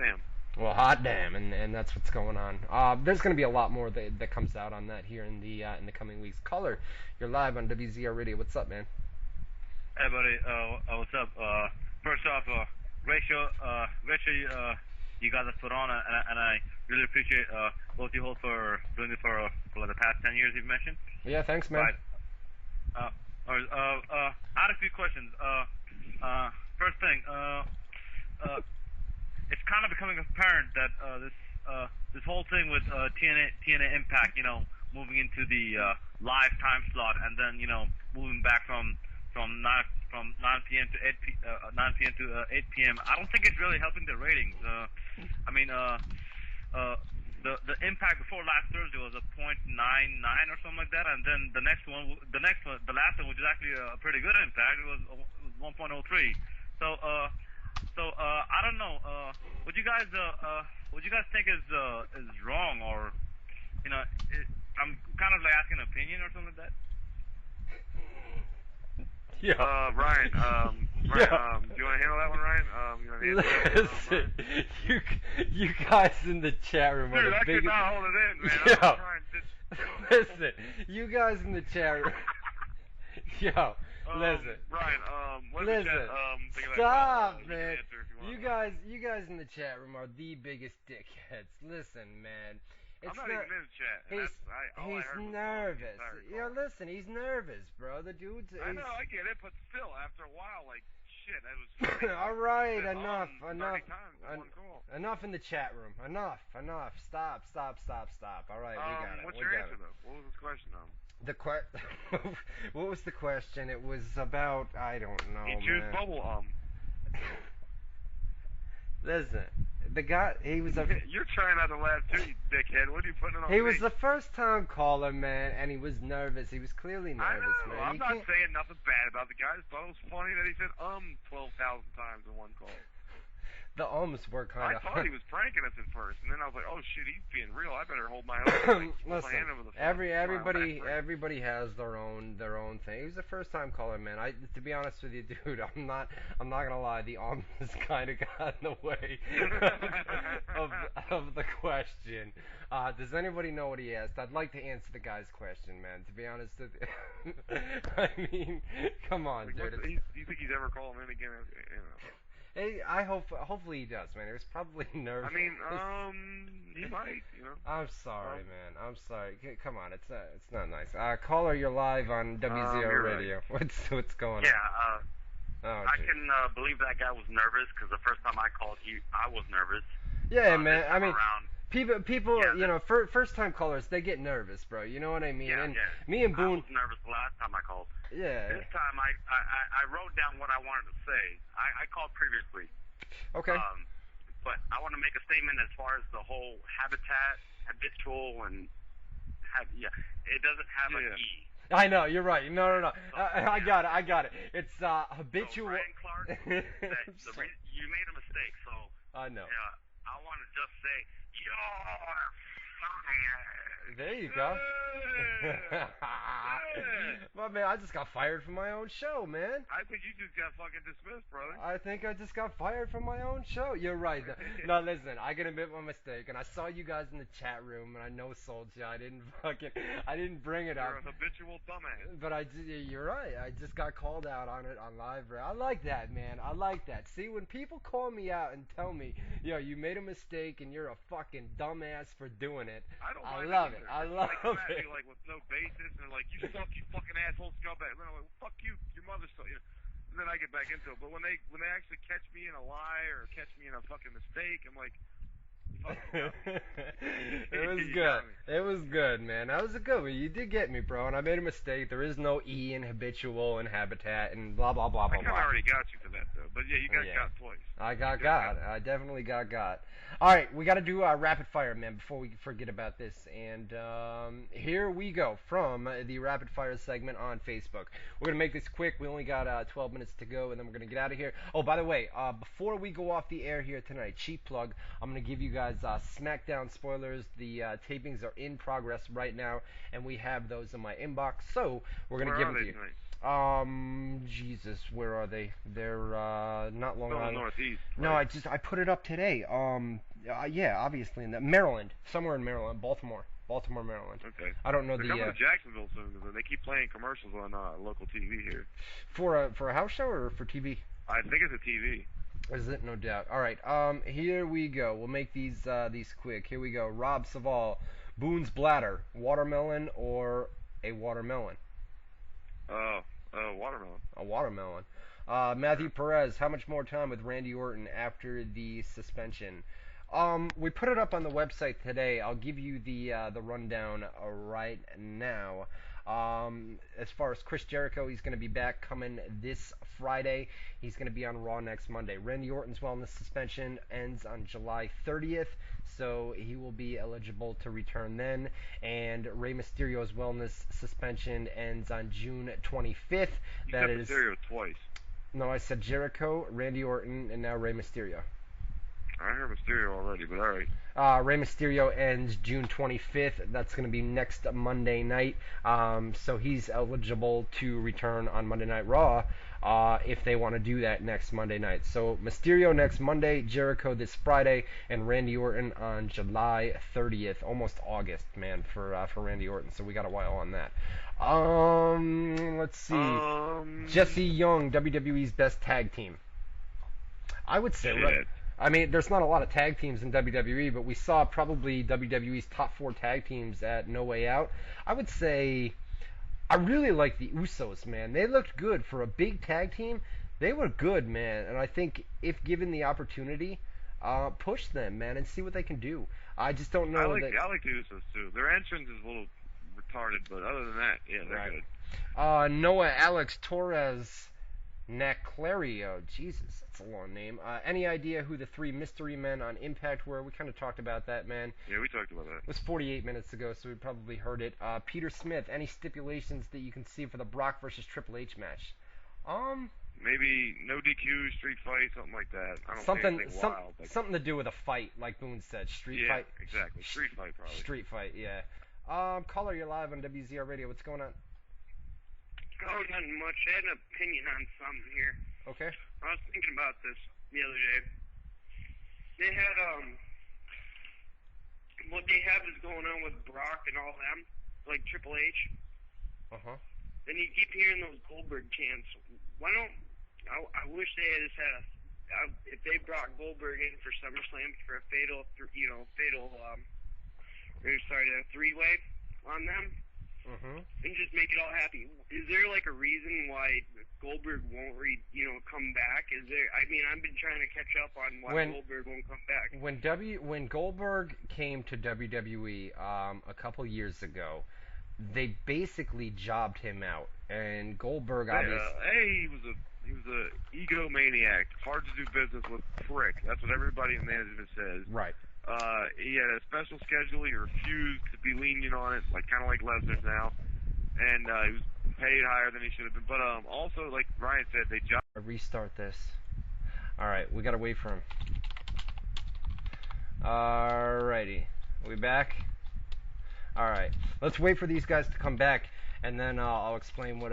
damn,
and that's what's going on. There's going to be a lot more that comes out on that here in the coming weeks. Caller, you're live on WZR Radio. What's up, man?
Hey, buddy. What's up? First off, great show. You guys have put on, and I really appreciate both you hold for doing it for the past 10 years you've mentioned.
Yeah, thanks, man.
Right. I had a few questions. First thing, it's kind of becoming apparent that this whole thing with TNA Impact, moving into the live time slot, and then moving back from 9 p.m. to 9 p.m. to 8 p.m. I don't think it's really helping the ratings. The Impact before last Thursday was a .99 or something like that, and then the last one, which is actually a pretty good Impact, it was 1.03. So I don't know. What you guys think is wrong, or I'm kind of like asking an opinion or something like that.
Yeah.
Ryan, do you want to handle that one, Ryan?
Listen, you guys in the chat room are
Dude,
the
I
biggest.
could not hold it in, man.
Yo.
I'm trying to...
Listen, you guys in the chat room. Yo, listen.
Ryan,
listen. Stop, man. You guys in the chat room are the biggest dickheads. Listen, man.
I'm not even in the chat.
He's nervous. Listen, he's nervous, bro. The dude's.
I know, I get it, but still, after a while, like, shit, that was.
All right, enough. Enough in the chat room. Enough. Stop. All right, we got it.
What's your answer, though? What was the question,
What was the question? It was about, I don't know,
He chews bubble
Listen, the guy, he was a...
You're trying not to laugh too, you dickhead. What are you putting it on
He was the first time caller, man, and he was nervous. He was clearly nervous,
I know.
man.
I'm not saying nothing bad about the guy. I just thought it was funny that he said 12,000 times in one call.
The ums were kind of...
I thought he was pranking us at first, and then I was like, oh shit, he's being real. I better hold my own.
Listen,
my hand over the phone.
everybody has their own thing. He was a first time caller, man. To be honest with you, dude, I'm not gonna lie. The ums kind of got in the way of the question. Does anybody know what he asked? I'd like to answer the guy's question, man. To be honest with you, I mean, come on, dude.
Do you think he's ever calling in again?
Hey, hopefully he does, man. He was probably nervous.
I mean, he might,
I'm sorry, man. I'm sorry. Come on, it's not nice. Caller, you're live on WZR Radio.
Right.
What's going on?
Yeah, I can believe that guy was nervous because the first time I called, I was nervous.
Yeah, man. I mean,
around,
people, first time callers, they get nervous, bro. You know what I mean?
Yeah,
Me and Boone.
I was nervous the last time I called.
Yeah.
This time I wrote down what I wanted to say. I called previously.
Okay.
But I want to make a statement as far as the whole habitual, and it doesn't have an E.
I know, you're right. No. I got it. It's habitual.
So Ryan Clark, you made a mistake. So
I know.
I want to just say, you're fired.
There you go. Well, man, I just got fired from my own show, man.
I think you just got fucking dismissed, brother.
I think I just got fired from my own show. You're right. No, listen, I can admit my mistake, and I saw you guys in the chat room, and I no-sold you. I didn't bring it up.
You're a habitual dumbass.
But you're right. I just got called out on it on live. I like that, man. I like that. See, when people call me out and tell me, yo, you made a mistake and you're a fucking dumbass for doing it, I love it. I love it.
Like with no basis, and they're like, you suck, you fucking asshole scumbag. And I'm like, fuck you, your mother suck. You know? And then I get back into it. But when they actually catch me in a lie or catch me in a fucking mistake, I'm like,
it was good. It was good, man. That was a good one. You did get me, bro. And I made a mistake. There is no E in habitual and habitat and blah, blah, blah, blah, blah.
I kind of already got you for that, though. But yeah, you got twice.
I got. I definitely got. All right, we got to do rapid fire, man, before we forget about this. And here we go from the rapid fire segment on Facebook. We're going to make this quick. We only got 12 minutes to go, and then we're going to get out of here. Oh, by the way, before we go off the air here tonight, cheap plug, I'm going to give you guys SmackDown spoilers. The tapings are in progress right now, and we have those in my inbox, so we're going to give them to you.
Tonight?
Jesus, where are they? They're not Long Island.
Northeast. Right?
No, I put it up today. Yeah, obviously in Maryland, somewhere in Maryland, Baltimore, Maryland.
Okay.
I don't know
They're coming to Jacksonville soon. They keep playing commercials on local TV here.
For a house show or for TV?
I think it's a TV.
Is it? No doubt. All right. Here we go. We'll make these quick. Here we go. Rob Saval, Boone's bladder, watermelon or a watermelon?
Watermelon.
A watermelon. Matthew Perez, how much more time with Randy Orton after the suspension? We put it up on the website today. I'll give you the rundown right now. As far as Chris Jericho, he's going to be back coming this Friday. He's going to be on Raw next Monday. Randy Orton's wellness suspension ends on July 30th, so he will be eligible to return then. And Rey Mysterio's wellness suspension ends on June 25th.
You said Mysterio twice.
No, I said Jericho, Randy Orton, and now Rey Mysterio.
I heard Mysterio already, but all right.
Rey Mysterio ends June 25th. That's going to be next Monday night. So he's eligible to return on Monday Night Raw if they want to do that next Monday night. So Mysterio next Monday, Jericho this Friday, and Randy Orton on July 30th. Almost August, man, for Randy Orton. So we got a while on that. Let's see. Jesse Young, WWE's best tag team. I would say...
Shit.
I mean, there's not a lot of tag teams in WWE, but we saw probably WWE's top 4 tag teams at No Way Out. I would say I really like the Usos, man. They looked good for a big tag team. They were good, man. And I think if given the opportunity, push them, man, and see what they can do. I just don't know.
I like the Usos too. Their entrance is a little retarded, but other than that, yeah, they're good.
Noah Alex Torres Naclario. Jesus, that's a long name. Any idea who the 3 mystery men on Impact were? We kind of talked about that, man.
Yeah, we talked about that.
It was 48 minutes ago, so we probably heard it. Peter Smith, any stipulations that you can see for the Brock versus Triple H match?
Maybe no DQ, street fight, something like that. I don't think anything wild.
Something to do with a fight, like Boone said. Street fight.
Yeah, exactly. Street fight, probably.
Street fight, yeah. Caller, you're live on WZR Radio. What's going on?
Oh, nothing much. I had an opinion on something here.
Okay.
I was thinking about this the other day. They had, what they have is going on with Brock and all them, like Triple H.
Uh-huh.
Then you keep hearing those Goldberg chants. Why don't, I wish they had just had if they brought Goldberg in for SummerSlam for a fatal, a three-way on them.
Mm-hmm.
And just make it all happy. Is there like a reason why Goldberg won't come back? Is there? I mean, I've been trying to catch up on why Goldberg won't come back.
When Goldberg came to WWE a couple years ago, they basically jobbed him out, and Goldberg obviously.
He was a egomaniac, hard to do business with prick. That's what everybody in management says.
Right.
He had a special schedule. He refused to be lenient on it, kind of like Lesnar's now. And he was paid higher than he should have been. But also, like Ryan said, they jumped.
Restart this. All right, we got to wait for him. Alrighty. We back? Alright. Let's wait for these guys to come back, and then I'll explain what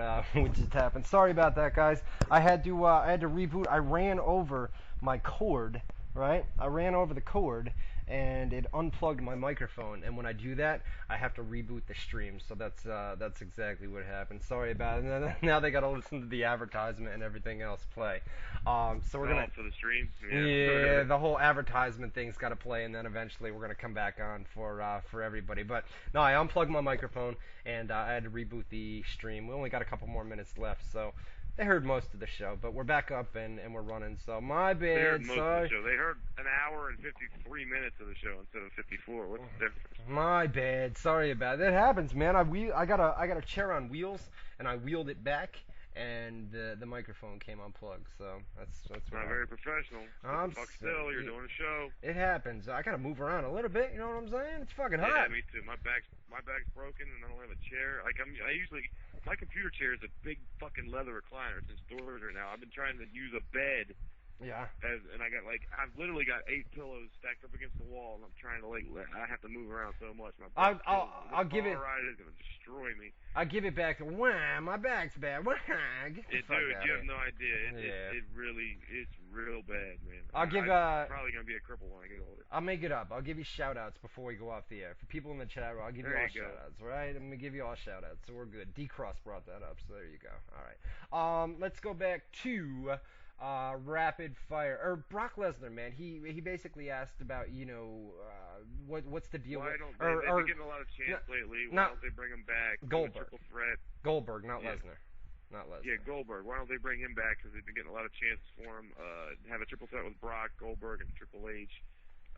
just happened. Sorry about that, guys. I had to reboot. I ran over my cord, right? I ran over the cord, and it unplugged my microphone. And when I do that, I have to reboot the stream. So that's exactly what happened. Sorry about it. Now they got to listen to the advertisement and everything else play. So we're gonna
for the stream.
Yeah, the whole advertisement thing's got to play, and then eventually we're gonna come back on for everybody. But no, I unplugged my microphone, and I had to reboot the stream. We only got a couple more minutes left, so they heard most of the show. But we're back up and we're running. So my bad.
They heard most
sorry.
of the show. They heard an hour and 53 minutes of the show instead of 54. What's the difference?
My bad. Sorry about it. It happens, man. I got a chair on wheels, and I wheeled it back, and the microphone came unplugged. So that's
not very professional.
I'm
fuck still. You're doing a show.
It happens. I gotta move around a little bit. You know what I'm saying? It's fucking hot.
Yeah, me too. My back's broken, and I don't have a chair. Like I usually, my computer chair is a big fucking leather recliner. It's in storage right now. I've been trying to use a bed.
Yeah.
And I've literally got 8 pillows stacked up against the wall, and I'm trying to I have to move around so much. My back's
I'll give it.
Ride is gonna destroy me.
I'll give it back. Wham! My back's bad. Wham!
Dude, you have no idea. It's real bad, man.
I'm
probably gonna be a cripple when I get older.
I'll make it up. I'll give you shout-outs before we go off the air. For people in the chat room, I'll give you all shout-outs, right? I'm gonna give you all shout-outs, so we're good. D-Cross brought that up, so there you go. All right. Let's go back to rapid fire, or Brock Lesnar, man. He basically asked about, what's the deal?
They've been getting a lot of chance lately. Why don't they bring him back?
Goldberg.
Triple threat.
Not Lesnar. Not Lesnar.
Yeah, Goldberg. Why don't they bring him back? Because they've been getting a lot of chances for him. Have a triple threat with Brock, Goldberg, and Triple H.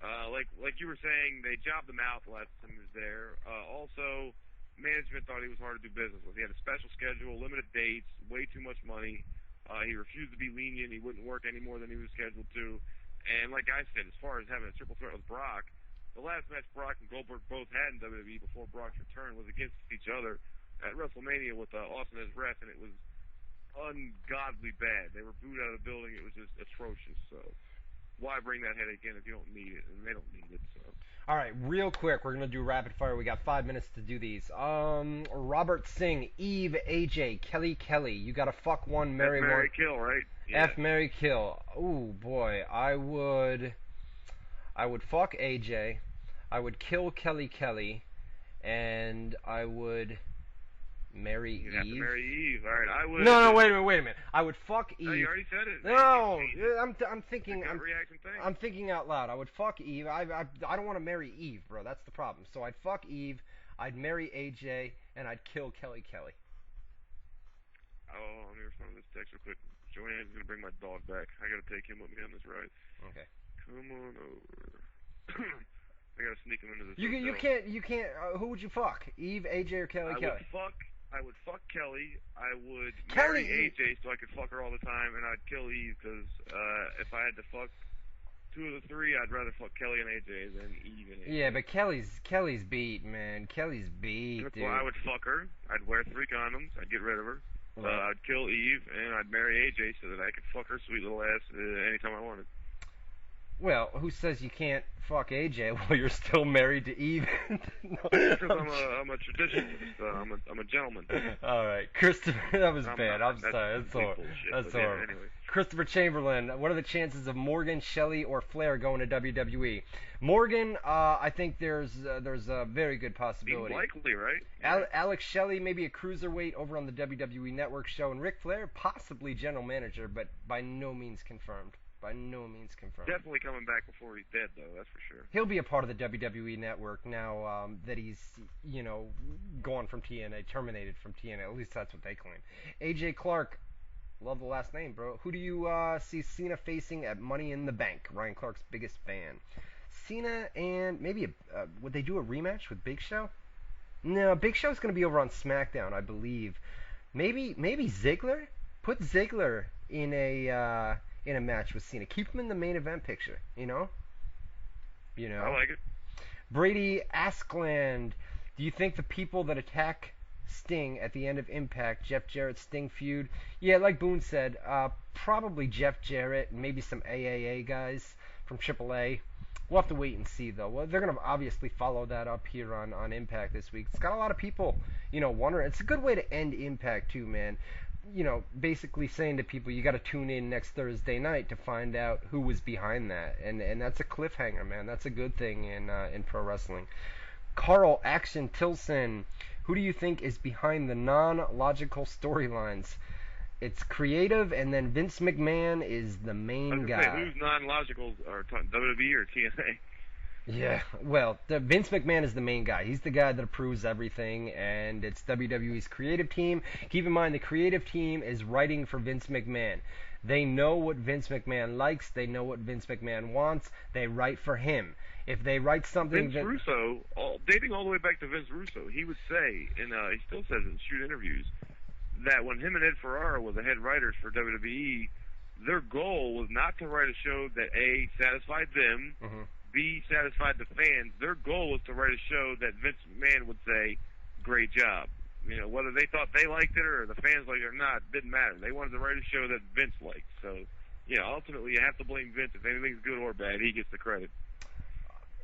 Like you were saying, they jobbed him out the last time he was there. Also, management thought he was hard to do business with. He had a special schedule, limited dates, way too much money. He refused to be lenient. He wouldn't work any more than he was scheduled to. And like I said, as far as having a triple threat with Brock, the last match Brock and Goldberg both had in WWE before Brock's return was against each other at WrestleMania with Austin as ref, and it was ungodly bad. They were booed out of the building. It was just atrocious. So why bring that headache in if you don't need it? And they don't need it. So.
All right, real quick, we're gonna do rapid fire. We got 5 minutes to do these. Robert Singh, Eve, AJ, Kelly. You gotta fuck one, marry one.
Marry, kill, right? Yeah.
F, marry, kill. Ooh boy, I would fuck AJ. I would kill Kelly, and I would marry Eve.
You'd have to marry Eve. All right, I would.
No, wait a minute. I would fuck Eve.
No, you already said it.
No, I'm thinking.
I'm
thinking out loud. I would fuck Eve. I don't want to marry Eve, bro. That's the problem. So I'd fuck Eve. I'd marry AJ, and I'd kill Kelly.
Oh, let me respond to this text real quick. Joanne's gonna bring my dog back. I gotta take him with me on this ride.
Okay.
Come on over. I gotta sneak him into this.
You can't. Who would you fuck? Eve, AJ, or Kelly?
I would fuck Kelly. I would marry AJ so I could fuck her all the time, and I'd kill Eve because if I had to fuck 2 of the 3, I'd rather fuck Kelly and AJ than Eve and AJ.
Yeah, but Kelly's beat, man. Kelly's beat, dude.
Well, I would fuck her. I'd wear 3 condoms. I'd get rid of her. I'd kill Eve, and I'd marry AJ so that I could fuck her sweet little ass anytime I wanted.
Well, who says you can't fuck AJ while you're still married to Eve?
Because I'm a traditionalist. I'm a gentleman.
All right, Christopher, that was bad. I'm sorry. That's horrible. That's horrible.
Anyway.
Christopher Chamberlain, what are the chances of Morgan, Shelley, or Flair going to WWE? Morgan, I think there's a very good possibility.
Seems likely, right?
Alex Shelley, maybe a cruiserweight over on the WWE Network show, and Ric Flair, possibly general manager, but by no means confirmed.
Definitely coming back before he's dead, though. That's for sure.
He'll be a part of the WWE Network now that he's, gone from TNA, terminated from TNA. At least that's what they claim. AJ Clark, love the last name, bro. Who do you see Cena facing at Money in the Bank? Ryan Clark's biggest fan. Cena and maybe would they do a rematch with Big Show? No, Big Show's going to be over on SmackDown, I believe. Maybe Ziggler. Put Ziggler in a match with Cena. Keep him in the main event picture, I
like it.
Brady Askland, do you think the people that attack Sting at the end of Impact, Jeff Jarrett Sting feud? Yeah, like Boone said, probably Jeff Jarrett, maybe some AAA guys from AAA. We'll have to wait and see, though. Well, they're going to obviously follow that up here on Impact this week. It's got a lot of people, wondering. It's a good way to end Impact, too, man. Basically saying to people, you got to tune in next Thursday night to find out who was behind that. And that's a cliffhanger, man. That's a good thing in pro wrestling. Carl Action Tilson, who do you think is behind the non-logical storylines? It's creative, and then Vince McMahon is the main guy.
Say, who's non-logical, or WWE or TNA?
Yeah, well, Vince McMahon is the main guy. He's the guy that approves everything, and it's WWE's creative team. Keep in mind, the creative team is writing for Vince McMahon. They know what Vince McMahon likes. They know what Vince McMahon wants. They write for him. If they write something
Vince Russo, dating all the way back to Vince Russo, he would say, and he still says in shoot interviews, that when him and Ed Ferrara were the head writers for WWE, their goal was not to write a show that A, satisfied them, B, satisfied the fans. Their goal was to write a show that Vince McMahon would say, great job. Whether they thought they liked it or the fans liked it or not, didn't matter. They wanted to write a show that Vince liked. So, ultimately you have to blame Vince. If anything's good or bad, he gets the credit.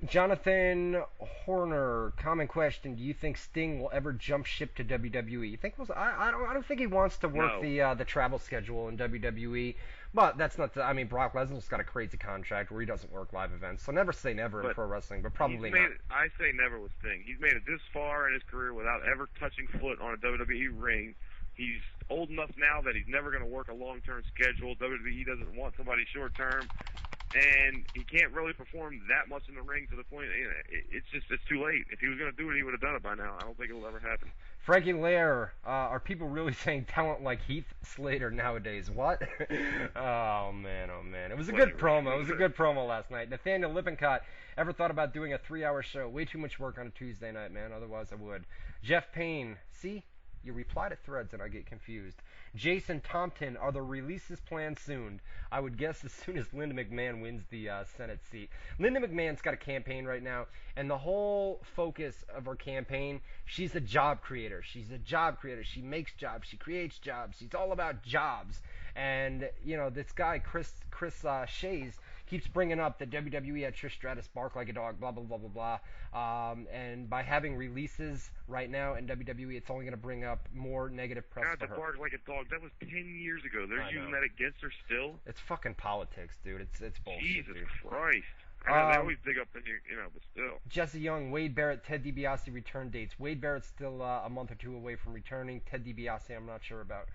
Jonathan Horner, common question: do you think Sting will ever jump ship to WWE? You think? I don't think he wants to work the travel schedule in WWE. But that's not. Brock Lesnar's got a crazy contract where he doesn't work live events. So never say never in pro wrestling, but probably not.
I say never with Sting. He's made it this far in his career without ever touching foot on a WWE ring. He's old enough now that he's never going to work a long-term schedule. WWE doesn't want somebody short-term. And he can't really perform that much in the ring to the point, it's too late. If he was going to do it, he would have done it by now. I don't think it will ever happen.
Frankie Lair, are people really saying talent like Heath Slater nowadays? What? Oh, man. It was a good promo. It was a good promo last night. Nathaniel Lippincott, ever thought about doing a 3-hour show? Way too much work on a Tuesday night, man. Otherwise, I would. Jeff Payne, see? You reply to threads and I get confused. Jason Thompson, are the releases planned soon? I would guess as soon as Linda McMahon wins the Senate seat. Linda McMahon's got a campaign right now, and the whole focus of her campaign, she's a job creator. She's a job creator. She makes jobs. She creates jobs. She's all about jobs. And, this guy, Chris Shays, keeps bringing up that WWE had Trish Stratus bark like a dog, blah, blah, blah, blah, blah. And by having releases right now in WWE, it's only going to bring up more negative press for her.
Bark like a dog. That was 10 years ago. They're using that against her still?
It's fucking politics, dude. It's bullshit,
Jesus
dude.
Christ. I know they always dig up in but still.
Jesse Young, Wade Barrett, Ted DiBiase return dates. Wade Barrett's still a month or two away from returning. Ted DiBiase, I'm not sure about.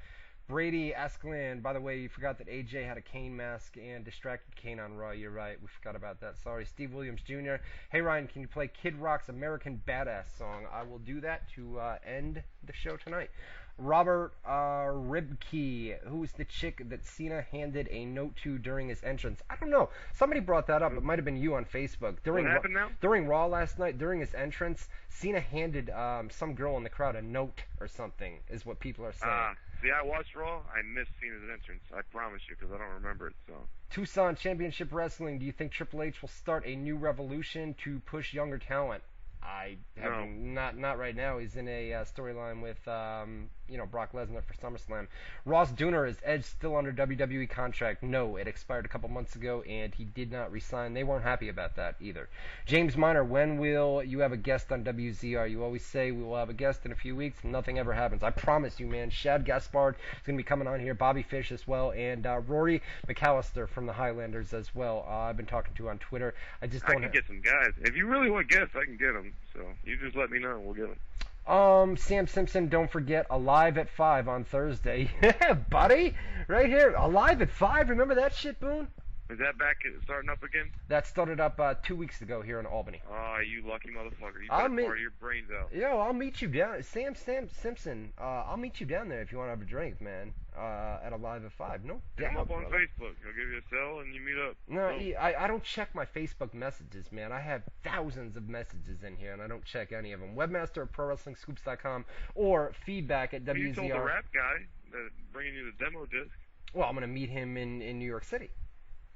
Brady Askland, by the way, you forgot that AJ had a Kane mask and distracted Kane on Raw. You're right. We forgot about that. Sorry. Steve Williams Jr. Hey, Ryan, can you play Kid Rock's American Badass song? I will do that to end the show tonight. Robert Ribkey, who's the chick that Cena handed a note to during his entrance? I don't know. Somebody brought that up. It might have been you on Facebook.
What happened now?
During Raw last night, during his entrance, Cena handed some girl in the crowd a note or something, is what people are saying.
See, I watched Raw. I missed Cena's entrance. I promise you, because I don't remember it. So.
Tucson Championship Wrestling. Do you think Triple H will start a new revolution to push younger talent? I have not right now. He's in a storyline with Brock Lesnar for SummerSlam. Ross Dooner, is Edge still under WWE contract? No, it expired a couple months ago, and he did not resign. They weren't happy about that either. James Miner, when will you have a guest on WZR? You always say we will have a guest in a few weeks, and nothing ever happens. I promise you, man. Shad Gaspard is going to be coming on here. Bobby Fish as well, and Rory McAllister from the Highlanders as well. I've been talking to on Twitter. I can
get some guys. If you really want guests, I can get them. So you just let me know, and we'll get them.
Sam Simpson, don't forget, Alive at 5 on Thursday. Yeah, buddy, right here, Alive at 5. Remember that shit, Boone?
Is that back starting up again?
That started up 2 weeks ago here in Albany.
Oh, you lucky motherfucker! You better pour your brains out.
Yo, I'll meet you down, Sam Simpson. I'll meet you down there if you want to have a drink, man. At Alive at 5. No doubt.
Hit up on Facebook. I'll give you a cell and you meet up.
No, I don't check my Facebook messages, man. I have thousands of messages in here, and I don't check any of them. Webmaster at ProWrestlingScoops.com or feedback at WZR.
You told the rap guy that bringing you the demo disc.
Well, I'm gonna meet him in New York City.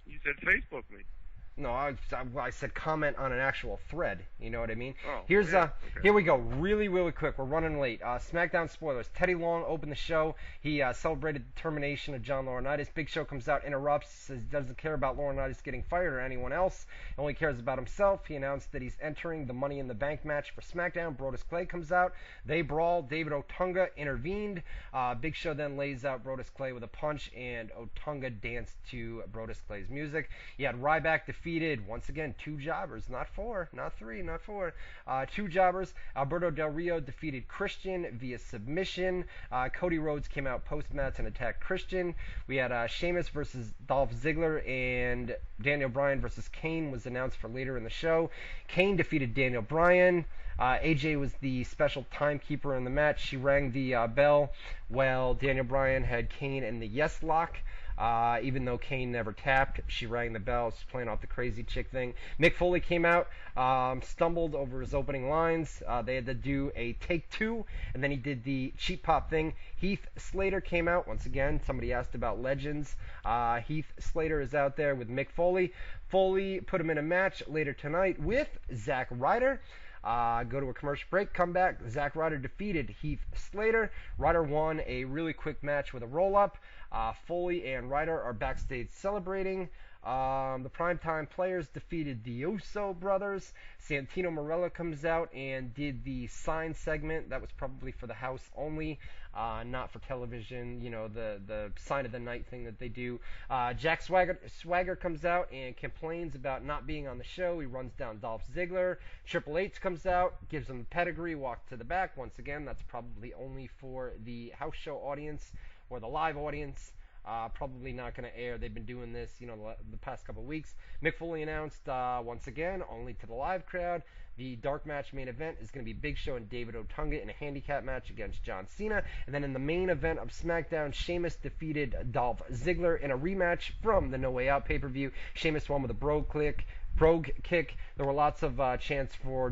You said Facebook me.
No, I said comment on an actual thread. You know what I mean?
Oh,
Here's
yeah, okay.
Here we go. Really, really quick. We're running late. SmackDown spoilers. Teddy Long opened the show. He celebrated the termination of John Laurinaitis. Big Show comes out, interrupts, says he doesn't care about Laurinaitis getting fired or anyone else. Only cares about himself. He announced that he's entering the Money in the Bank match for SmackDown. Brodus Clay comes out. They brawl. David Otunga intervened. Big Show then lays out Brodus Clay with a punch, and Otunga danced to Brodus Clay's music. You had Ryback defeated, once again, 2 jobbers, not 4, not 3, not 4, 2 jobbers. Alberto Del Rio defeated Christian via submission. Cody Rhodes came out post-match and attacked Christian. We had Sheamus versus Dolph Ziggler, and Daniel Bryan versus Kane was announced for later in the show. Kane defeated Daniel Bryan. AJ was the special timekeeper in the match. She rang the bell while Daniel Bryan had Kane in the yes lock. Even though Kane never tapped, she rang the bell. She's playing off the crazy chick thing. Mick Foley came out, stumbled over his opening lines. They had to do a take 2, and then he did the cheap pop thing. Heath Slater came out once again. Somebody asked about legends. Heath Slater is out there with Mick Foley. Foley put him in a match later tonight with Zack Ryder. Go to a commercial break, come back. Zack Ryder defeated Heath Slater. Ryder won a really quick match with a roll-up. Foley and Ryder are backstage celebrating. The Primetime Players defeated the Uso brothers. Santino Marella comes out and did the sign segment. That was probably for the house only, not for television. You know, the sign of the night thing that they do. Jack Swagger comes out and complains about not being on the show. He runs down Dolph Ziggler. Triple H comes out, gives him the pedigree, walks to the back. Once again, that's probably only for the house show audience or the live audience. Probably not going to air. They've been doing this, you know, the past couple of weeks. Mick Foley announced, once again, only to the live crowd, the dark match main event is going to be Big Show and David Otunga in a handicap match against John Cena. And then in the main event of SmackDown, Sheamus defeated Dolph Ziggler in a rematch from the No Way Out pay-per-view. Sheamus won with a brogue kick. There were lots of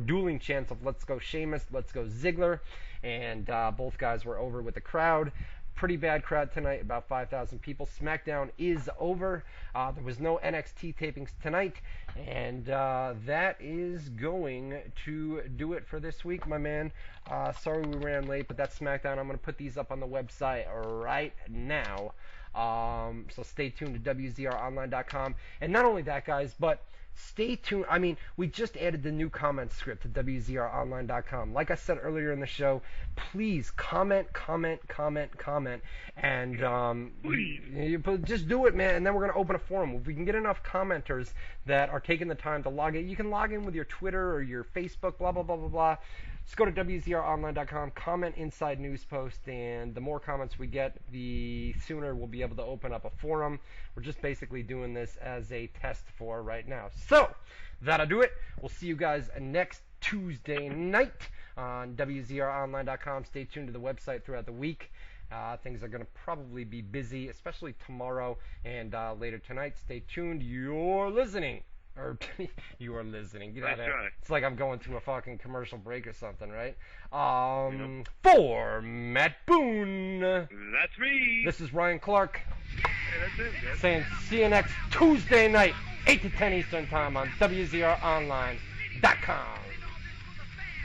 dueling chants of let's go Sheamus, let's go Ziggler. And both guys were over with the crowd. Pretty bad crowd tonight, about 5,000 people. SmackDown is over. There was no NXT tapings tonight, and that is going to do it for this week, my man. Sorry we ran late, but that's SmackDown. I'm going to put these up on the website right now. So stay tuned to WZROnline.com. And not only that, guys, but stay tuned. I mean, we just added the new comment script to WZROnline.com. Like I said earlier in the show, please comment, and just do it, man. And then we're going to open a forum. If we can get enough commenters that are taking the time to log in, you can log in with your Twitter or your Facebook, blah, blah, blah, blah, blah. Just go to WZROnline.com, comment inside news post, and the more comments we get, the sooner we'll be able to open up a forum. We're just basically doing this as a test for right now. So, that'll do it. We'll see you guys next Tuesday night on WZROnline.com. Stay tuned to the website throughout the week. Things are going to probably be busy, especially tomorrow and later tonight. Stay tuned. You're listening. Or you are listening. You know, it's like I'm going through a fucking commercial break or something, right? For Matt Boone.
That's me.
This is Ryan Clark.
Hey, that's it.
Saying see you next Tuesday night, 8 to 10 Eastern Time on WZROnline.com.